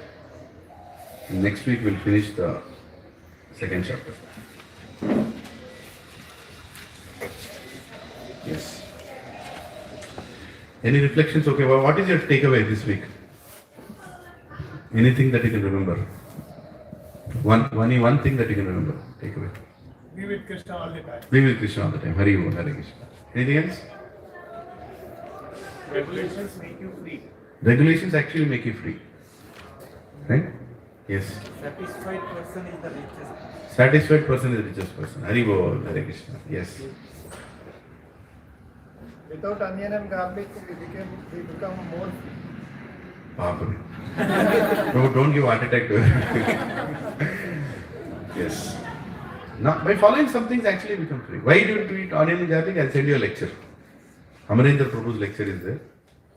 Next week we'll finish the 2nd chapter. Yes. Any reflections? Okay, well, what is your takeaway this week? Anything that you can remember? One thing that you can remember. Takeaway. Be with Krishna all the time. Be with Krishna all the time. Hari Om, Hare Krishna. Anything else? Regulations make you free. Regulations actually make you free. Right? Yes. Satisfied person is the richest. Satisfied person is the richest person. Hari Om, Hare Krishna. Yes. Without onion and garlic, we become more. No, don't give heart attack to everything. Yes. Now, by following some things, actually become free. Why do you eat onion and garlic? I'll send you a lecture. Amarendra Prabhu's lecture is there.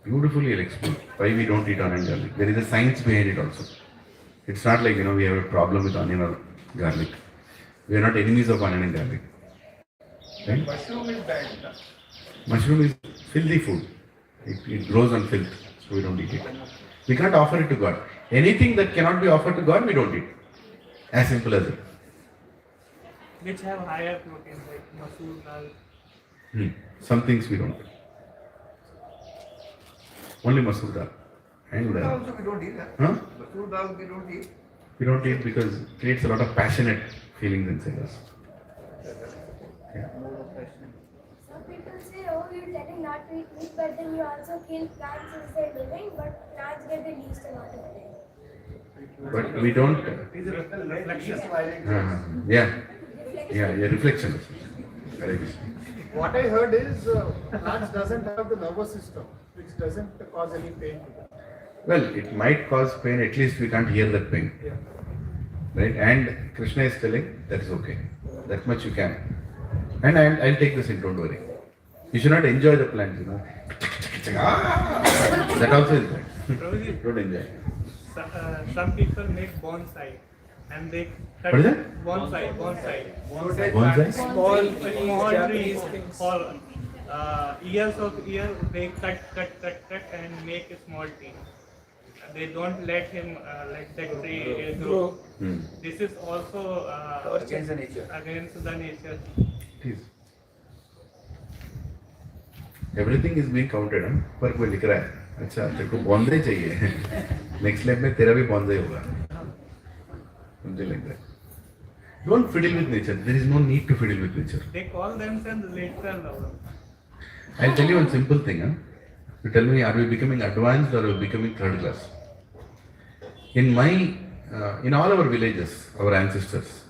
Beautifully I'll explain why we don't eat onion and garlic. There is a science behind it also. It's not like, we have a problem with onion or garlic. We are not enemies of onion and garlic. Right? Mushroom is bad. Mushroom is filthy food. It grows on filth, so we don't eat it. We can't offer it to God. Anything that cannot be offered to God, we don't eat. As simple as it. Which have higher protein like masoor dal. Some things we don't. Only masoor dal. And Masoor dal also we don't eat. huh? Masoor dal we don't eat. We don't eat because it creates a lot of passionate feelings inside us. Yeah. Some people say, oh, you're telling not to eat meat, but then you also kill plants instead living, but plants get the least amount of it. But we don't. It is a reflection. Yeah. Reflection. Correct. What I heard is plants doesn't have the nervous system, which doesn't cause any pain to them. Well, it might cause pain, at least we can't hear that pain. Yeah. Right? And Krishna is telling that is okay. That much you can. And I'll take this in, don't worry. You should not enjoy the plants, you know. That also is bad. Don't enjoy. Some people make bonsai and they cut What is that? bonsai. Bonsai? Small trees for years of years they cut and make a small tree. They don't let that tree grow. This is also against the nature. Against the nature. It is. Everything is being counted, huh? पर कोई लिख रहा है अच्छा तेरे को बॉन्डे चाहिए next life में तेरा भी बॉन्डे होगा something like that. Don't fiddle with nature. There is no need to fiddle with nature. They call themselves nature lovers. I'll tell you one simple thing. Huh? You tell me, are we becoming advanced or are we becoming third class? In all our villages, our ancestors,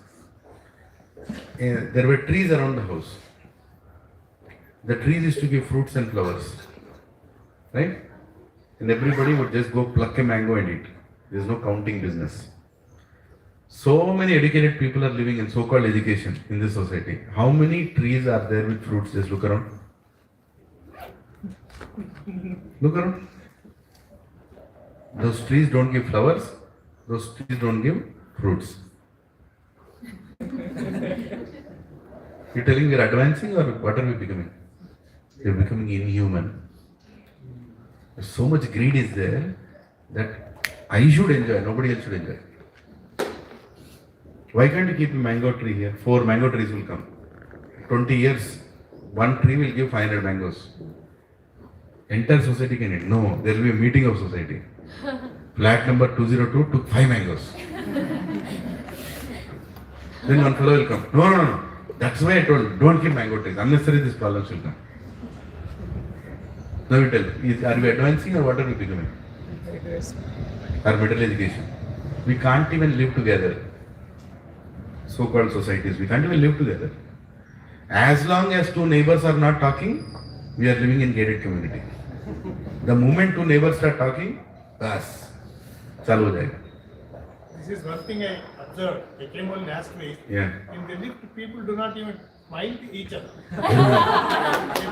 there were trees around the house. The trees used to give fruits and flowers, right? And everybody would just go pluck a mango and eat. There's no counting business. So many educated people are living in so-called education in this society. How many trees are there with fruits? Just look around. Look around. Those trees don't give flowers. Those trees don't give fruits. You're telling we're advancing or what are we becoming? We're becoming inhuman. So much greed is there that I should enjoy, nobody else should enjoy. Why can't you keep a mango tree here? 4 mango trees will come. 20 years, one tree will give 500 mangoes. Entire society can eat. No, there will be a meeting of society. Flat number 202 took 5 mangoes. Then one fellow will come. No. That's why I told, don't keep mango trees. Unnecessarily these problems will come. Now you tell, are we advancing or what are we becoming? Our middle education. We can't even live together. So-called societies, we can't even live together. As long as 2 neighbors are not talking, we are living in gated community. The moment 2 neighbors start talking, bas, chalu ho jayega. This is one thing I observed. I came on last week. Yeah. In the lift, people do not even mind each other. They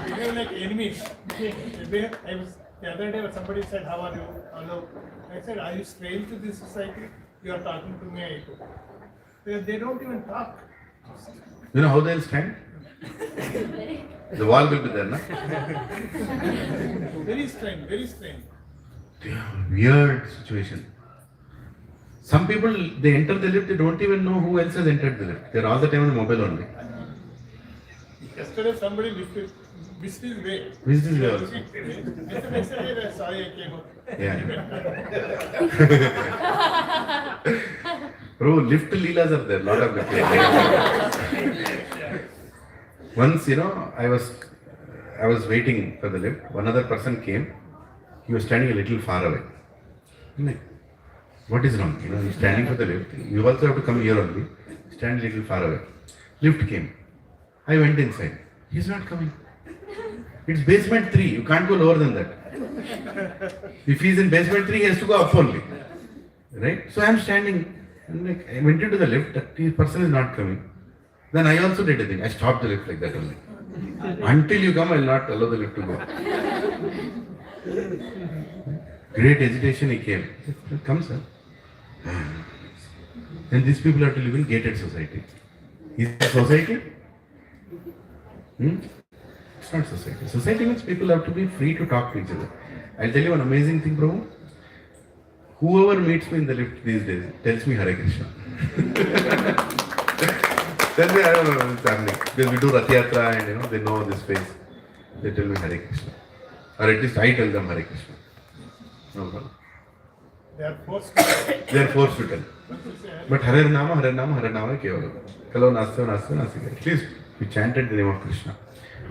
behave like enemies. The other day, somebody said, "How are you?" Hello. I said, "Are you strange to this society? You are talking to me." They don't even talk. You know how they'll stand? The wall will be there, na? Very strange, very strange. Weird situation. Some people, they enter the lift, they don't even know who else has entered the lift. They're all the time on the mobile only. Yesterday, somebody missed his way. Missed his way also. I said, sorry, I came up. Yeah. Bro, lift leelas are there, lot of lift leelas. Once, I was waiting for the lift. One other person came. He was standing a little far away. I'm like, what is wrong? He's standing for the lift. You also have to come here only. Stand a little far away. Lift came. I went inside. He's not coming. It's basement 3. You can't go lower than that. If he's in basement 3, he has to go up only. Right? So I'm standing. And I went into the lift. That person is not coming. Then I also did a thing. I stopped the lift like that only. Until you come, I will not allow the lift to go. Great hesitation he came. Come, sir. then these people have to live in gated society. Is it society? It's not society. Society means people have to be free to talk to each other. I'll tell you an amazing thing, Prabhu. Whoever meets me in the lift these days tells me Hare Krishna. Then I don't know what's happening. Because we do Rath Yatra and they know this face. They tell me Hare Krishna. Or at least I tell them Hare Krishna. No problem. They are forced to. They are forced to tell. But Hare Nama, Hare Nama, Hare Nama Kevalam. Kalo Nasya, Nasya, Nasya. At least we chanted the name of Krishna.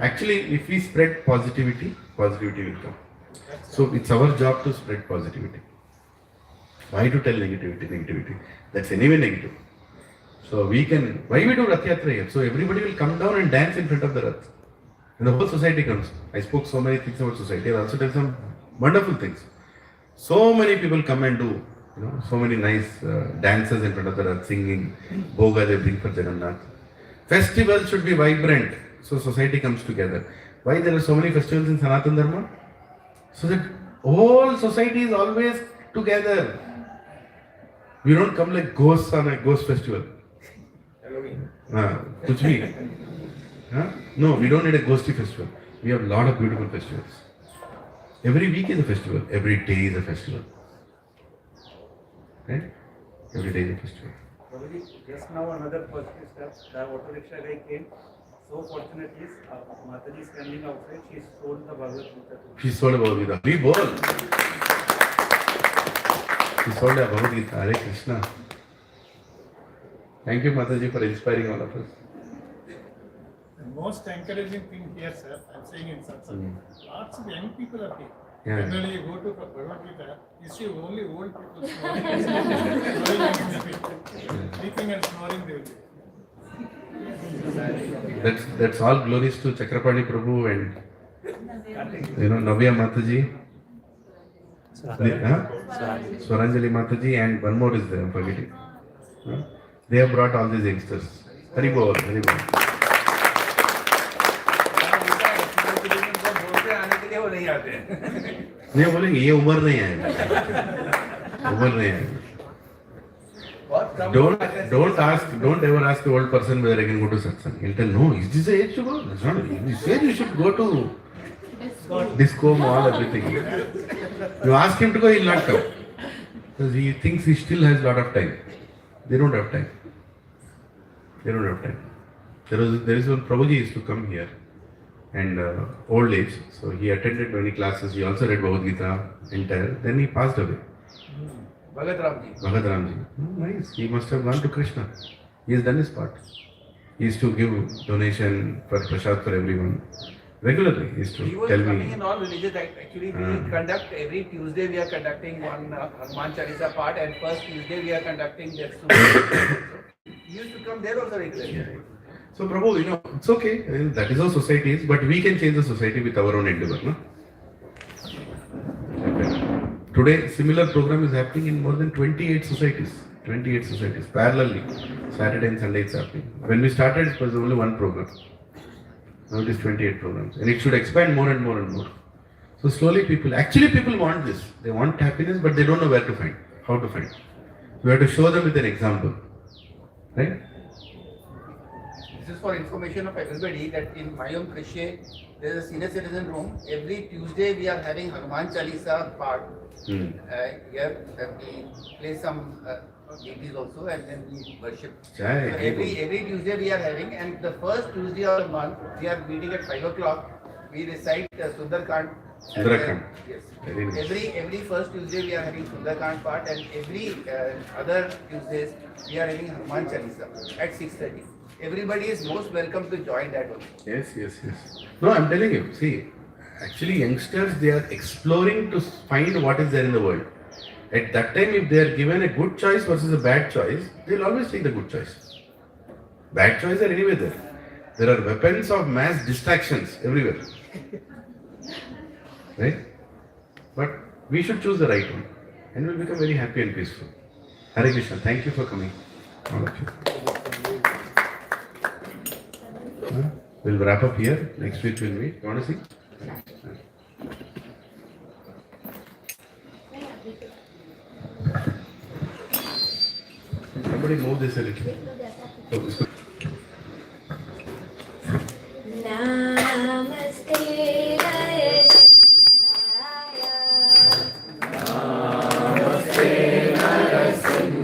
Actually, if we spread positivity, positivity will come. So it's our job to spread positivity. Why to tell negativity? That's anyway negative. So we can, why we do Rath Yatra here? So everybody will come down and dance in front of the Rath. And the whole society comes. I spoke so many things about society. I also tell some wonderful things. So many people come and do, so many nice dances in front of the Rath, singing, Bhoga they bring for Jagannath. Festivals should be vibrant. So society comes together. Why there are so many festivals in Sanatana Dharma? So that whole society is always together. We don't come like ghosts on a ghost festival. Halloween. Kuch bhi. No, we don't need a ghosty festival. We have a lot of beautiful festivals. Every week is a festival. Every day is a festival. Right? Every day is a festival. Prabhuji, just now another positive step. The auto rickshaw guy came. So fortunate is Mataji standing outside. She sold the Bhagavad Gita. She sold a Bhagavad Gita. We bol. She sold a Bhagavad Gita. Hare Krishna. Thank you, Mataji, for inspiring all of us. The most encouraging thing here, sir, I'm saying in Satsang, lots of young people are here. Yeah. Generally, you go to Bhagavad Gita, you see only old people snoring. Snoring and sleeping. Sleeping and snoring they will be. That's all glories to Chakrapani Prabhu and Navya Mataji, Swaranjali Mataji, and one more is there, I'm forgetting. They have brought all these youngsters. Hari Bol, Hari Bol. नहीं बोलेंगे ये उम्र नहीं है उम्र नहीं है don't ever ask the old person whether I can go to satsang. He'll tell no, is this the age to go? That's not this age. You should go to disco mall, everything. You ask him to go, he'll not come because he thinks he still has a lot of time. They don't have time. There is one Prabhuji used to come here and old age, so he attended many classes. He also read Bhagavad Gita entire. Then he passed away. Bhagat Ramji. Bhagat Ramji. Nice. He must have gone to Krishna. He has done his part. He used to give donation for prasad for everyone. Regularly, he used to He was tell coming me. in all religious actually we conduct every Tuesday we are conducting one Hanuman Chalisa part and first Tuesday we are conducting that He used to come there also regularly. Yeah. So Prabhu, it's okay. That is how society is, but we can change the society with our own endeavor, no? Okay. Today, similar program is happening in more than 28 societies. 28 societies, parallelly. Saturday and Sunday it's happening. When we started, it was only one program. Now it is 28 programs. And it should expand more and more and more. So slowly people want this. They want happiness, but they don't know where to find, how to find. We have to show them with an example. Right? This is for information of everybody that in my own Krishe, there is a senior citizen room. Every Tuesday we are having Hanuman Chalisa part. Here we play some deities also and then we worship. So every Tuesday we are having, and the first Tuesday of the month we are meeting at 5 o'clock. We recite Sundarkand. Yes. Every first Tuesday we are having Sundarkand part, and every other Tuesdays we are having Hanuman Chalisa at 6:30. Everybody is most welcome to join that also. Yes. No, I'm telling you, see, actually youngsters, they are exploring to find what is there in the world. At that time, if they are given a good choice versus a bad choice, they'll always take the good choice. Bad choice are anyway there. There are weapons of mass distractions everywhere. Right? But we should choose the right one. And we'll become very happy and peaceful. Hare Krishna, thank you for coming. All of you. We'll wrap up here. Next week we'll meet. You want to see? somebody move this a little? So, Namaste Narasimhaya. Namaste Narasimhaya.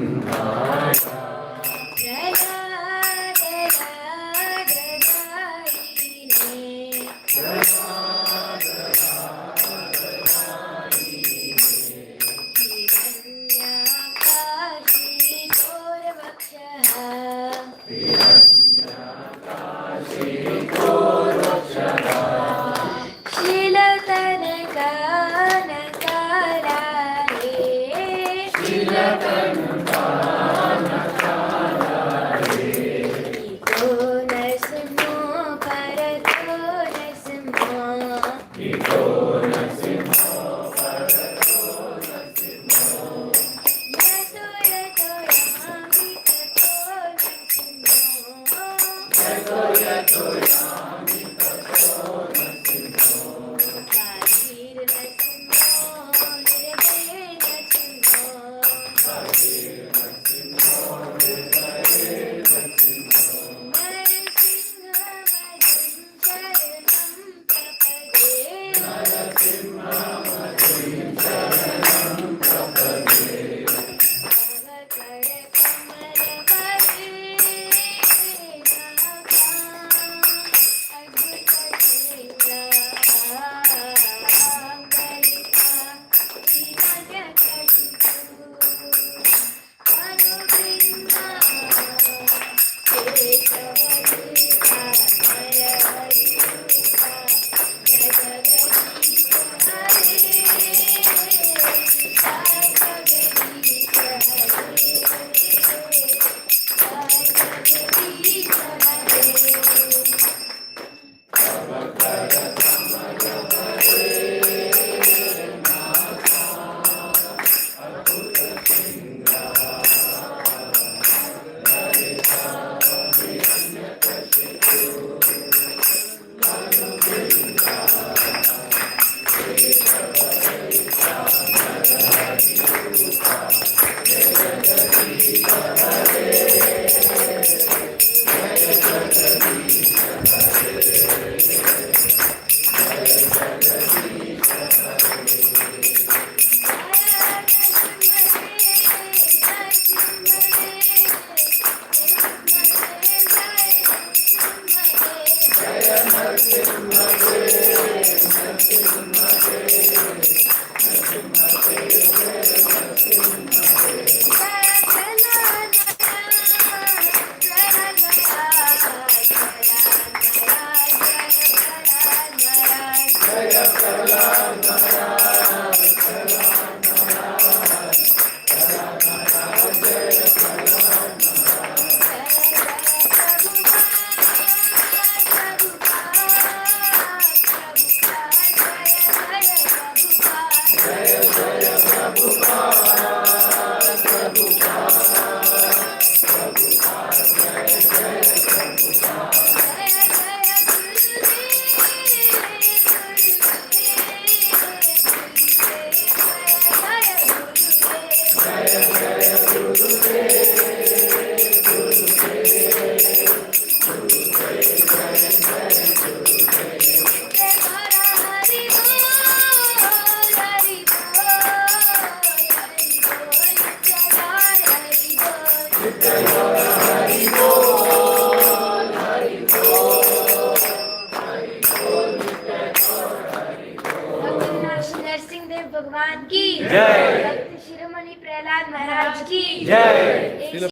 भगवान की जय। भक्त शिरोमणि प्रहलाद महाराज की जय।